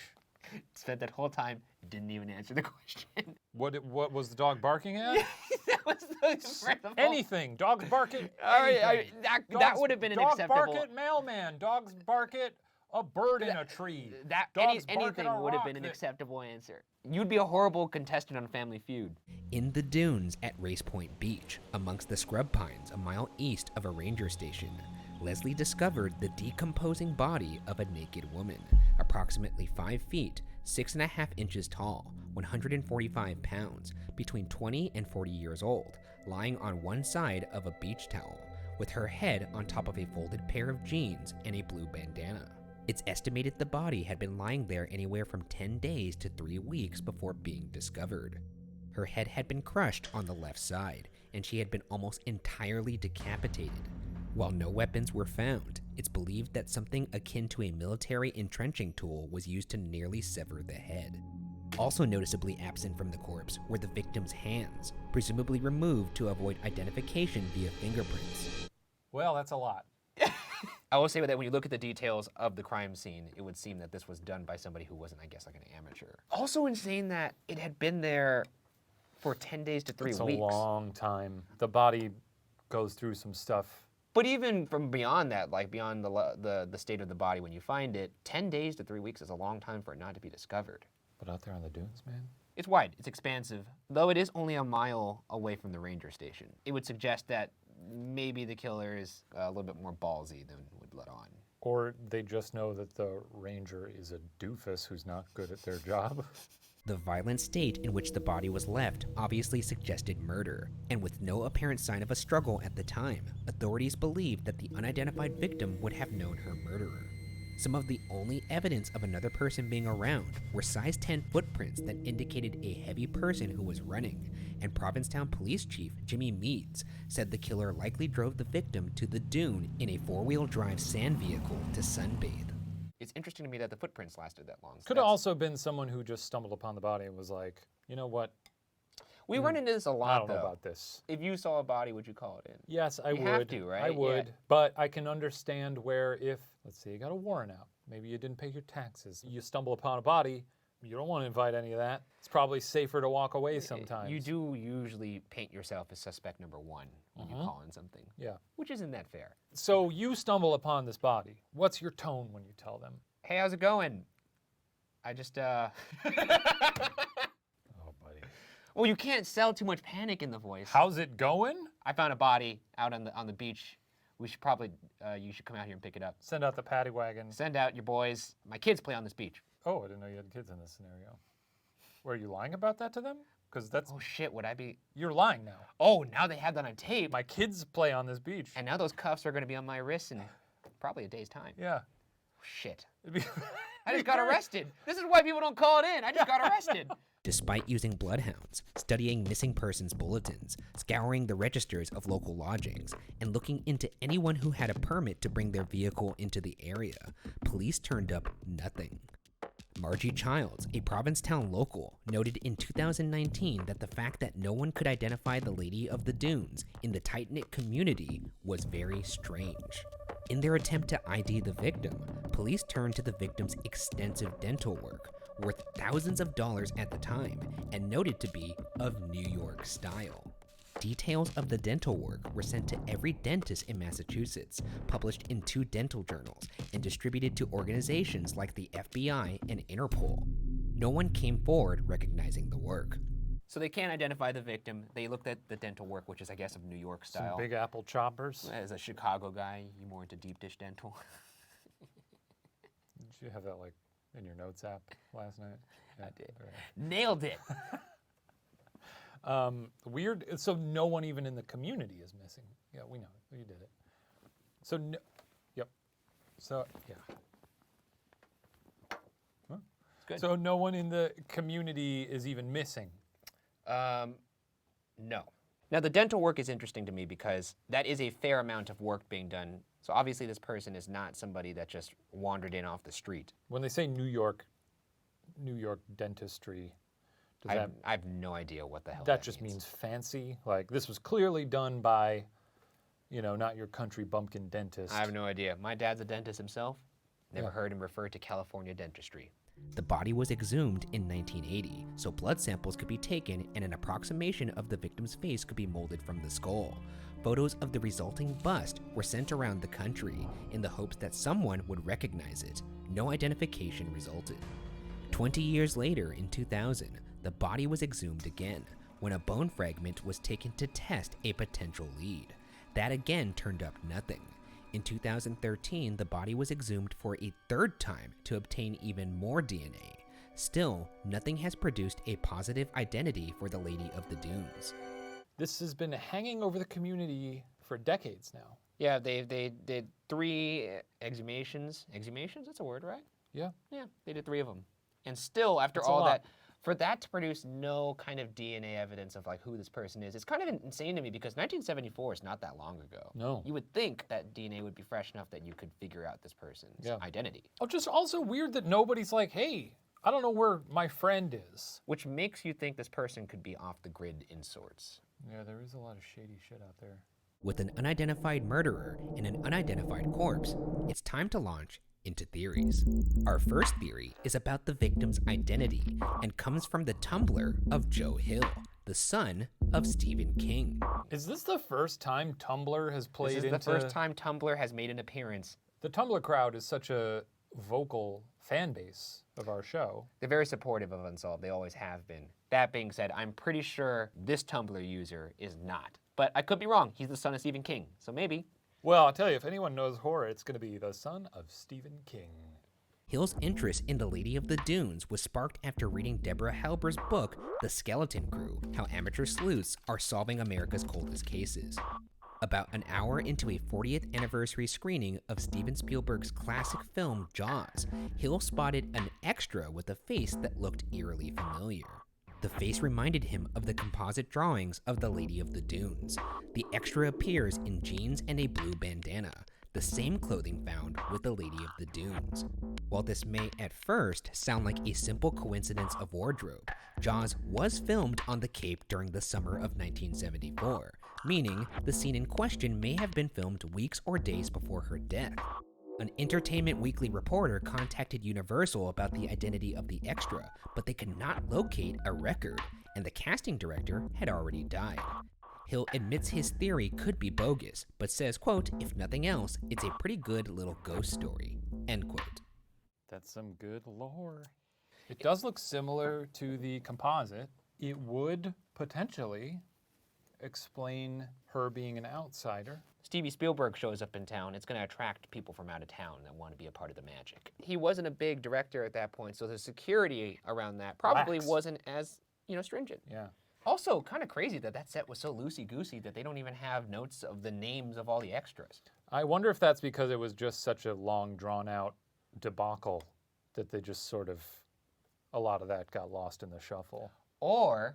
Spent that whole time, didn't even answer the question. What was the dog barking at? That was the Anything. Dogs bark at All right, anything. that Dogs- would have been an Dogs acceptable. bark at mailman. Dogs bark at a bird in a tree. Dogs bark at Anything a would have rock been an that- acceptable answer. You'd be a horrible contestant on Family Feud. In the dunes at Race Point Beach, amongst the scrub pines a mile east of a ranger station, Leslie discovered the decomposing body of a naked woman, approximately 5 feet, 6.5 inches tall, 145 pounds, between 20 and 40 years old, lying on one side of a beach towel, with her head on top of a folded pair of jeans and a blue bandana. It's estimated the body had been lying there anywhere from 10 days to 3 weeks before being discovered. Her head had been crushed on the left side, and she had been almost entirely decapitated. While no weapons were found, it's believed that something akin to a military entrenching tool was used to nearly sever the head. Also noticeably absent from the corpse were the victim's hands, presumably removed to avoid identification via fingerprints. Well, that's a lot. I will say that when you look at the details of the crime scene, it would seem that this was done by somebody who wasn't, I guess, like an amateur. Also insane that it had been there for 10 days to 3 It's weeks. a long time. The body goes through some stuff. But even from beyond that, like beyond the state of the body when you find it, 10 days to 3 weeks is a long time for it not to be discovered. But out there on the dunes, man. It's wide, it's expansive, though it is only a mile away from the ranger station. It would suggest that maybe the killer is a little bit more ballsy than would let on. Or they just know that the ranger is a doofus who's not good at their job. The violent state in which the body was left obviously suggested murder, and with no apparent sign of a struggle at the time, authorities believed that the unidentified victim would have known her murderer. Some of the only evidence of another person being around were size 10 footprints that indicated a heavy person who was running, and Provincetown Police Chief Jimmy Meads said the killer likely drove the victim to the dune in a four-wheel drive sand vehicle to sunbathe. It's interesting to me that the footprints lasted that long. So Could have also been someone who just stumbled upon the body and was like, you know what? we run into this a I lot, don't know though. about this. If you saw a body, would you call it in? Yes, I You would. have to, right? I would. Yeah. But I can understand where if, let's say you got a warrant out, maybe you didn't pay your taxes, you stumble upon a body, you don't want to invite any of that. It's probably safer to walk away sometimes. You do usually paint yourself as suspect number one when you call in something. Yeah. Which isn't that fair. So you stumble upon this body. What's your tone when you tell them? Hey, how's it going? I just, Oh, buddy. Well, you can't sell too much panic in the voice. How's it going? I found a body out on the beach. We should probably, you should come out here and pick it up. Send out the paddy wagon. Send out your boys. My kids play on this beach. Oh, I didn't know you had kids in this scenario. Were you lying about that to them? Because that's, Oh shit, would I be? you're lying now. Oh, now they have that on tape. My kids play on this beach. And now those cuffs are gonna be on my wrists in probably a day's time. Yeah. Shit. It'd be- I just got arrested. This is why people don't call it in. I just got arrested. Despite using bloodhounds, studying missing persons bulletins, scouring the registers of local lodgings, and looking into anyone who had a permit to bring their vehicle into the area, police turned up nothing. Margie Childs, a Provincetown local, noted in 2019 that the fact that no one could identify the Lady of the Dunes in the tight-knit community was very strange. In their attempt to ID the victim, police turned to the victim's extensive dental work, worth thousands of dollars at the time, and noted to be of New York style. Details of the dental work were sent to every dentist in Massachusetts, published in 2 dental journals, and distributed to organizations like the FBI and Interpol. No one came forward recognizing the work. So they can't identify the victim. They looked at the dental work, which is, I guess, of New York Some style. Big Apple choppers. As a Chicago guy, you more into deep dish dental. Did you have that like in your notes app last night? Yeah, I did. all right. Nailed it. Weird. So no one even in the community is missing. Yeah, we know. You did it. So, no, yep. So, yeah. Huh? Good. So no one in the community is even missing. No. Now, the dental work is interesting to me because that is a fair amount of work being done. So obviously this person is not somebody that just wandered in off the street. When they say New York dentistry, does I have no idea what the hell that just means fancy? Like, this was clearly done by, not your country bumpkin dentist. I have no idea. My dad's a dentist himself. Never heard him refer to California dentistry. The body was exhumed in 1980, so blood samples could be taken and an approximation of the victim's face could be molded from the skull. Photos of the resulting bust were sent around the country in the hopes that someone would recognize it. No identification resulted. 20 years later, in 2000, the body was exhumed again when a bone fragment was taken to test a potential lead. That again turned up nothing. In 2013, the body was exhumed for a third time to obtain even more DNA. Still, nothing has produced a positive identity for the Lady of the Dunes. This has been hanging over the community for decades now. Yeah, they did 3 exhumations. Exhumations? That's a word, right? Yeah. Yeah, they did 3 of them. And still, after That's a all lot. that, for that to produce no kind of DNA evidence of like who this person is, it's kind of insane to me because 1974 is not that long ago. No. You would think that DNA would be fresh enough that you could figure out this person's identity. Oh, just also weird that nobody's like, hey, I don't know where my friend is. Which makes you think this person could be off the grid in sorts. Yeah, there is a lot of shady shit out there. With an unidentified murderer and an unidentified corpse, it's time to launch into theories. Our first theory is about the victim's identity and comes from the Tumblr of Joe Hill, the son of Stephen King. Is this the first time Tumblr has played This is into... the first time Tumblr has made an appearance. The Tumblr crowd is such a vocal fan base of our show. They're very supportive of Unsolved. They always have been. That being said, I'm pretty sure this Tumblr user is not. But I could be wrong. He's the son of Stephen King, so maybe. Well, I'll tell you, if anyone knows horror, it's going to be the son of Stephen King. Hill's interest in the Lady of the Dunes was sparked after reading Deborah Halber's book, The Skeleton Crew, How Amateur Sleuths Are Solving America's Coldest Cases. About an hour into a 40th anniversary screening of Steven Spielberg's classic film Jaws, Hill spotted an extra with a face that looked eerily familiar. The face reminded him of the composite drawings of the Lady of the Dunes. The extra appears in jeans and a blue bandana, the same clothing found with the Lady of the Dunes. While this may at first sound like a simple coincidence of wardrobe, Jaws was filmed on the Cape during the summer of 1974, meaning the scene in question may have been filmed weeks or days before her death. An Entertainment Weekly reporter contacted Universal about the identity of the extra, but they could not locate a record, and the casting director had already died. Hill admits his theory could be bogus, but says, quote, if nothing else, it's a pretty good little ghost story, end quote. That's some good lore. It does look similar to the composite. It would potentially explain her being an outsider. Stevie Spielberg shows up in town. It's going to attract people from out of town that want to be a part of the magic. He wasn't a big director at that point, so the security around that probably Lax. wasn't as, stringent. Yeah. Also, kind of crazy that that set was so loosey-goosey that they don't even have notes of the names of all the extras. I wonder if that's because it was just such a long, drawn-out debacle that they just sort of, a lot of that got lost in the shuffle. Or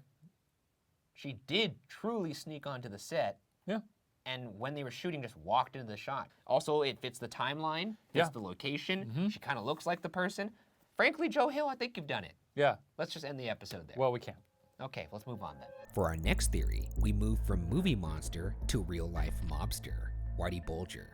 she did truly sneak onto the set. Yeah. And when they were shooting, just walked into the shot. Also, it fits the timeline, fits the location. She kind of looks like the person. Frankly, Joe Hill, I think you've done it. Yeah. Let's just end the episode there. Well, we can't. Okay, let's move on then. For our next theory, we move from movie monster to real-life mobster, Whitey Bulger.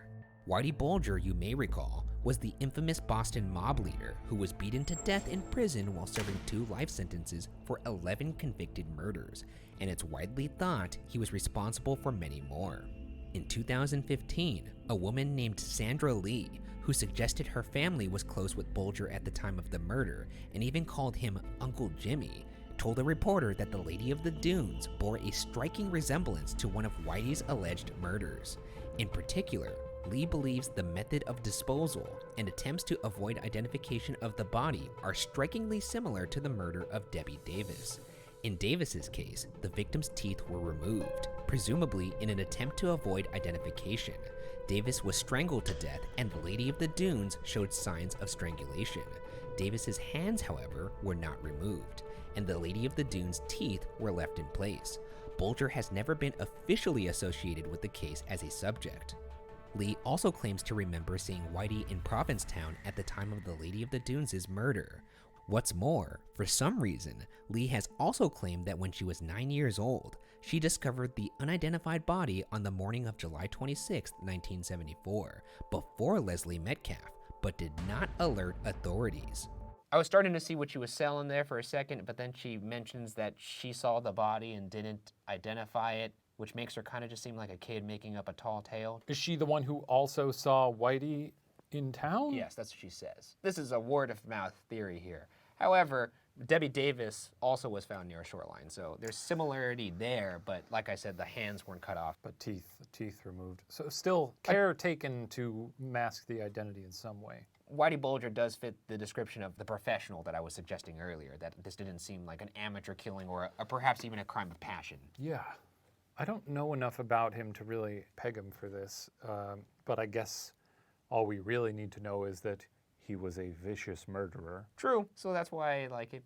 Whitey Bulger, you may recall, was the infamous Boston mob leader who was beaten to death in prison while serving 2 life sentences for 11 convicted murders, and it's widely thought he was responsible for many more. In 2015, a woman named Sandra Lee, who suggested her family was close with Bulger at the time of the murder and even called him Uncle Jimmy, told a reporter that the Lady of the Dunes bore a striking resemblance to one of Whitey's alleged murders. In particular, Lee believes the method of disposal and attempts to avoid identification of the body are strikingly similar to the murder of Debbie Davis. In Davis's case, the victim's teeth were removed, presumably in an attempt to avoid identification. Davis was strangled to death, and the Lady of the Dunes showed signs of strangulation. Davis's hands, however, were not removed. and the Lady of the Dunes' teeth were left in place. Bulger has never been officially associated with the case as a subject. Lee also claims to remember seeing Whitey in Provincetown at the time of the Lady of the Dunes' murder. What's more, for some reason, Lee has also claimed that when she was 9 years old, she discovered the unidentified body on the morning of July 26, 1974, before Leslie Metcalf, but did not alert authorities. I was starting to see what she was selling there for a second, but then she mentions that she saw the body and didn't identify it, which makes her kind of just seem like a kid making up a tall tale. Is she the one who also saw Whitey in town? Yes, that's what she says. This is a word of mouth theory here. However, Debbie Davis also was found near a shoreline, so there's similarity there, but like I said, the hands weren't cut off. But teeth removed. So still care taken to mask the identity in some way. Whitey Bulger does fit the description of the professional that I was suggesting earlier, that this didn't seem like an amateur killing or perhaps even a crime of passion. Yeah. I don't know enough about him to really peg him for this, but I guess all we really need to know is that he was a vicious murderer. True. So that's why, like, if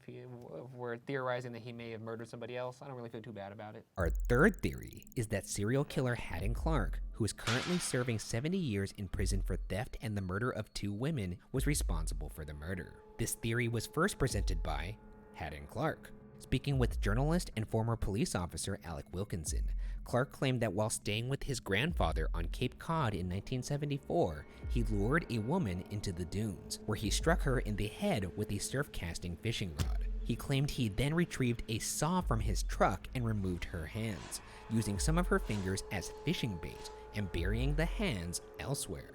we're theorizing that he may have murdered somebody else, I don't really feel too bad about it. Our third theory is that serial killer Haddon Clark, who is currently serving 70 years in prison for theft and the murder of 2 women, was responsible for the murder. This theory was first presented by Haddon Clark. Speaking with journalist and former police officer Alec Wilkinson, Clark claimed that while staying with his grandfather on Cape Cod in 1974, he lured a woman into the dunes, where he struck her in the head with a surf-casting fishing rod. He claimed he then retrieved a saw from his truck and removed her hands, using some of her fingers as fishing bait and burying the hands elsewhere.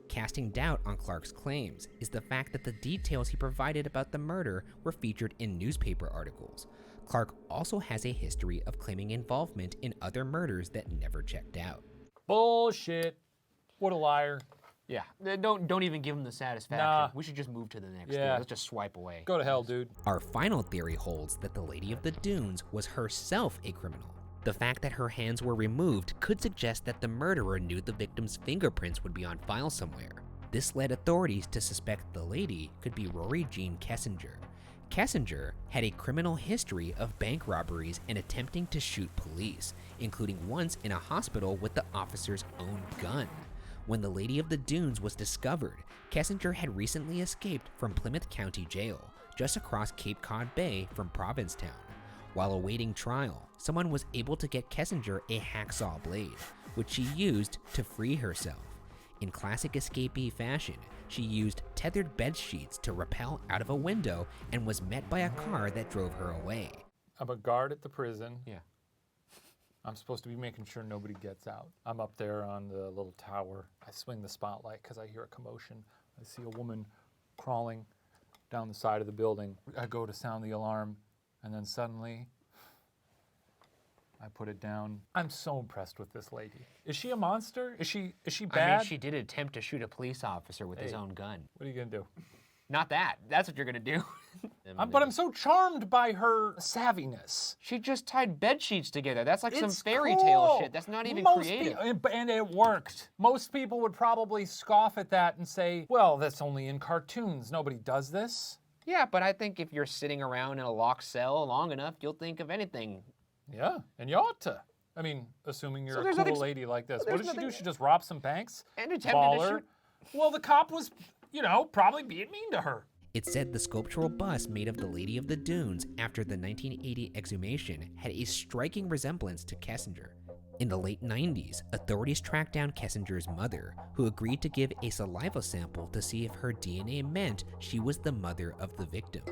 Casting doubt on Clark's claims is the fact that the details he provided about the murder were featured in newspaper articles. Clark also has a history of claiming involvement in other murders that never checked out. Bullshit. What a liar. Yeah, don't even give him the satisfaction. Nah. We should just move to the next Yeah. theory. Let's just swipe away. Go to hell, dude. Our final theory holds that the Lady of the Dunes was herself a criminal. The fact that her hands were removed could suggest that the murderer knew the victim's fingerprints would be on file somewhere. This led authorities to suspect the lady could be Rory Jean Kessinger. Kessinger had a criminal history of bank robberies and attempting to shoot police, including once in a hospital with the officer's own gun. When the Lady of the Dunes was discovered, Kessinger had recently escaped from Plymouth County Jail, just across Cape Cod Bay from Provincetown. While awaiting trial, someone was able to get Kessinger a hacksaw blade, which she used to free herself. In classic escapee fashion, she used tethered bed sheets to rappel out of a window and was met by a car that drove her away. I'm a guard at the prison. Yeah. I'm supposed to be making sure nobody gets out. I'm up there on the little tower. I swing the spotlight because I hear a commotion. I see a woman crawling down the side of the building. I go to sound the alarm, and then suddenly I put it down. I'm so impressed with this lady. Is she a monster? Is she bad? I mean, she did attempt to shoot a police officer with his Hey. own gun. What are you gonna do? Not that. That's what you're gonna do. But I'm so charmed by her savviness. She just tied bed sheets together. That's like some It's fairy cool. tale shit. That's not even creative. And it worked. Most people would probably scoff at that and say, well, that's only in cartoons. Nobody does this. Yeah, but I think if you're sitting around in a locked cell long enough, you'll think of anything. Yeah, and you ought to. I mean, assuming you're So a there's cool nothing- lady like this. there's What did she do? nothing- She just robbed some banks? And attempted to Baller. shoot. Well, the cop was, probably being mean to her. It's said the sculptural bust made of the Lady of the Dunes after the 1980 exhumation had a striking resemblance to Kessinger. In the late 90s, authorities tracked down Kessinger's mother, who agreed to give a saliva sample to see if her DNA meant she was the mother of the victim.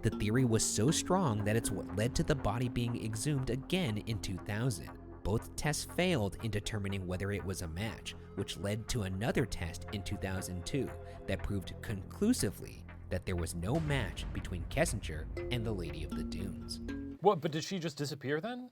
The theory was so strong that it's what led to the body being exhumed again in 2000. Both tests failed in determining whether it was a match, which led to another test in 2002 that proved conclusively that there was no match between Kessinger and the Lady of the Dunes. What, but did she just disappear then?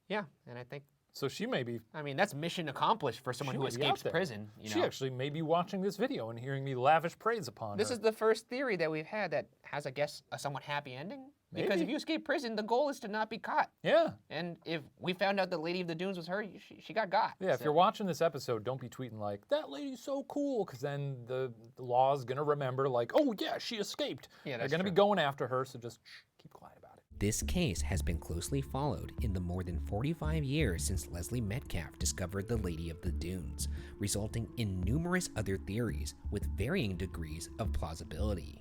Yeah, and I think, So she may be, I mean, that's mission accomplished for someone she who may be out escapes there. prison. You She know, actually may be watching this video and hearing me lavish praise upon this her. is the first theory that we've had that has, I guess, a somewhat happy ending. Because Maybe. if you escape prison, the goal is to not be caught. Yeah. And if we found out the Lady of the Dunes was her, she got got. Yeah, if So- you're watching this episode, don't be tweeting like, that lady's so cool, because then the law's going to remember like, oh yeah, she escaped. Yeah, They're that's going to be true. going after her, so just keep quiet about it. This case has been closely followed in the more than 45 years since Leslie Metcalf discovered the Lady of the Dunes, resulting in numerous other theories with varying degrees of plausibility.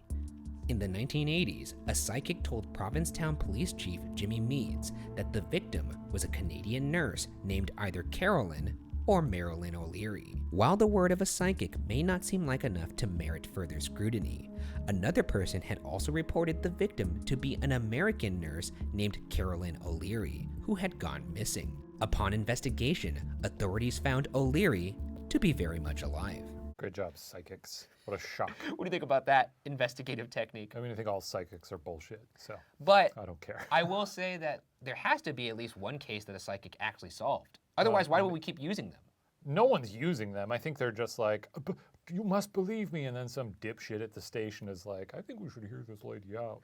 In the 1980s, a psychic told Provincetown Police Chief Jimmy Meads that the victim was a Canadian nurse named either Carolyn or Marilyn O'Leary. While the word of a psychic may not seem like enough to merit further scrutiny, another person had also reported the victim to be an American nurse named Carolyn O'Leary, who had gone missing. Upon investigation, authorities found O'Leary to be very much alive. Great job, psychics. What a shock. What do you think about that investigative technique? I mean, I think all psychics are bullshit, so But I don't care. I will say that there has to be at least one case that a psychic actually solved. Otherwise, why would we keep using them? No one's using them. I think they're just like, you must believe me, and then some dipshit at the station is like, I think we should hear this lady out.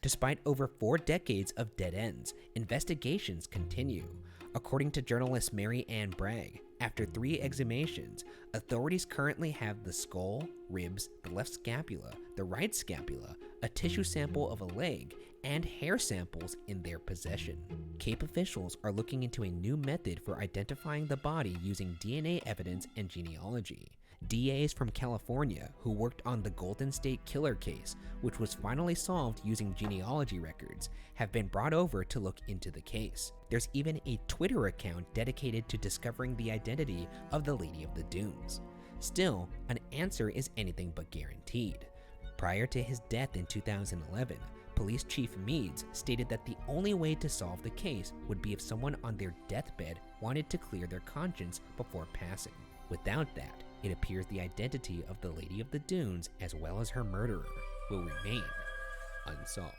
Despite over 4 decades of dead ends, investigations continue. According to journalist Mary Ann Bragg, after 3 exhumations, authorities currently have the skull, ribs, the left scapula, the right scapula, a tissue sample of a leg, and hair samples in their possession. Cape officials are looking into a new method for identifying the body using DNA evidence and genealogy. DAs from California who worked on the Golden State Killer case, which was finally solved using genealogy records, have been brought over to look into the case. There's even a Twitter account dedicated to discovering the identity of the Lady of the Dunes. Still, an answer is anything but guaranteed. Prior to his death in 2011, Police Chief Meads stated that the only way to solve the case would be if someone on their deathbed wanted to clear their conscience before passing. Without that, it appears the identity of the Lady of the Dunes, as well as her murderer, will remain unsolved.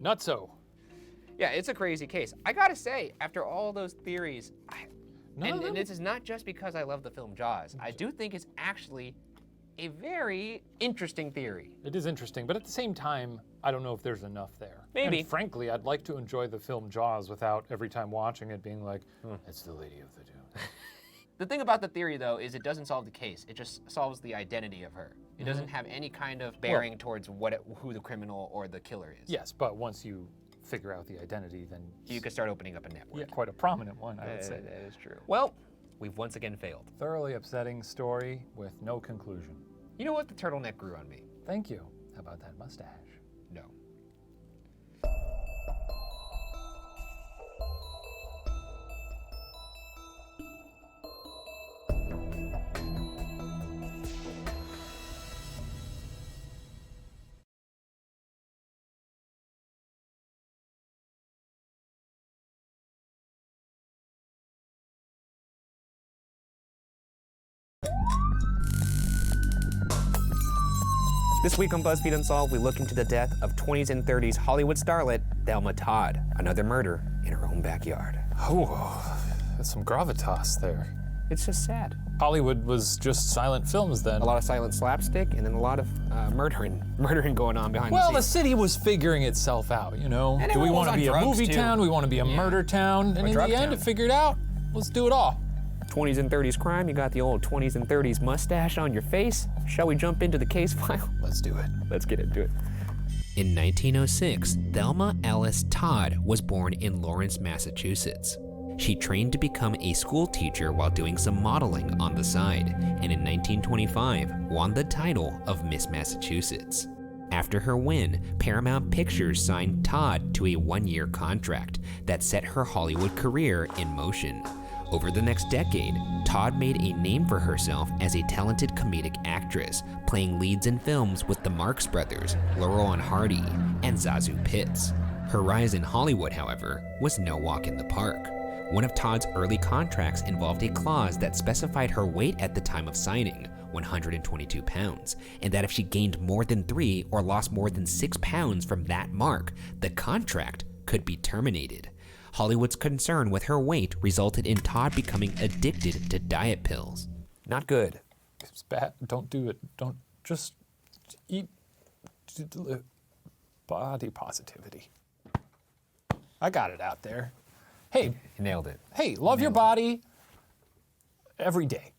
Nutso. Yeah, it's a crazy case. I gotta say, after all those theories, and this is not just because I love the film Jaws, I do think it's actually a very interesting theory. It is interesting, but at the same time, I don't know if there's enough there. Maybe. And frankly, I'd like to enjoy the film Jaws without every time watching it being like, it's the Lady of the Dunes. The thing about the theory, though, is it doesn't solve the case. It just solves the identity of her. It doesn't have any kind of bearing towards who the criminal or the killer is. Yes, but once you figure out the identity, then You could start opening up a network. yeah, quite a prominent one, I would say. That is true. Well, we've once again failed. Thoroughly upsetting story with no conclusion. You know what? The turtleneck grew on me. Thank you. How about that mustache? No. This week on BuzzFeed Unsolved, we look into the death of 20s and 30s Hollywood starlet Thelma Todd. Another murder in her own backyard. Oh, that's some gravitas there. It's just sad. Hollywood was just silent films then. A lot of silent slapstick and then a lot of murdering going on behind Well, the the scenes. city was figuring itself out, you know? And Do we everyone want was to on be a drugs, movie too. town? Do we want to be a murder town? And in drug the end, town. it figured out, let's do it all. 20s and 30s crime, you got the old 20s and 30s mustache on your face. Shall we jump into the case file? Let's do it. Let's get into it. In 1906, Thelma Alice Todd was born in Lawrence, Massachusetts. She trained to become a school teacher while doing some modeling on the side, and in 1925 won the title of Miss Massachusetts. After her win, Paramount Pictures signed Todd to a 1-year contract that set her Hollywood career in motion. Over the next decade, Todd made a name for herself as a talented comedic actress, playing leads in films with the Marx Brothers, Laurel and Hardy, and Zazu Pitts. Her rise in Hollywood, however, was no walk in the park. One of Todd's early contracts involved a clause that specified her weight at the time of signing, 122 pounds, and that if she gained more than 3 or lost more than 6 pounds from that mark, the contract could be terminated. Hollywood's concern with her weight resulted in Todd becoming addicted to diet pills. Not good. It's bad. Don't do it. Don't just eat body positivity. I got it out there. Hey, You nailed it. hey, love your body every day.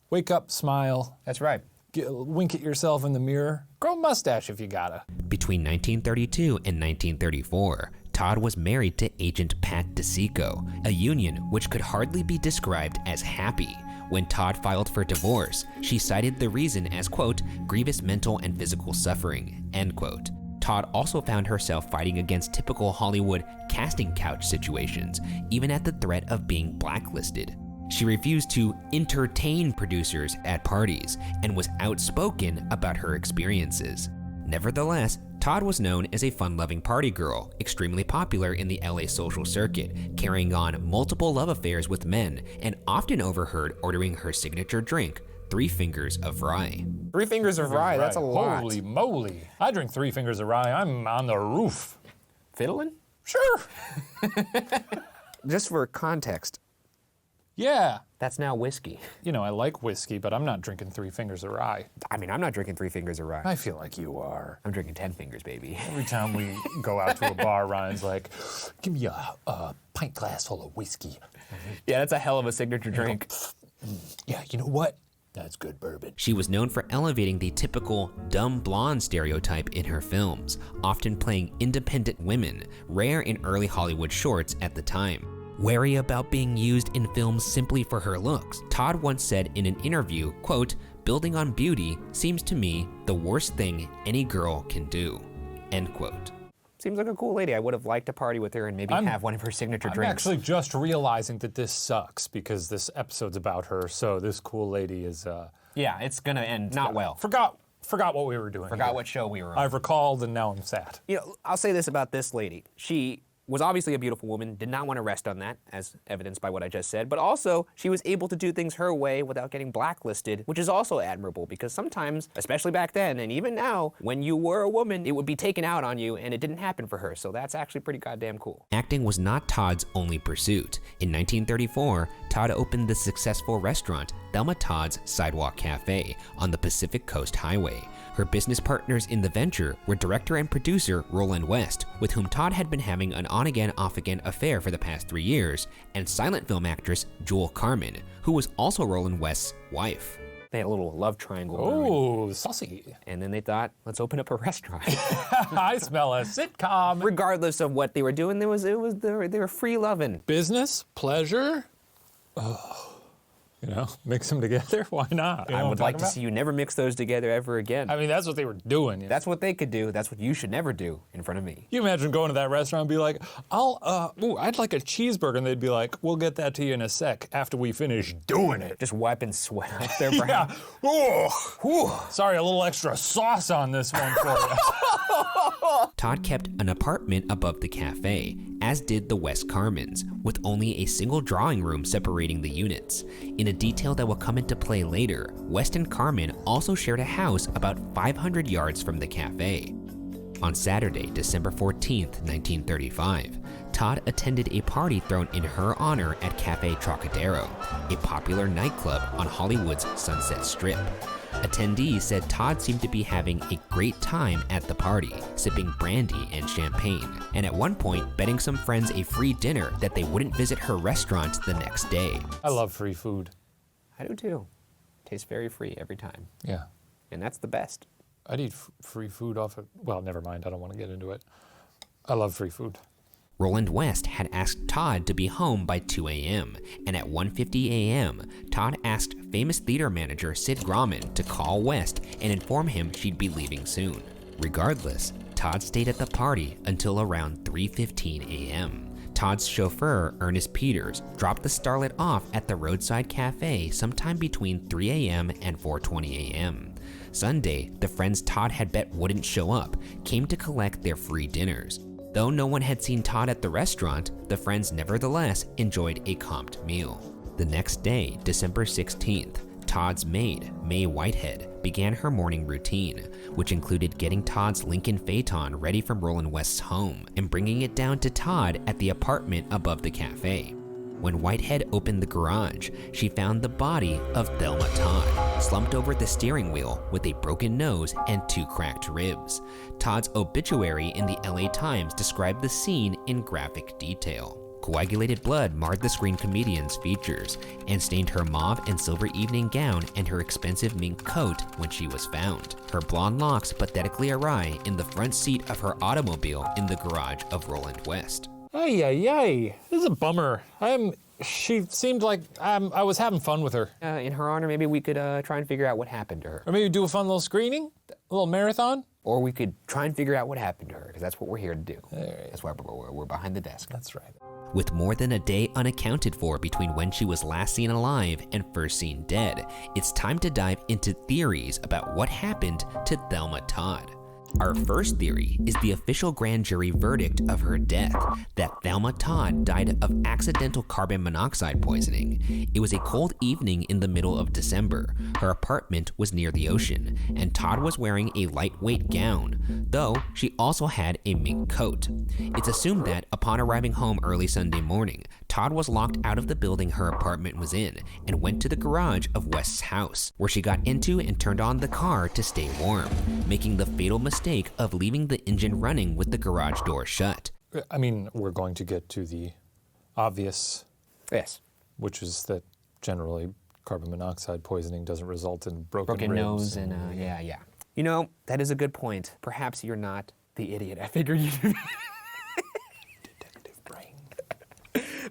Wake up, smile, That's right. wink at yourself in the mirror. Grow a mustache if you gotta. Between 1932 and 1934, Todd was married to agent Pat DeSico, a union which could hardly be described as happy. When Todd filed for divorce, she cited the reason as, quote, grievous mental and physical suffering, end quote. Todd also found herself fighting against typical Hollywood casting couch situations, even at the threat of being blacklisted. She refused to entertain producers at parties and was outspoken about her experiences. Nevertheless, Todd was known as a fun-loving party girl, extremely popular in the LA social circuit, carrying on multiple love affairs with men, and often overheard ordering her signature drink, 3 Fingers of Rye. 3 Fingers of Rye, that's a lot. Holy moly. I drink 3 Fingers of Rye, I'm on the roof. Fiddling? Sure. Just for context, Yeah. that's now whiskey. You know, I like whiskey, but I'm not drinking 3 Fingers of Rye. I mean, I'm not drinking 3 Fingers of Rye. I feel like you are. I'm drinking 10 Fingers, baby. Every time we go out to a bar, Ryan's like, give me a pint glass full of whiskey. Yeah, that's a hell of a signature drink. Yeah, you know what? That's good bourbon. She was known for elevating the typical dumb blonde stereotype in her films, often playing independent women, rare in early Hollywood shorts at the time. Wary about being used in films simply for her looks, Todd once said in an interview, quote, building on beauty seems to me the worst thing any girl can do, end quote. Seems like a cool lady. I would have liked to party with her and maybe have one of her signature I'm drinks. actually just realizing that this sucks because this episode's about her, so this cool lady is, Yeah, it's gonna end not well. Forgot what we were doing. Forgot here. what show we were on. I've recalled and now I'm sad. You know, I'll say this about this lady. She was obviously a beautiful woman, did not want to rest on that, as evidenced by what I just said, but also she was able to do things her way without getting blacklisted, which is also admirable because sometimes, especially back then and even now, when you were a woman, it would be taken out on you and it didn't happen for her, so that's actually pretty goddamn cool. Acting was not Todd's only pursuit. In 1934, Todd opened the successful restaurant Thelma Todd's Sidewalk Cafe on the Pacific Coast Highway. Her business partners in the venture were director and producer Roland West, with whom Todd had been having an on-again, off-again affair for the past 3 years, and silent film actress Jewel Carmen, who was also Roland West's wife. They had a little love triangle going. Oh, saucy. And then they thought, let's open up a restaurant. I smell a sitcom. Regardless of what they were doing, they were free loving. Business, pleasure. Oh, you know, mix them together. Why not? You know I what would I'm like talking to about? see you never mix those together ever again. I mean, that's what they were doing. You know? That's what they could do. That's what you should never do in front of me. You imagine going to that restaurant and be like, I'd like a cheeseburger. And they'd be like, we'll get that to you in a sec after we finish doing it. Just wiping sweat off their brow. Yeah. Oh, whew. Sorry, a little extra sauce on this one for you. Todd kept an apartment above the cafe, as did the West Carmens, with only a single drawing room separating the units. In a detail that will come into play later, West and Carmen also shared a house about 500 yards from the cafe. On Saturday, December 14th, 1935, Todd attended a party thrown in her honor at Cafe Trocadero, a popular nightclub on Hollywood's Sunset Strip. Attendees said Todd seemed to be having a great time at the party, sipping brandy and champagne, and at one point betting some friends a free dinner that they wouldn't visit her restaurant the next day. I love free food. I do too. Tastes very free every time. Yeah. And that's the best. I'd eat free food off of, well, never mind. I don't want to get into it. I love free food. Roland West had asked Todd to be home by 2 a.m., and at 1:50 a.m., Todd asked famous theater manager Sid Grauman to call West and inform him she'd be leaving soon. Regardless, Todd stayed at the party until around 3:15 a.m. Todd's chauffeur, Ernest Peters, dropped the starlet off at the roadside cafe sometime between 3 a.m. and 4:20 a.m. Sunday, the friends Todd had bet wouldn't show up came to collect their free dinners. Though no one had seen Todd at the restaurant, the friends nevertheless enjoyed a comped meal. The next day, December 16th, Todd's maid, Mae Whitehead, began her morning routine, which included getting Todd's Lincoln Phaeton ready from Roland West's home and bringing it down to Todd at the apartment above the cafe. When Whitehead opened the garage, she found the body of Thelma Todd, slumped over the steering wheel with a broken nose and 2 cracked ribs. Todd's obituary in the LA Times described the scene in graphic detail. Coagulated blood marred the screen comedian's features and stained her mauve and silver evening gown and her expensive mink coat when she was found. Her blonde locks pathetically awry in the front seat of her automobile in the garage of Roland West. Ay, ay, ay. This is a bummer. She seemed like I was having fun with her. In her honor, maybe we could try and figure out what happened to her. Or maybe do a fun little screening? A little marathon? Or we could try and figure out what happened to her, because that's what we're here to do. That's why we're behind the desk. That's right. With more than a day unaccounted for between when she was last seen alive and first seen dead, it's time to dive into theories about what happened to Thelma Todd. Our first theory is the official grand jury verdict of her death, that Thelma Todd died of accidental carbon monoxide poisoning. It was a cold evening in the middle of December. Her apartment was near the ocean, and Todd was wearing a lightweight gown, though she also had a mink coat. It's assumed that upon arriving home early Sunday morning, Todd was locked out of the building her apartment was in and went to the garage of West's house, where she got into and turned on the car to stay warm, making the fatal mistake of leaving the engine running with the garage door shut. I mean, we're going to get to the obvious. Yes. Which is that generally carbon monoxide poisoning doesn't result in broken ribs nose and yeah. You know, that is a good point. Perhaps you're not the idiot I figured you to be. Detective brain.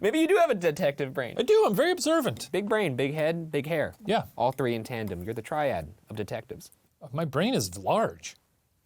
Maybe you do have a detective brain. I do, I'm very observant. Big brain, big head, big hair. Yeah. All three in tandem. You're the triad of detectives. My brain is large.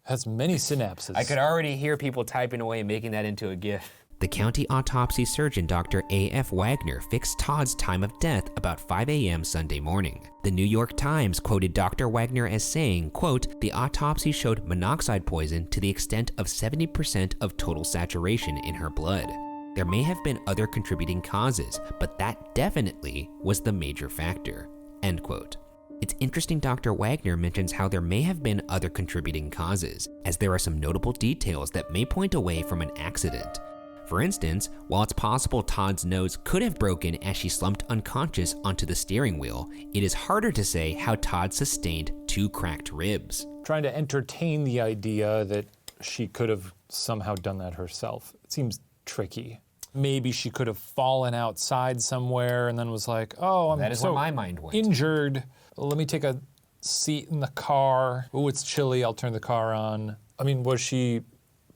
Has many synapses. I could already hear people typing away and making that into a GIF. The county autopsy surgeon, Dr. A.F. Wagner, fixed Todd's time of death about 5 a.m. Sunday morning. The New York Times quoted Dr. Wagner as saying, quote, "The autopsy showed monoxide poison to the extent of 70% of total saturation in her blood. There may have been other contributing causes, but that definitely was the major factor," end quote. It's interesting Dr. Wagner mentions how there may have been other contributing causes, as there are some notable details that may point away from an accident. For instance, while it's possible Todd's nose could have broken as she slumped unconscious onto the steering wheel, it is harder to say how Todd sustained 2 cracked ribs. Trying to entertain the idea that she could have somehow done that herself. It seems tricky. Maybe she could have fallen outside somewhere and then was like, oh, I'm That is so where my mind went. injured. Let me take a seat in the car. Oh, it's chilly, I'll turn the car on. I mean, was she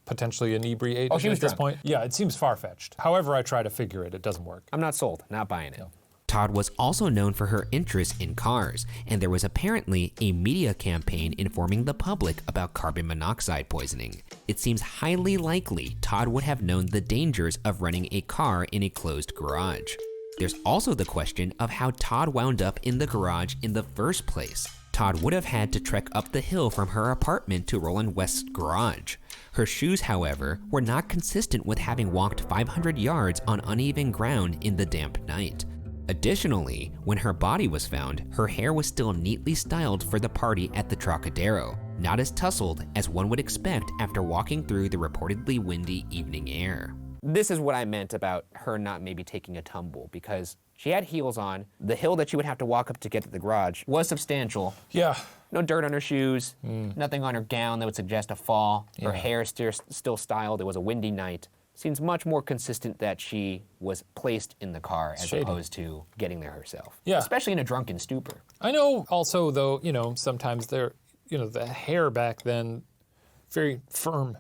potentially inebriated she was at this drunk. point? Yeah, it seems far-fetched. However I try to figure it, it doesn't work. I'm not sold, not buying it. No. Todd was also known for her interest in cars, and there was apparently a media campaign informing the public about carbon monoxide poisoning. It seems highly likely Todd would have known the dangers of running a car in a closed garage. There's also the question of how Todd wound up in the garage in the first place. Todd would have had to trek up the hill from her apartment to Roland West's garage. Her shoes, however, were not consistent with having walked 500 yards on uneven ground in the damp night. Additionally, when her body was found, her hair was still neatly styled for the party at the Trocadero, not as tousled as one would expect after walking through the reportedly windy evening air. This is what I meant about her not maybe taking a tumble, because she had heels on. The hill that she would have to walk up to get to the garage was substantial. Yeah. No dirt on her shoes, nothing on her gown that would suggest a fall. Her hair still styled. It was a windy night. Seems much more consistent that she was placed in the car as opposed to getting there herself. Yeah. Especially in a drunken stupor. I know also though, sometimes the hair back then, very firm.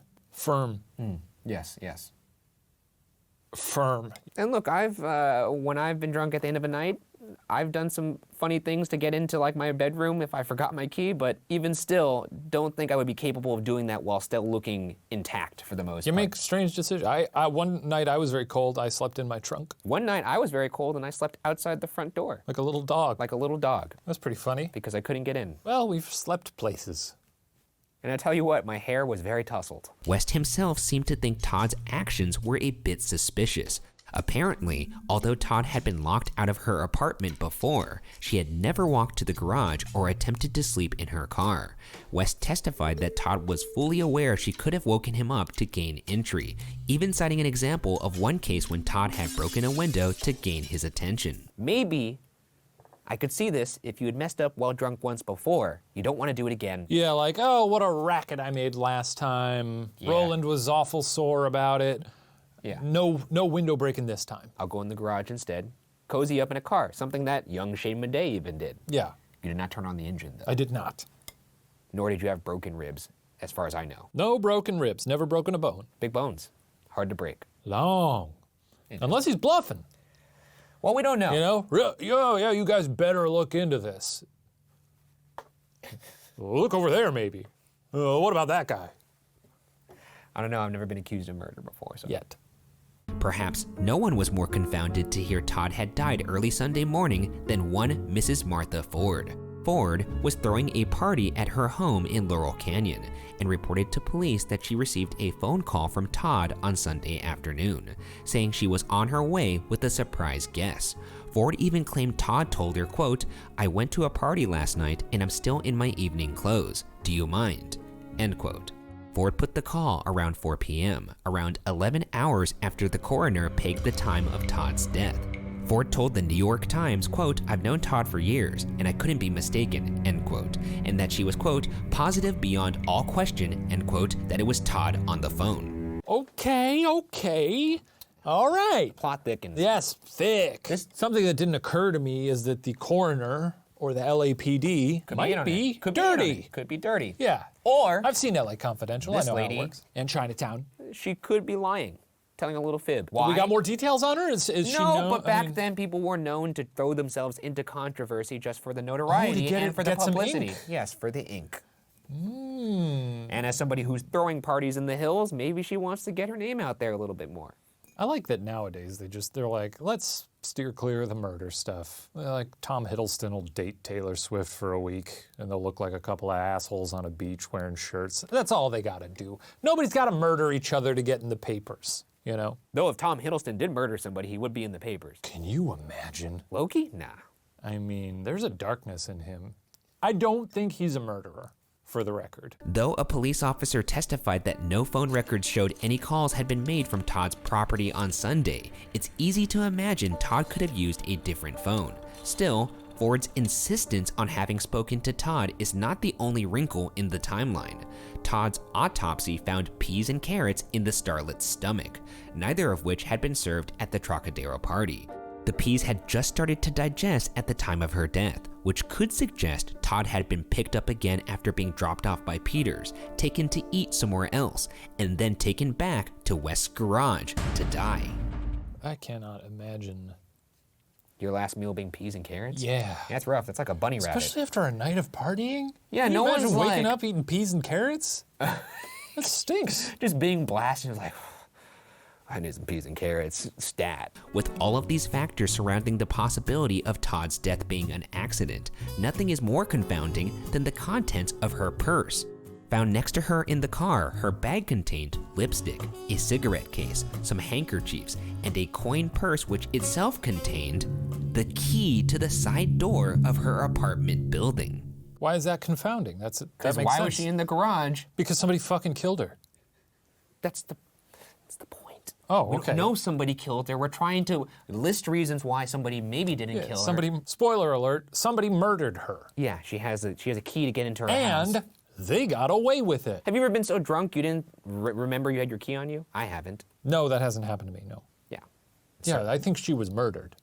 Yes. Firm. And look, when I've been drunk at the end of a night, I've done some funny things to get into like my bedroom if I forgot my key, but even still, don't think I would be capable of doing that while still looking intact for the most part. You make strange decisions. One night I was very cold, I slept in my trunk. One night I was very cold and I slept outside the front door. Like a little dog. Like a little dog. That's pretty funny. Because I couldn't get in. Well, we've slept places. And I tell you what, my hair was very tousled. West himself seemed to think Todd's actions were a bit suspicious. Apparently, although Todd had been locked out of her apartment before, she had never walked to the garage or attempted to sleep in her car. West testified that Todd was fully aware she could have woken him up to gain entry, even citing an example of one case when Todd had broken a window to gain his attention. Maybe I could see this if you had messed up while drunk once before. You don't want to do it again. Yeah, like, oh, what a racket I made last time. Yeah. Roland was awful sore about it. Yeah. No window breaking this time. I'll go in the garage instead. Cozy up in a car, something that young Shane Madej even did. Yeah, You did not turn on the engine, though. I did not. Nor did you have broken ribs, as far as I know. No broken ribs, never broken a bone. Big bones. Hard to break. Long. Unless he's bluffing. Well, we don't know. You know? Yeah, you guys better look into this. Look over there, maybe. What about that guy? I don't know. I've never been accused of murder before. So. Yet. Perhaps no one was more confounded to hear Todd had died early Sunday morning than one Mrs. Martha Ford. Ford was throwing a party at her home in Laurel Canyon and reported to police that she received a phone call from Todd on Sunday afternoon, saying she was on her way with a surprise guest. Ford even claimed Todd told her, quote, "I went to a party last night and I'm still in my evening clothes. Do you mind?" End quote. Ford put the call around 4 p.m., around 11 hours after the coroner pegged the time of Todd's death. Ford told the New York Times, quote, "I've known Todd for years, and I couldn't be mistaken," end quote, and that she was, quote, "positive beyond all question," end quote, that it was Todd on the phone. Okay. All right. Plot thickens. Yes, thick. Something that didn't occur to me is that the coroner or the LAPD might be dirty. Could be dirty. Yeah. Or I've seen LA Confidential. this I know lady- how it works. And Chinatown. she could be lying, telling a little fib. Why? We got more details on her? Is she No, known? but back then people were known to throw themselves into controversy just for the notoriety get and it- for the get some publicity. ink. Yes, for the ink. And as somebody who's throwing parties in the hills, maybe she wants to get her name out there a little bit more. I like that nowadays they're like, let's steer clear of the murder stuff. Like Tom Hiddleston will date Taylor Swift for a week and they'll look like a couple of assholes on a beach wearing shirts. That's all they gotta do. Nobody's gotta murder each other to get in the papers, you know? Though if Tom Hiddleston did murder somebody, he would be in the papers. Can you imagine? Loki? Nah. I mean, there's a darkness in him. I don't think he's a murderer, for the record. Though a police officer testified that no phone records showed any calls had been made from Todd's property on Sunday, it's easy to imagine Todd could have used a different phone. Still, Ford's insistence on having spoken to Todd is not the only wrinkle in the timeline. Todd's autopsy found peas and carrots in the starlet's stomach, neither of which had been served at the Trocadero party. The peas had just started to digest at the time of her death, which could suggest Todd had been picked up again after being dropped off by Peters, taken to eat somewhere else, and then taken back to West's garage to die. I cannot imagine. Your last meal being peas and carrots? Yeah. That's rough. That's like a bunny rabbit. Especially after a night of partying? Yeah, Can you no one's imagine waking like- up eating peas and carrots? That stinks. Just being blasted, it was like, I need some peas and carrots. Stat. With all of these factors surrounding the possibility of Todd's death being an accident, nothing is more confounding than the contents of her purse. Found next to her in the car, her bag contained lipstick, a cigarette case, some handkerchiefs, and a coin purse which itself contained the key to the side door of her apartment building. Why is that confounding? That Because makes why sense. was she in the garage? Because somebody fucking killed her. That's the point. Oh, We okay. don't know somebody killed her. We're trying to list reasons why somebody maybe didn't kill her. Somebody, spoiler alert, somebody murdered her. Yeah, she has a key to get into her house. And they got away with it. Have you ever been so drunk you didn't remember you had your key on you? I haven't. No, that hasn't happened to me, no. Yeah. Yeah, I think she was murdered.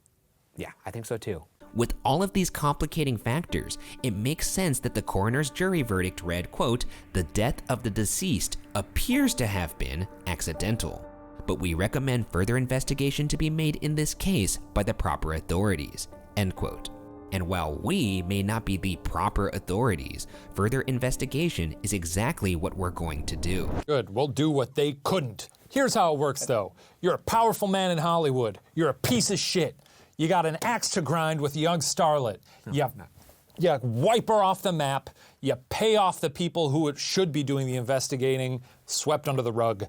Yeah, I think so too. With all of these complicating factors, it makes sense that the coroner's jury verdict read, quote, "The death of the deceased appears to have been accidental, but we recommend further investigation to be made in this case by the proper authorities," end quote. And while we may not be the proper authorities, further investigation is exactly what we're going to do. Good, we'll do what they couldn't. Here's how it works, though. You're a powerful man in Hollywood. You're a piece of shit. You got an axe to grind with a young starlet. You wipe her off the map. You pay off the people who should be doing the investigating, swept under the rug.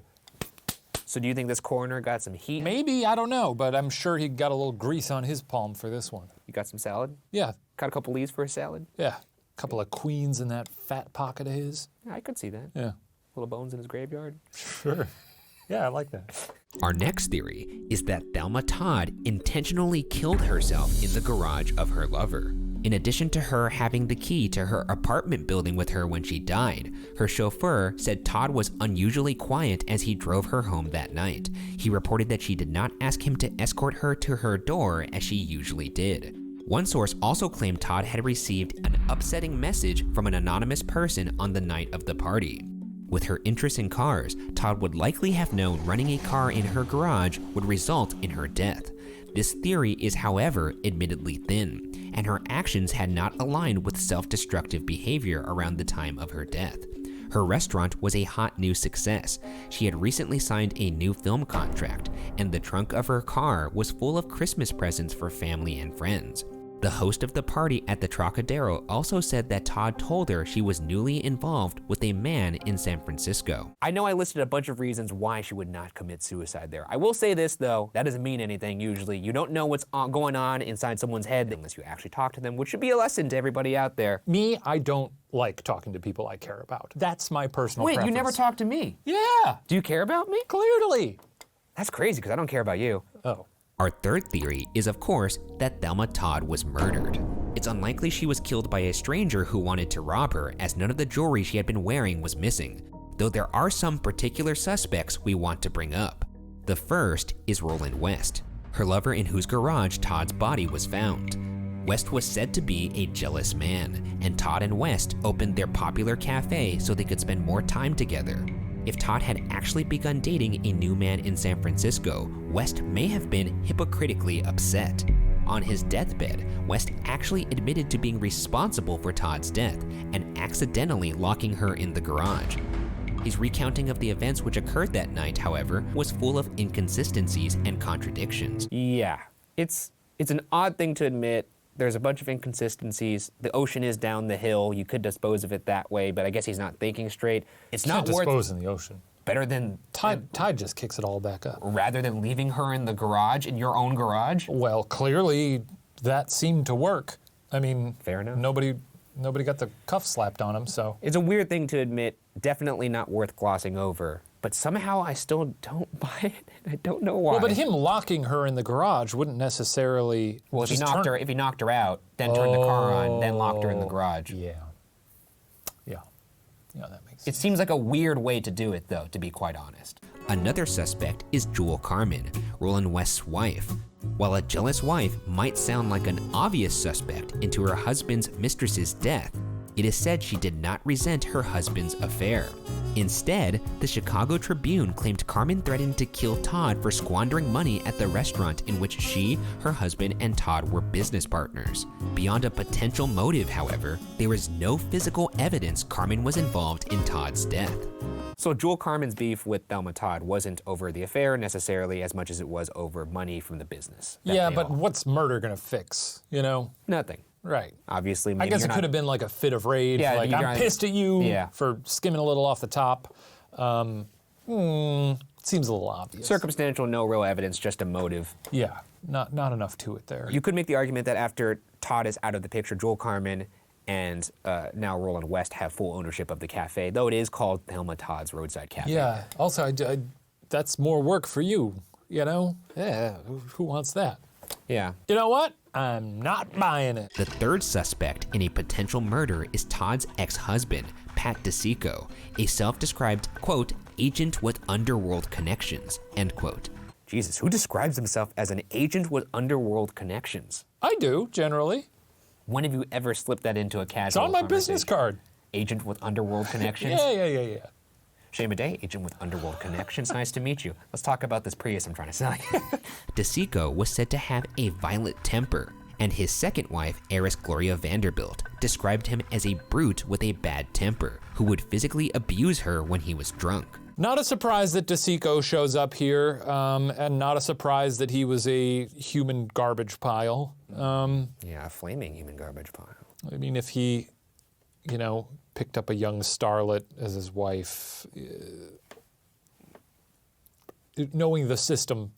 So do you think this coroner got some heat? Maybe, I don't know, but I'm sure he got a little grease on his palm for this one. You got some salad? Yeah, Got a couple leaves for a salad? yeah. A couple of queens in that fat pocket of his. Yeah, I could see that. Yeah. Little bones in his graveyard. Sure. Yeah, I like that. Our next theory is that Thelma Todd intentionally killed herself in the garage of her lover. In addition to her having the key to her apartment building with her when she died, her chauffeur said Todd was unusually quiet as he drove her home that night. He reported that she did not ask him to escort her to her door as she usually did. One source also claimed Todd had received an upsetting message from an anonymous person on the night of the party. With her interest in cars, Todd would likely have known running a car in her garage would result in her death. This theory is, however, admittedly thin, and her actions had not aligned with self-destructive behavior around the time of her death. Her restaurant was a hot new success. She had recently signed a new film contract, and the trunk of her car was full of Christmas presents for family and friends. The host of the party at the Trocadero also said that Todd told her she was newly involved with a man in San Francisco. I know I listed a bunch of reasons why she would not commit suicide there. I will say this though, that doesn't mean anything usually. You don't know what's going on inside someone's head unless you actually talk to them, which should be a lesson to everybody out there. Me, I don't like talking to people I care about. That's my personal Wait, preference. you never talked to me? Yeah, Do you care about me? clearly. That's crazy because I don't care about you. Oh. Our third theory is, of course, that Thelma Todd was murdered. It's unlikely she was killed by a stranger who wanted to rob her, as none of the jewelry she had been wearing was missing, though there are some particular suspects we want to bring up. The first is Roland West, her lover in whose garage Todd's body was found. West was said to be a jealous man, and Todd and West opened their popular cafe so they could spend more time together. If Todd had actually begun dating a new man in San Francisco, West may have been hypocritically upset. On his deathbed, West actually admitted to being responsible for Todd's death and accidentally locking her in the garage. His recounting of the events which occurred that night, however, was full of inconsistencies and contradictions. Yeah, it's an odd thing to admit. There's a bunch of inconsistencies. The ocean is down the hill. You could dispose of it that way, but I guess he's not thinking straight. It's Can't not worth dispose in the ocean. better than Tide just kicks it all back up. rather than leaving her in the garage, in your own garage. Well, clearly that seemed to work. I mean, Fair enough. Nobody got the cuff slapped on him, so. It's a weird thing to admit. Definitely not worth glossing over. But somehow I still don't buy it. I don't know why. Well, but him locking her in the garage wouldn't necessarily. Well, if he just knocked her out, then turned the car on, then locked her in the garage. Yeah. Yeah, that makes It sense. seems like a weird way to do it, though, to be quite honest. Another suspect is Jewel Carmen, Roland West's wife. While a jealous wife might sound like an obvious suspect into her husband's mistress's death, it is said she did not resent her husband's affair. Instead, the Chicago Tribune claimed Carmen threatened to kill Todd for squandering money at the restaurant in which she, her husband, and Todd were business partners. Beyond a potential motive, however, there is no physical evidence Carmen was involved in Todd's death. So Jewel Carmen's beef with Thelma Todd wasn't over the affair necessarily as much as it was over money from the business. that Yeah, they but all- what's murder gonna fix, you know? Nothing. Right. Obviously, I maybe guess you're it not- could have been like a fit of rage, Yeah, like you're I'm not- pissed at you Yeah. for skimming a little off the top. Seems a little obvious. circumstantial, no real evidence, just a motive. Yeah, not enough to it there. You could make the argument that after Todd is out of the picture, Jewel Carmen and now Roland West have full ownership of the cafe, though it is called Thelma Todd's Roadside Cafe. Yeah. Also, that's more work for you. You know? Yeah. Who wants that? Yeah. You know what? I'm not buying it. The third suspect in a potential murder is Todd's ex-husband, Pat DeSico, a self-described, quote, agent with underworld connections, end quote. Jesus, who describes himself as an agent with underworld connections? I do generally. When have you ever slipped that into a It's casual on my business conversation? card. Agent with underworld connections? Yeah. Shame a day, agent with underworld connections. Nice to meet you. Let's talk about this Prius I'm trying to sell you. DeSico was said to have a violent temper, and his second wife, heiress Gloria Vanderbilt, described him as a brute with a bad temper who would physically abuse her when he was drunk. Not a surprise that DeSico shows up here, and not a surprise that he was a human garbage pile. Yeah, a flaming human garbage pile. I mean, if he, picked up a young starlet as his wife, knowing the system,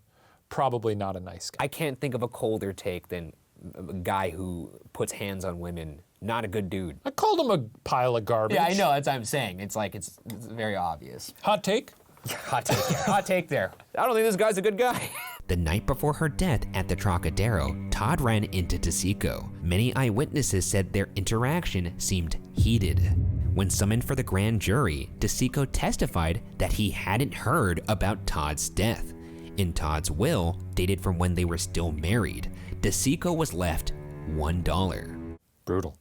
probably not a nice guy. I can't think of a colder take than a guy who puts hands on women. Not a good dude. I called him a pile of garbage. Yeah, I know, that's what I'm saying. It's like, it's very obvious. Hot take? Hot take there. Hot take there. I don't think this guy's a good guy. The night before her death at the Trocadero, Todd ran into DeSico. Many eyewitnesses said their interaction seemed heated. When summoned for the grand jury, DeSico testified that he hadn't heard about Todd's death. In Todd's will, dated from when they were still married, DeSico was left $1. Brutal.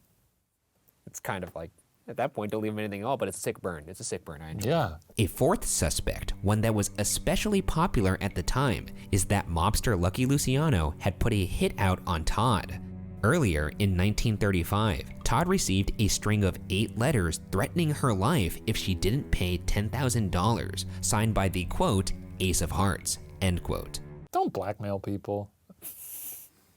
It's kind of like, at that point, don't leave him anything at all, but it's a sick burn. It's a sick burn, I enjoy. Yeah. A fourth suspect, one that was especially popular at the time, is that mobster Lucky Luciano had put a hit out on Todd. Earlier in 1935, Todd received a string of 8 letters threatening her life if she didn't pay $10,000, signed by the quote, Ace of Hearts, end quote. Don't blackmail people.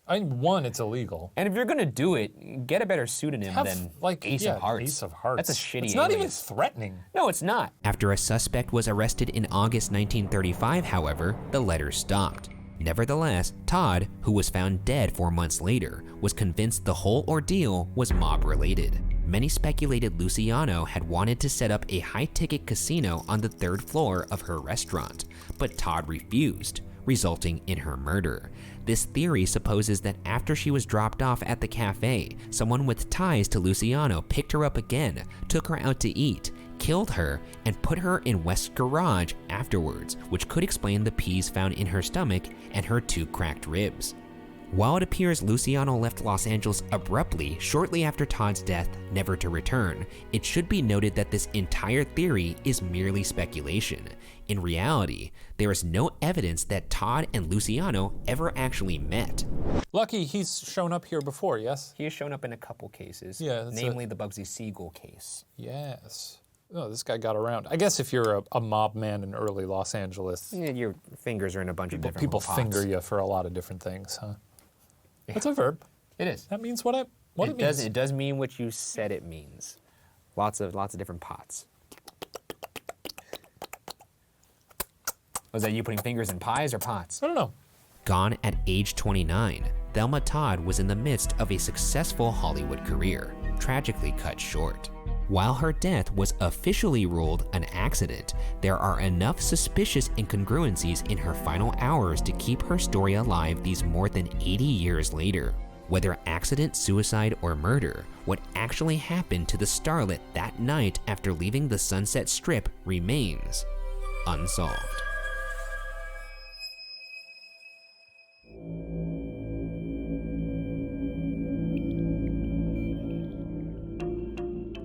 I mean, one, it's illegal. And if you're gonna do it, get a better pseudonym than Ace of Hearts. Ace of Hearts. That's a shitty It's not even alias. threatening. No, it's not. After a suspect was arrested in August 1935, however, the letters stopped. Nevertheless, Todd, who was found dead 4 months later, was convinced the whole ordeal was mob-related. Many speculated Luciano had wanted to set up a high-ticket casino on the 3rd floor of her restaurant, but Todd refused, resulting in her murder. This theory supposes that after she was dropped off at the cafe, someone with ties to Luciano picked her up again, took her out to eat, killed her, and put her in West's garage afterwards, which could explain the peas found in her stomach and her 2 cracked ribs. While it appears Luciano left Los Angeles abruptly shortly after Todd's death, never to return, it should be noted that this entire theory is merely speculation. In reality, there is no evidence that Todd and Luciano ever actually met. Lucky, he's shown up here before, yes? He has shown up in a couple cases, Yeah, namely the Bugsy Siegel case. Yes. Oh, this guy got around. I guess if you're a mob man in early Los Angeles, Yeah, your fingers are in a bunch of different people little pots. finger you for a lot of different things, huh? That's a verb. It is. That means what it means. It does mean what you said it means. Lots of different pots. Was that you putting fingers in pies or pots? I don't know. Gone at age 29, Thelma Todd was in the midst of a successful Hollywood career, tragically cut short. While her death was officially ruled an accident, there are enough suspicious incongruencies in her final hours to keep her story alive these more than 80 years later. Whether accident, suicide, or murder, what actually happened to the starlet that night after leaving the Sunset Strip remains unsolved.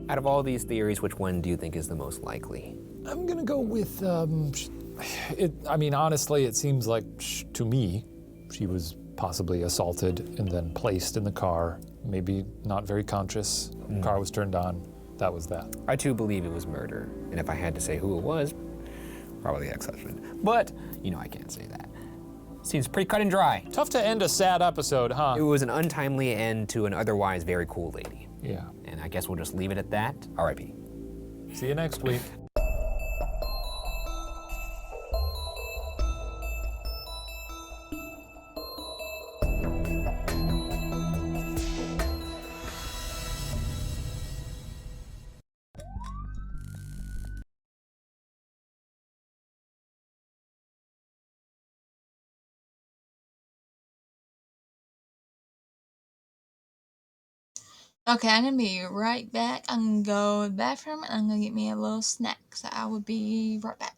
Out of all these theories, which one do you think is the most likely? I'm gonna go with, I mean, honestly, it seems like, to me, she was possibly assaulted and then placed in the car, maybe not very conscious. Car was turned on, that was that. I too believe it was murder. And if I had to say who it was, probably the ex-husband. But, I can't say that. Seems pretty cut and dry. Tough to end a sad episode, huh? It was an untimely end to an otherwise very cool lady. Yeah. And I guess we'll just leave it at that. R.I.P. See you next week. Okay, I'm gonna be right back. I'm gonna go to the bathroom and I'm gonna get me a little snack. So I will be right back.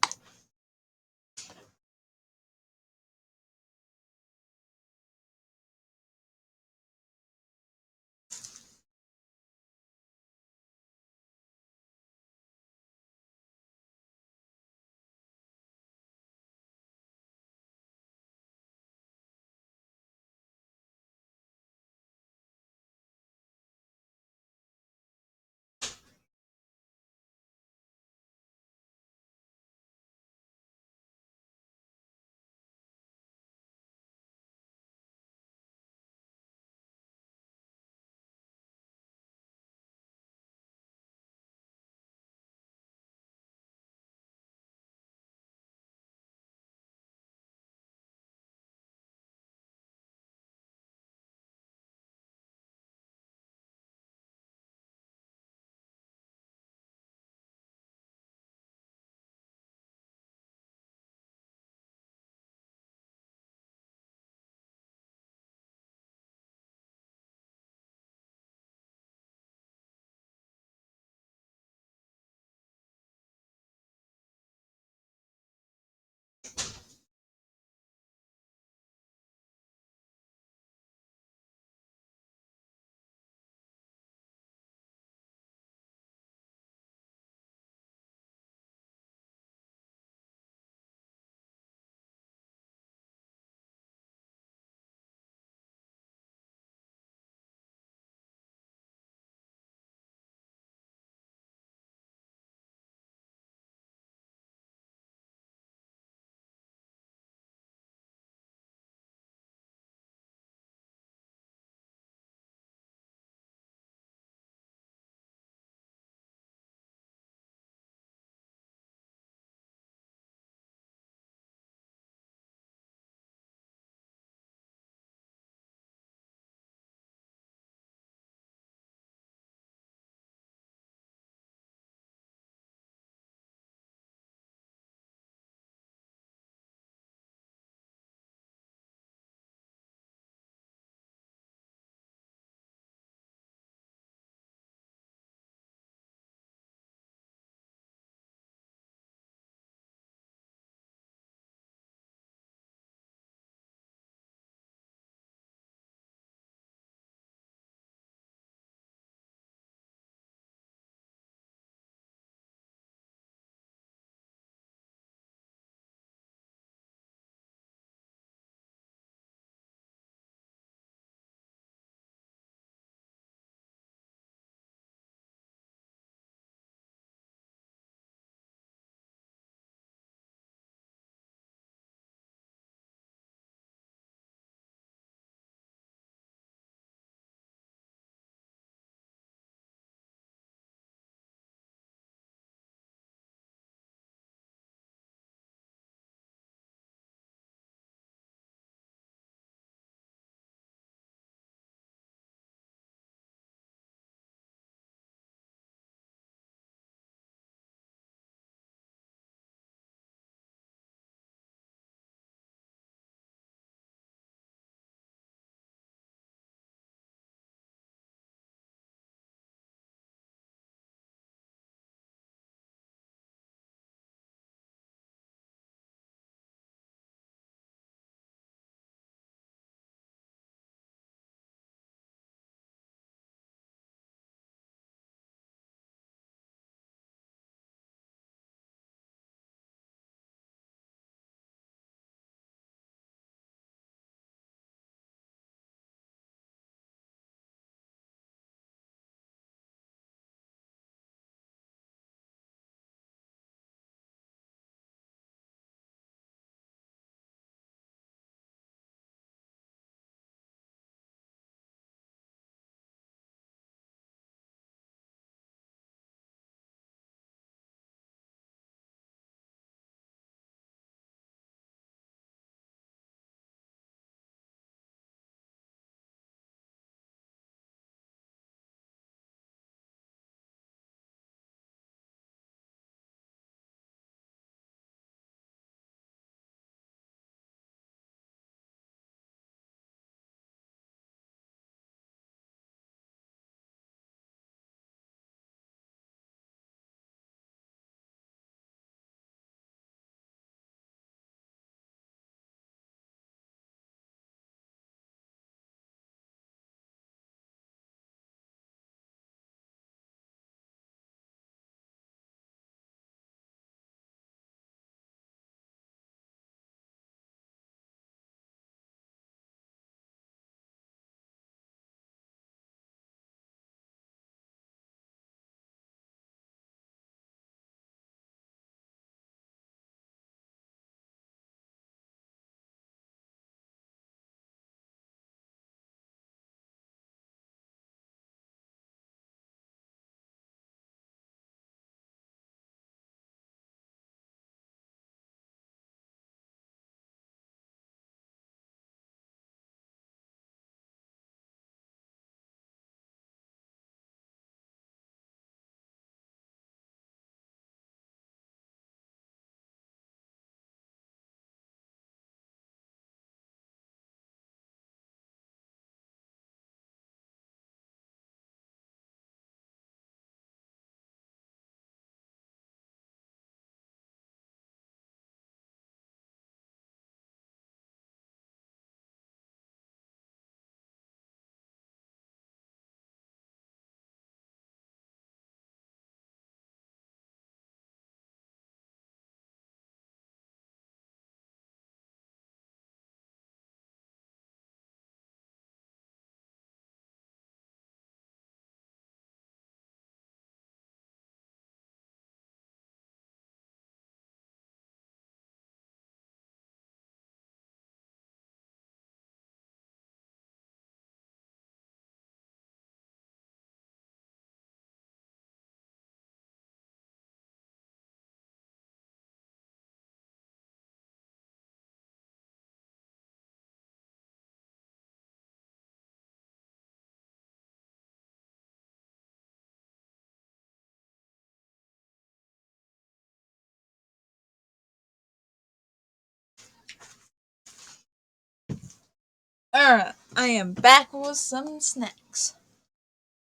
Alright, I am back with some snacks.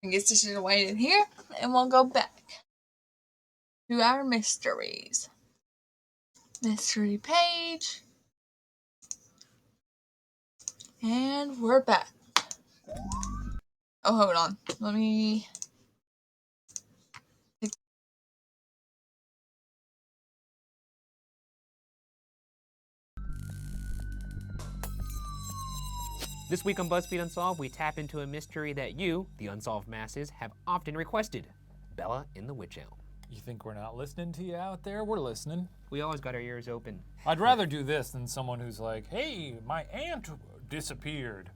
I guess this should have waited here, and we'll go back to our mysteries. Mystery page. And we're back. Oh, hold on. Let me... This week on BuzzFeed Unsolved, we tap into a mystery that you, the unsolved masses, have often requested. Bella in the Witch Elm. You think we're not listening to you out there? We're listening. We always got our ears open. I'd rather do this than someone who's like, hey, my aunt disappeared.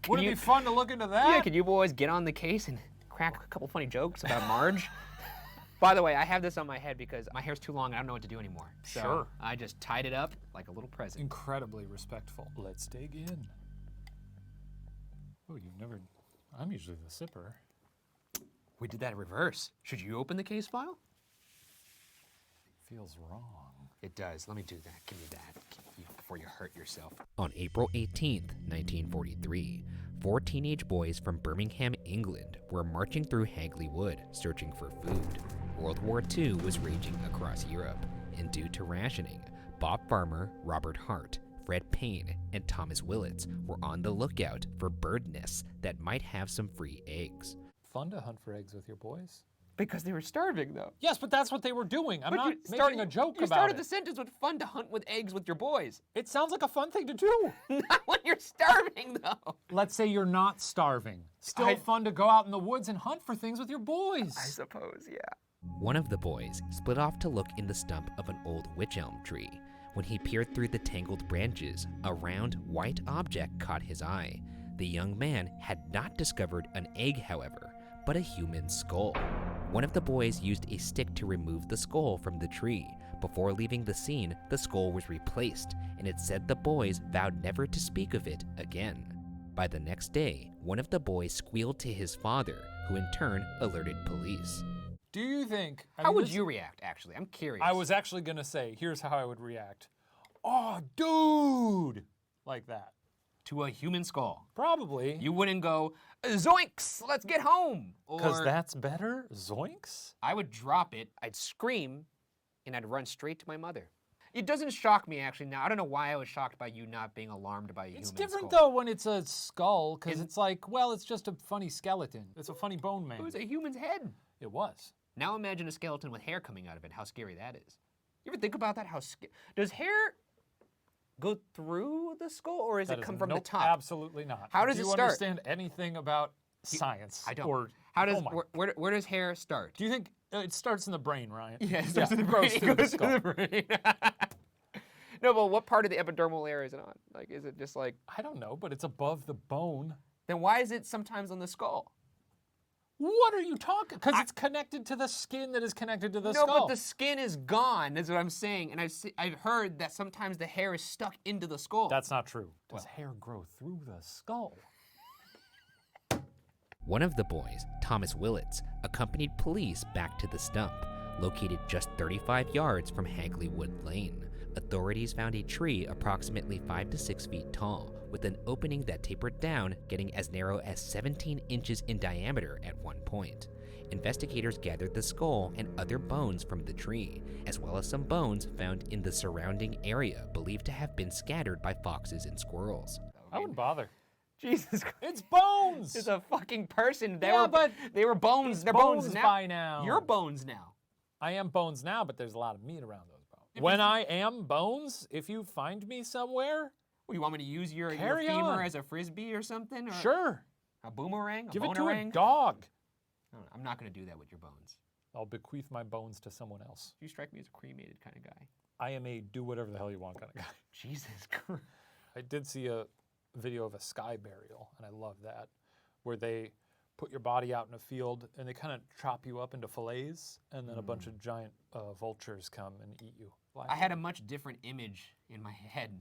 Wouldn't it be fun to look into that? Yeah, can you boys get on the case and crack a couple funny jokes about Marge? By the way, I have this on my head because my hair's too long and I don't know what to do anymore. So Sure. I just tied it up like a little present. Incredibly respectful. Let's dig in. Oh, you've never... I'm usually the sipper. We did that in reverse. Should you open the case file? Feels wrong. It does. Let me do that. Give me that before you hurt yourself. On April 18th, 1943, 4 teenage boys from Birmingham, England were marching through Hagley Wood searching for food. World War II was raging across Europe, and due to rationing, Bob Farmer, Robert Hart, Fred Payne, and Thomas Willits were on the lookout for bird nests that might have some free eggs. Fun to hunt for eggs with your boys. Because they were starving, though. Yes, but that's what they were doing. I'm not making a joke You about started it. the sentence with fun to hunt with eggs with your boys. It sounds like a fun thing to do. Not when you're starving, though. Let's say you're not starving. Still fun to go out in the woods and hunt for things with your boys. I suppose, yeah. One of the boys split off to look in the stump of an old wych elm tree. When he peered through the tangled branches, a round, white object caught his eye. The young man had not discovered an egg, however, but a human skull. One of the boys used a stick to remove the skull from the tree. Before leaving the scene, the skull was replaced, and it said the boys vowed never to speak of it again. By the next day, one of the boys squealed to his father, who in turn alerted police. Do you think... How would you react, actually? I'm curious. I was actually going to say, here's how I would react. Oh, dude! Like that. To a human skull. Probably. You wouldn't go, zoinks, let's get home. Because Or that's better? Zoinks? I would drop it, I'd scream, and I'd run straight to my mother. It doesn't shock me, actually, now. I don't know why I was shocked by you not being alarmed by a human skull. It's different, though, when it's a skull, because it's like, well, it's just a funny skeleton. It's a funny bone man. It was a human's head. It was. Now imagine a skeleton with hair coming out of it, how scary that is. You ever think about that? Does hair go through the skull, or does it come from the top? Absolutely not. How does it start? Do you understand anything about science? I don't. Or, How does, oh my- where does hair start? Do you think it starts in the brain, Ryan? Yeah, it starts in the it brain. goes through the skull. brain. No, but what part of the epidermal layer is it on? Like, is it just like... I don't know, but it's above the bone. Then why is it sometimes on the skull? What are you talking? Because it's connected to the skin that is connected to the No, skull. but the skin is gone, is what I'm saying. And I've heard that sometimes the hair is stuck into the skull. That's not true. Does hair grow through the skull? One of the boys, Thomas Willits, accompanied police back to the stump, located just 35 yards from Hagley Wood Lane. Authorities found a tree approximately 5 to 6 feet tall, with an opening that tapered down, getting as narrow as 17 inches in diameter at one point. Investigators gathered the skull and other bones from the tree, as well as some bones found in the surrounding area believed to have been scattered by foxes and squirrels. I wouldn't bother. Jesus Christ. It's bones! It's a fucking person. They were bones. They're bones bones now. by now. You're bones now. I am bones now, but there's a lot of meat around those bones. When I am bones, if you find me somewhere, Well, you want me to use your Carry femur on. as a frisbee or something? Or sure. A boomerang? Give a it to bonerang? a dog. I don't know, I'm not going to do that with your bones. I'll bequeath my bones to someone else. You strike me as a cremated kind of guy. I am a do whatever the hell you want kind of guy. Jesus Christ. I did see a video of a sky burial, and I love that, where they put your body out in a field and they kind of chop you up into fillets, and then a bunch of giant vultures come and eat you. I had a much different image in my head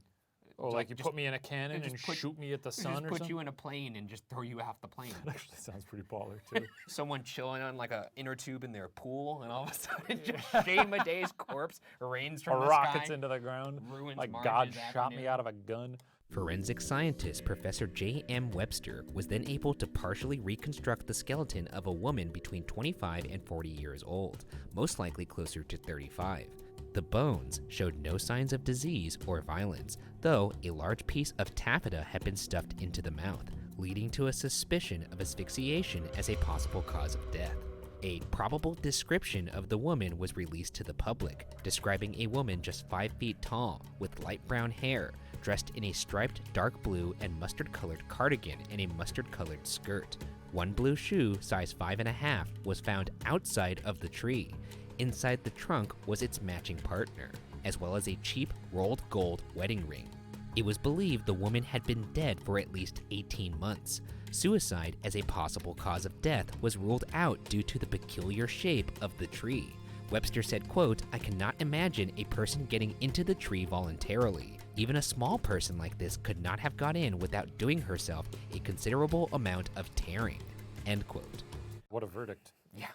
Oh, like you put me in a cannon and just shoot me at the just sun or put something? you in a plane and just throw you off the plane. That actually sounds pretty baller, too. Someone chilling on like a inner tube in their pool, and all of a sudden, just Shane Madej's corpse rains from the rockets sky. into the ground. ruins Like Marge's God shot me afternoon. out of a gun. Forensic scientist Professor J.M. Webster was then able to partially reconstruct the skeleton of a woman between 25 and 40 years old, most likely closer to 35. The bones showed no signs of disease or violence, though a large piece of taffeta had been stuffed into the mouth, leading to a suspicion of asphyxiation as a possible cause of death. A probable description of the woman was released to the public, describing a woman just 5 feet tall, with light brown hair, dressed in a striped dark blue and mustard-colored cardigan and a mustard-colored skirt. One blue shoe, size 5.5, was found outside of the tree. Inside the trunk was its matching partner, as well as a cheap rolled gold wedding ring. It was believed the woman had been dead for at least 18 months. Suicide as a possible cause of death was ruled out due to the peculiar shape of the tree. Webster said, quote, "I cannot imagine a person getting into the tree voluntarily. Even a small person like this could not have got in without doing herself a considerable amount of tearing," end quote. What a verdict. Yeah.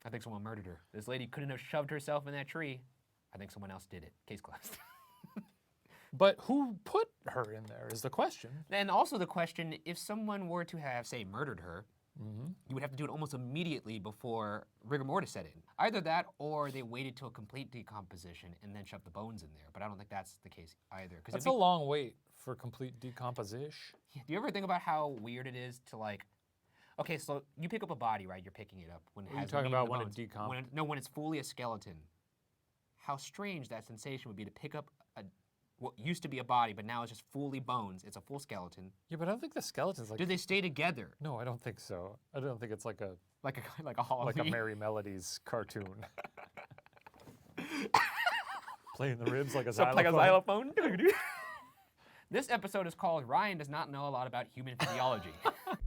I think someone murdered her. This lady couldn't have shoved herself in that tree. I think someone else did it. Case closed. But who put her in there is the question. And also the question, if someone were to have, say, murdered her, you would have to do it almost immediately before rigor mortis set in. Either that, or they waited till complete decomposition and then shoved the bones in there. But I don't think that's the case either. 'Cause That's a long wait for complete decomposition. Do you ever think about how weird it is to like, okay, so you pick up a body, right? You're picking it up when it What are you has the talking meat and about the when bones. it decomp- No, when it's fully a skeleton. How strange that sensation would be to pick up what used to be a body, but now it's just fully bones. It's a full skeleton. Yeah, but I don't think the skeleton's like... Do they stay together? No, I don't think so. I don't think it's like a Like a Hall like a Merry Melodies cartoon. Playing the ribs like a xylophone. Like a xylophone. This episode is called Ryan Does Not Know a Lot About Human Physiology.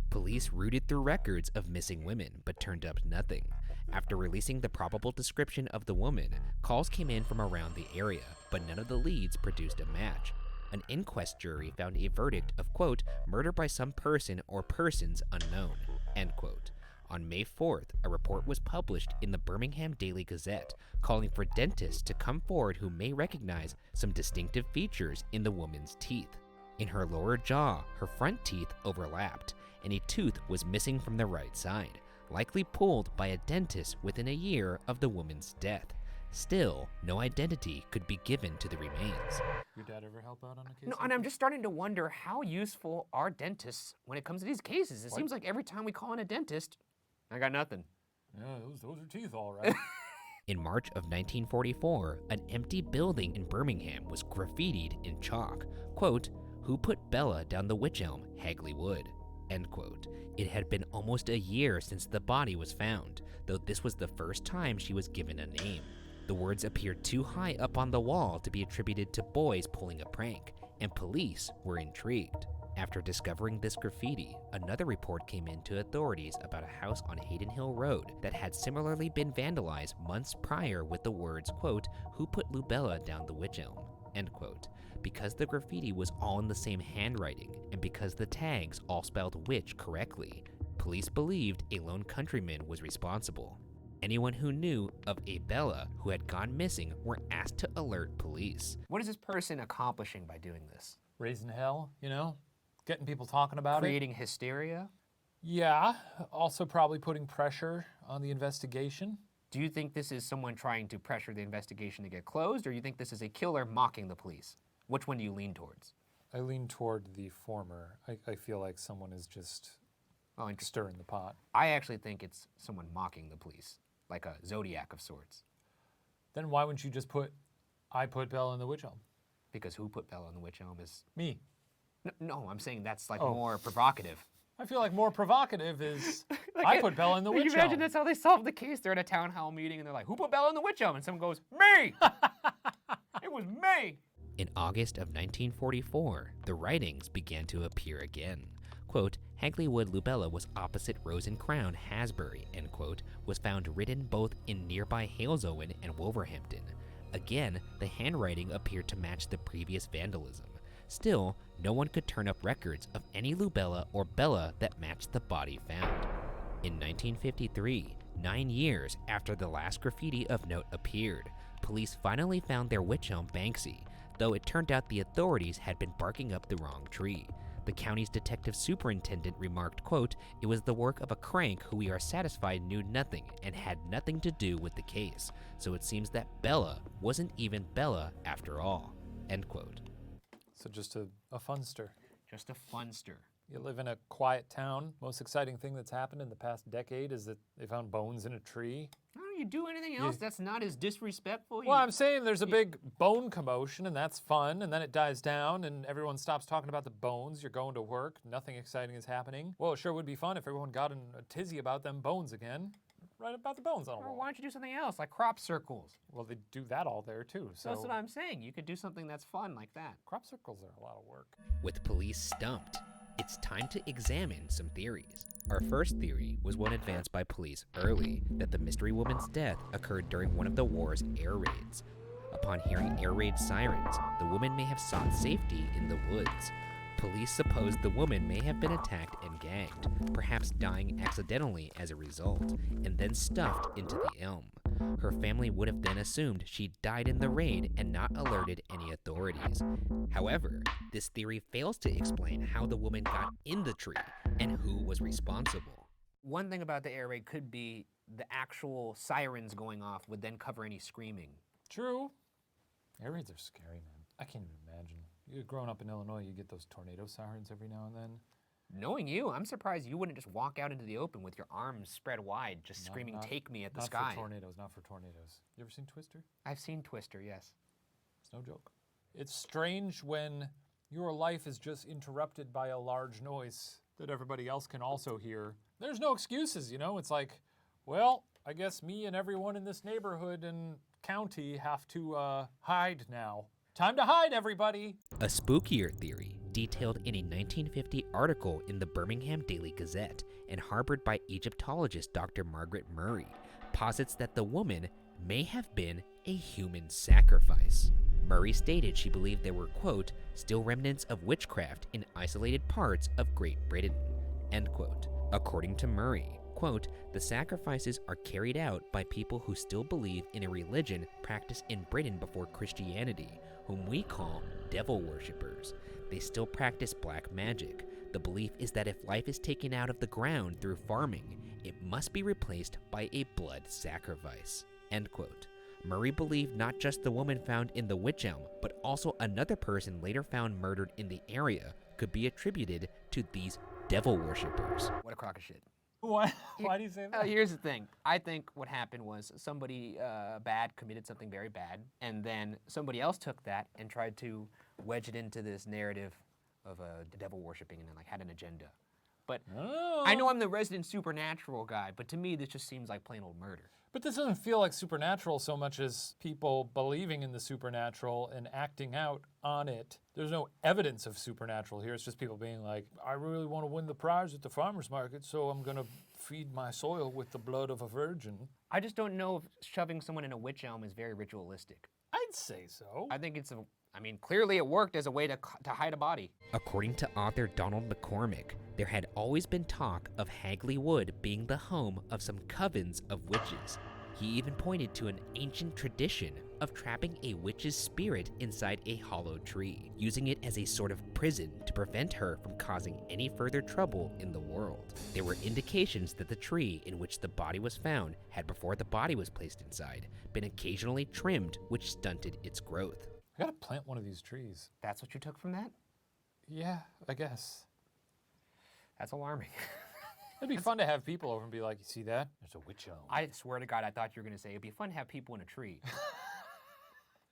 Police rooted through records of missing women, but turned up nothing. After releasing the probable description of the woman, calls came in from around the area, but none of the leads produced a match. An inquest jury found a verdict of, quote, "murder by some person or persons unknown," end quote. On May 4th, a report was published in the Birmingham Daily Gazette, calling for dentists to come forward who may recognize some distinctive features in the woman's teeth. In her lower jaw, her front teeth overlapped, and a tooth was missing from the right side, likely pulled by a dentist within a year of the woman's death. Still, no identity could be given to the remains. Your dad ever help out on a case? No, and I'm just starting to wonder how useful are dentists when it comes to these cases. It seems like every time we call in a dentist, I got nothing. Yeah, those are teeth, all right. In March of 1944, an empty building in Birmingham was graffitied in chalk, quote, "Who put Bella down the wych elm, Hagley Wood," end quote. It had been almost a year since the body was found, though this was the first time she was given a name. The words appeared too high up on the wall to be attributed to boys pulling a prank, and police were intrigued. After discovering this graffiti, another report came in to authorities about a house on Hayden Hill Road that had similarly been vandalized months prior with the words, quote, "Who put Lubella down the wych elm," end quote. Because the graffiti was all in the same handwriting, and because the tags all spelled witch correctly, police believed a lone countryman was responsible. Anyone who knew of a Bella who had gone missing were asked to alert police. What is this person accomplishing by doing this? Raising hell, you know? Getting people talking about it. Creating hysteria? Yeah, also probably putting pressure on the investigation. Do you think this is someone trying to pressure the investigation to get closed, or you think this is a killer mocking the police? Which one do you lean towards? I lean toward the former. I feel like someone is just Oh, interesting. stirring the pot. I actually think it's someone mocking the police, like a Zodiac of sorts. Then why wouldn't you just put, I put Bella in the wych elm? Because who put Bella in the wych elm is... Me. No, I'm saying that's like Oh. more provocative. I feel like more provocative is, I put Bella in the Can wych you imagine elm. that's how they solve the case? They're at a town hall meeting and they're like, who put Bella in the wych elm? And someone goes, me! It was me! In August of 1944, the writings began to appear again. Quote, "Hagley Wood Lubella was opposite Rose and Crown, Hasbury," end quote, was found written both in nearby Halesowen and Wolverhampton. Again, the handwriting appeared to match the previous vandalism. Still, no one could turn up records of any Lubella or Bella that matched the body found. In 1953, 9 years after the last graffiti of note appeared, police finally found their witch elm Banksy, though it turned out the authorities had been barking up the wrong tree. The county's detective superintendent remarked, quote, "It was the work of a crank who we are satisfied knew nothing and had nothing to do with the case, so it seems that Bella wasn't even Bella after all," end quote. So just a funster. Just a funster. You live in a quiet town. Most exciting thing that's happened in the past decade is that they found bones in a tree. Why don't you do anything else that's not as disrespectful? Well, I'm saying there's a big bone commotion, and that's fun, and then it dies down, and everyone stops talking about the bones. You're going to work. Nothing exciting is happening. Well, it sure would be fun if everyone got in a tizzy about them bones again. Write about the bones on a Or wall. why don't you do something else, like crop circles? Well, they do that all there, too. So That's what I'm saying. You could do something that's fun like that. crop circles are a lot of work. With police stumped, it's time to examine some theories. Our first theory was one advanced by police early, that the mystery woman's death occurred during one of the war's air raids. Upon hearing air raid sirens, the woman may have sought safety in the woods. Police supposed the woman may have been attacked and gagged, perhaps dying accidentally as a result, and then stuffed into the elm. Her family would have then assumed she died in the raid and not alerted any authorities. However, this theory fails to explain how the woman got in the tree and who was responsible. One thing about the air raid could be the actual sirens going off would then cover any screaming. True. Air raids are scary, man. I can't even imagine. Growing up in Illinois, you get those tornado sirens every now and then. Knowing you, I'm surprised you wouldn't just walk out into the open with your arms spread wide, just screaming, "Take me" at the sky. Not for tornadoes, not for tornadoes. You ever seen Twister? I've seen Twister, yes. It's no joke. It's strange when your life is just interrupted by a large noise that everybody else can also hear. There's no excuses, you know? It's like, well, I guess me and everyone in this neighborhood and county have to hide now. Time to hide, everybody! A spookier theory, detailed in a 1950 article in the Birmingham Daily Gazette and harbored by Egyptologist Dr. Margaret Murray, posits that the woman may have been a human sacrifice. Murray stated she believed there were, quote, "still remnants of witchcraft in isolated parts of Great Britain," end quote. According to Murray, quote, "the sacrifices are carried out by people who still believe in a religion practiced in Britain before Christianity, whom we call devil worshippers. They still practice black magic. The belief is that if life is taken out of the ground through farming, it must be replaced by a blood sacrifice," end quote. Murray believed not just the woman found in the witch elm, but also another person later found murdered in the area could be attributed to these devil worshippers. What a crock of shit. Why do you say that? Here's the thing. I think what happened was somebody bad committed something very bad, and then somebody else took that and tried to wedge it into this narrative of devil worshipping and then like had an agenda. But I know I'm the resident supernatural guy, but to me this just seems like plain old murder. But this doesn't feel like supernatural so much as people believing in the supernatural and acting out on it. There's no evidence of supernatural here. It's just people being like, I really want to win the prize at the farmer's market, so I'm going to feed my soil with the blood of a virgin. I just don't know if shoving someone in a witch elm is very ritualistic. I'd say so. I think clearly it worked as a way to hide a body. According to author Donald McCormick, there had always been talk of Hagley Wood being the home of some covens of witches. He even pointed to an ancient tradition of trapping a witch's spirit inside a hollow tree, using it as a sort of prison to prevent her from causing any further trouble in the world. There were indications that the tree in which the body was found had, before the body was placed inside, been occasionally trimmed, which stunted its growth. I gotta plant one of these trees. That's what you took from that? Yeah, I guess. That's alarming. It'd be fun to have people over and be like, you see that? There's a witch elm. I swear to God, I thought you were going to say it'd be fun to have people in a tree.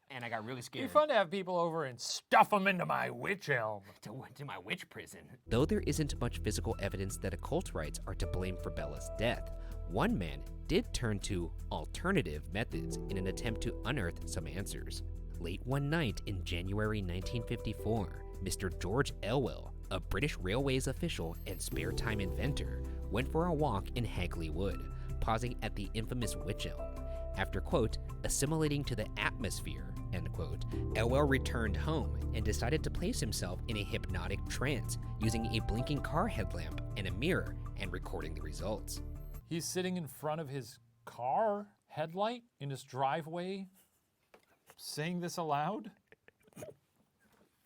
And I got really scared. It'd be fun to have people over and stuff them into my witch elm. To my witch prison. Though there isn't much physical evidence that occult rites are to blame for Bella's death, one man did turn to alternative methods in an attempt to unearth some answers. Late one night in January 1954, Mr. George Elwell, a British Railways official and spare time inventor, went for a walk in Hagley Wood, pausing at the infamous witch elm. After, quote, assimilating to the atmosphere, end quote, Elwell returned home and decided to place himself in a hypnotic trance using a blinking car headlamp and a mirror and recording the results. He's sitting in front of his car headlight in his driveway, saying this aloud,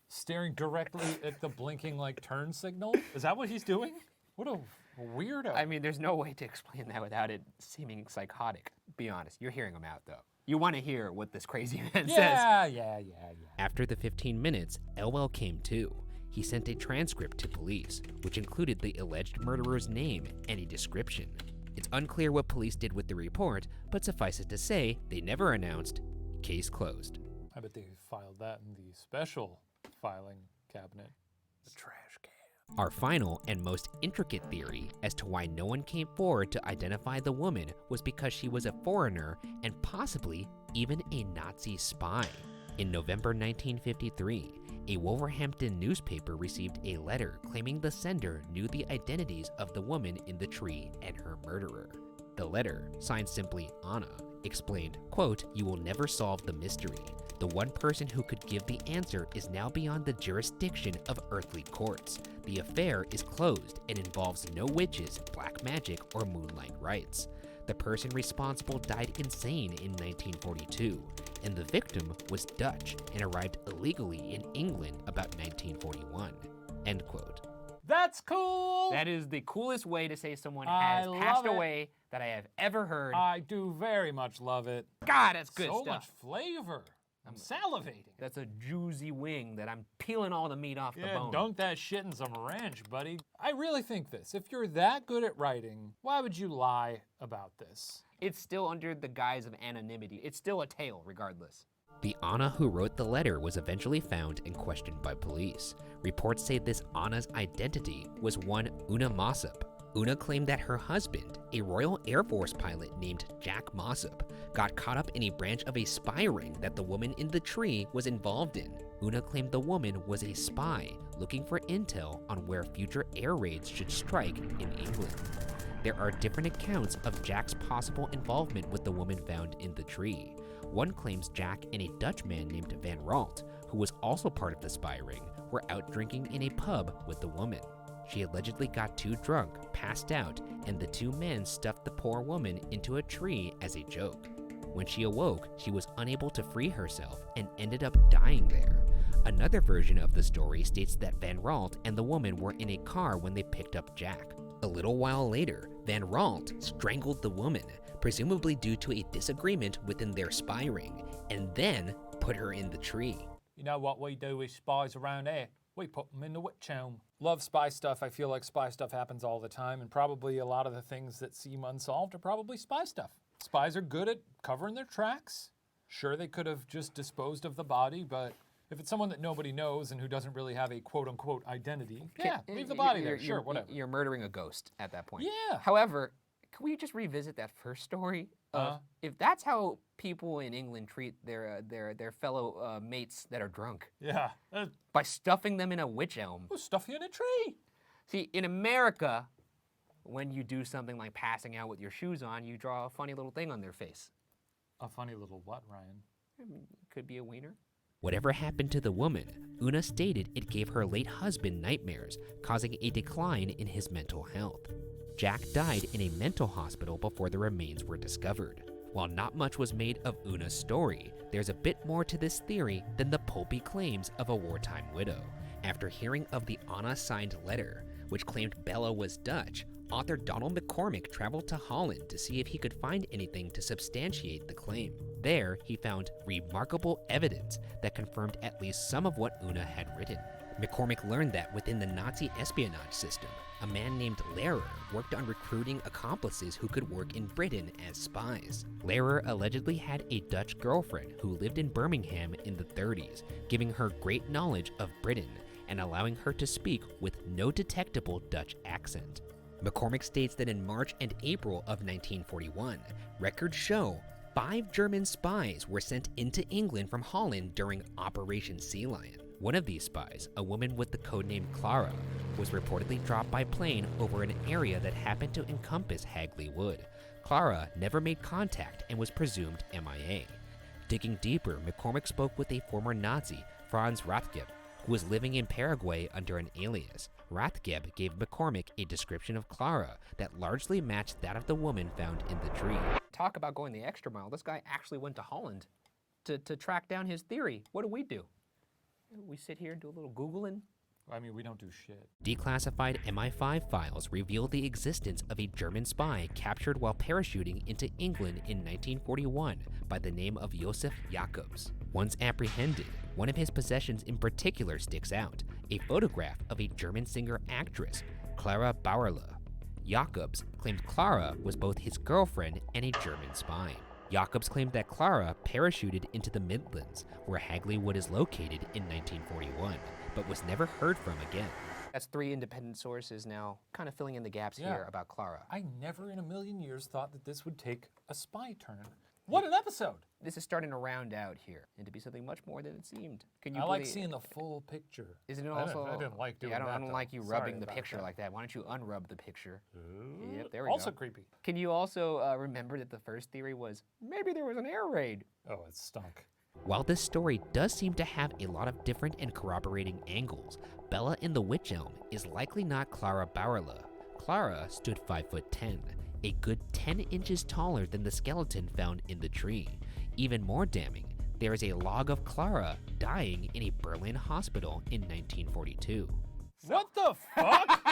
staring directly at the blinking like turn signal. Is that what he's doing? What a weirdo. I mean, there's no way to explain that without it seeming psychotic. Be honest, you're hearing him out though. You want to hear what this crazy man says. Yeah. After the 15 minutes, Elwell came to. He sent a transcript to police, which included the alleged murderer's name and a description. It's unclear what police did with the report, but suffice it to say, they never announced, case closed. I bet they filed that in the special filing cabinet. The trash can. Our final and most intricate theory as to why no one came forward to identify the woman was because she was a foreigner and possibly even a Nazi spy. In November 1953, a Wolverhampton newspaper received a letter claiming the sender knew the identities of the woman in the tree and her murderer. The letter, signed simply Anna, explained, quote, you will never solve the mystery. The one person who could give the answer is now beyond the jurisdiction of earthly courts. The affair is closed and involves no witches, black magic, or moonlight rites. The person responsible died insane in 1942, and the victim was Dutch and arrived illegally in England about 1941. End quote. That's cool. That is the coolest way to say someone I has love passed it. away that I have ever heard. I do very much love it. God, that's good So stuff. much flavor. I'm salivating. That's a juicy wing that I'm peeling all the meat off the Yeah, bone. dunk that shit in some ranch, buddy. I really think this. If you're that good at writing, why would you lie about this? It's still under the guise of anonymity. It's still a tale, regardless. The Anna who wrote the letter was eventually found and questioned by police. Reports say this Anna's identity was one Una Mossop. Una claimed that her husband, a Royal Air Force pilot named Jack Mossop, got caught up in a branch of a spy ring that the woman in the tree was involved in. Una claimed the woman was a spy looking for intel on where future air raids should strike in England. There are different accounts of Jack's possible involvement with the woman found in the tree. One claims Jack and a Dutch man named Van Ralt, who was also part of the spy ring, were out drinking in a pub with the woman. She allegedly got too drunk, passed out, and the two men stuffed the poor woman into a tree as a joke. When she awoke, she was unable to free herself and ended up dying there. Another version of the story states that Van Ralt and the woman were in a car when they picked up Jack. A little while later, Van Ralt strangled the woman, presumably due to a disagreement within their spy ring, and then put her in the tree. You know what we do with spies around here? We put them in the witch elm. Love spy stuff. I feel like spy stuff happens all the time, and probably a lot of the things that seem unsolved are probably spy stuff. Spies are good at covering their tracks. Sure, they could have just disposed of the body, but if it's someone that nobody knows and who doesn't really have a quote-unquote identity, yeah, leave the body there, sure, whatever. You're murdering a ghost at that point. Yeah. However, can we just revisit that first story? If that's how people in England treat their fellow mates that are drunk, Yeah. by stuffing them in a wych elm. We'll stuff you in a tree. See, in America, when you do something like passing out with your shoes on, you draw a funny little thing on their face. A funny little what, Ryan? Could be a wiener. Whatever happened to the woman, Una stated it gave her late husband nightmares, causing a decline in his mental health. Jack died in a mental hospital before the remains were discovered. While not much was made of Una's story, there's a bit more to this theory than the pulpy claims of a wartime widow. After hearing of the Anna-signed letter, which claimed Bella was Dutch, author Donald McCormick traveled to Holland to see if he could find anything to substantiate the claim. There, he found remarkable evidence that confirmed at least some of what Una had written. McCormick learned that within the Nazi espionage system, a man named Lehrer worked on recruiting accomplices who could work in Britain as spies. Lehrer allegedly had a Dutch girlfriend who lived in Birmingham in the 30s, giving her great knowledge of Britain and allowing her to speak with no detectable Dutch accent. McCormick states that in March and April of 1941, records show 5 German spies were sent into England from Holland during Operation Sea Lion. One of these spies, a woman with the codename Clara, was reportedly dropped by plane over an area that happened to encompass Hagley Wood. Clara never made contact and was presumed MIA. Digging deeper, McCormick spoke with a former Nazi, Franz Rathgeb, who was living in Paraguay under an alias. Rathgeb gave McCormick a description of Clara that largely matched that of the woman found in the tree. Talk about going the extra mile. This guy actually went to Holland to track down his theory. What do? We sit here and do a little Googling. I mean, we don't do shit. Declassified MI5 files revealed the existence of a German spy captured while parachuting into England in 1941 by the name of Josef Jakobs. Once apprehended, one of his possessions in particular sticks out, a photograph of a German singer-actress, Clara Bauerle. Jakobs claimed Clara was both his girlfriend and a German spy. Jakobs claimed that Clara parachuted into the Midlands, where Hagley Wood is located in 1941, but was never heard from again. That's 3 independent sources now, kind of filling in the gaps here about Clara. I never in a million years thought that this would take a spy turn. What an episode! This is starting to round out here and to be something much more than it seemed. Can you I like believe- seeing the full picture. Isn't it also? I didn't like doing I that, don't though. like you Sorry rubbing the about picture that. like that. Why don't you unrub the picture? Yep, there we Also go. creepy. Can you also remember that the first theory was maybe there was an air raid? Oh, it stunk. While this story does seem to have a lot of different and corroborating angles, Bella in the Witch Elm is likely not Clara Bauerle. Clara stood 5'10", a good 10 inches taller than the skeleton found in the tree. Even more damning, there is a log of Clara dying in a Berlin hospital in 1942. What the fuck?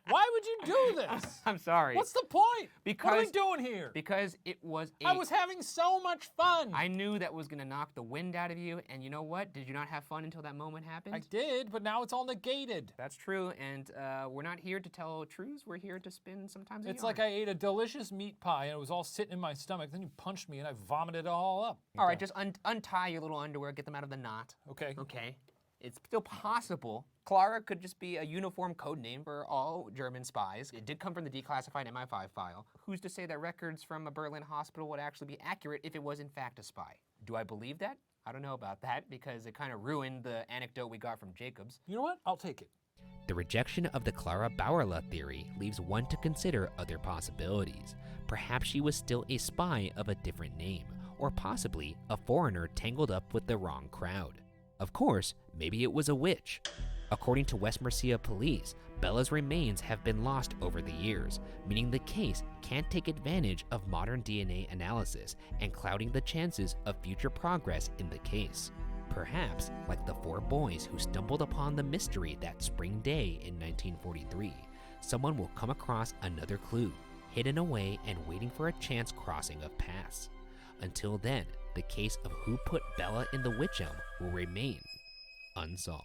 Why would you do this? I'm sorry. What's the point? What are we Because- doing here? Because it was a... I was having so much fun. I knew that was going to knock the wind out of you, and you know what? Did you not have fun until that moment happened? I did, but now it's all negated. That's true, and we're not here to tell truths. We're here to spin sometimes a It's like I ate a delicious meat pie and it was all sitting in my stomach. Then you punched me and I vomited it all up. All right, just untie your little underwear, get them out of the knot. Okay. Okay. It's still possible. Clara could just be a uniform code name for all German spies. It did come from the declassified MI5 file. Who's to say that records from a Berlin hospital would actually be accurate if it was in fact a spy? Do I believe that? I don't know about that because it kind of ruined the anecdote we got from Jacobs. You know what? I'll take it. The rejection of the Clara Bauerle theory leaves one to consider other possibilities. Perhaps she was still a spy of a different name, or possibly a foreigner tangled up with the wrong crowd. Of course, maybe it was a witch. According to West Mercia police, Bella's remains have been lost over the years, meaning the case can't take advantage of modern DNA analysis and clouding the chances of future progress in the case. Perhaps, like the 4 boys who stumbled upon the mystery that spring day in 1943, someone will come across another clue, hidden away and waiting for a chance crossing of paths. Until then, the case of who put Bella in the Witch Elm will remain unsolved.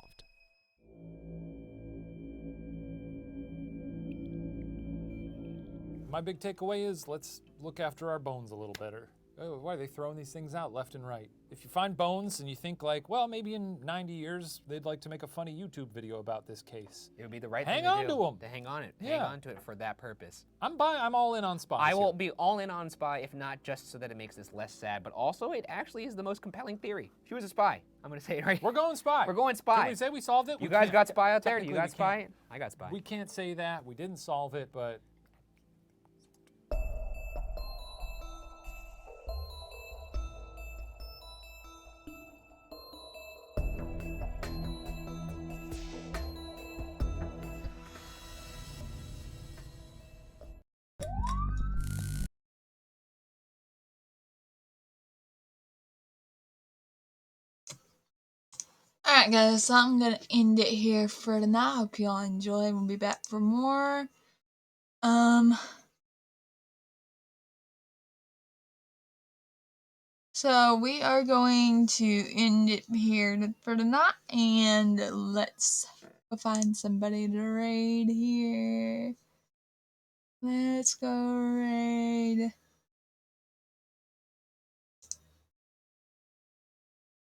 My big takeaway is let's look after our bones a little better. Oh, why are they throwing these things out left and right? If you find bones and you think like, well, maybe in 90 years they'd like to make a funny YouTube video about this case. It would be the right Hang thing to on do. to 'em. To hang on it. Hang Yeah. on to it for that purpose. I'm all in on spies. I here. will be all in on spy, if not just so that it makes this less sad, but also it actually is the most compelling theory. She was a spy. I'm going to say it right. We're going spy. We're going spy. Can we say we solved it? You We guys can't. got spy out there? Do you Technically, got we spy? can't. I got spy. We can't say that. We didn't solve it, but Alright guys, so I'm gonna end it here for tonight. Hope y'all enjoy. We'll be back for more. So we are going to end it here for tonight, and let's go find somebody to raid here. Let's go raid.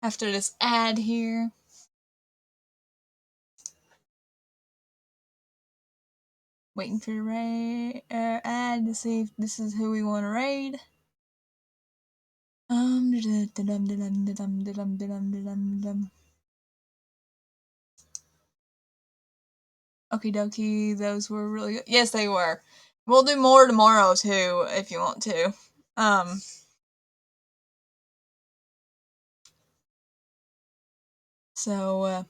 After this ad here. Waiting for the raid ad to see if this is who we want to raid. Okie dokie, those were really good. Yes, they were. We'll do more tomorrow too, if you want to. So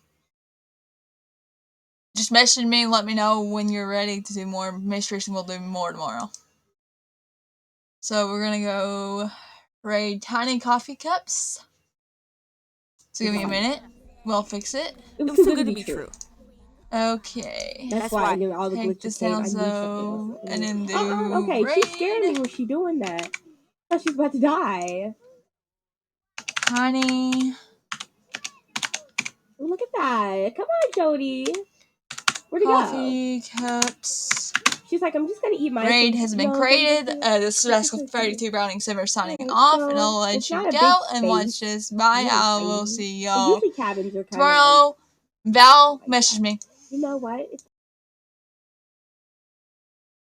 just message me and let me know when you're ready to do more mysteries, and we'll do more tomorrow. So we're gonna go raid tiny coffee cups. So give me a minute. We'll fix it. It was too good to be true. Okay. That's why I knew all the Take glitches this came. down I knew something so, wasn't. and then do Okay, raid. she's scaring me when she's doing that. I thought she's about to die. Tiny. Oh, look at that. Come on, Jody. Where'd it go? Coffee cups. She's like, I'm just gonna eat my Raid has been created. This is Rascal 32 Browning Simmer signing off, and I'll let you go and watch this. Bye. I will see y'all Usually cabins are kind of tomorrow. Val, message me. You know what? It's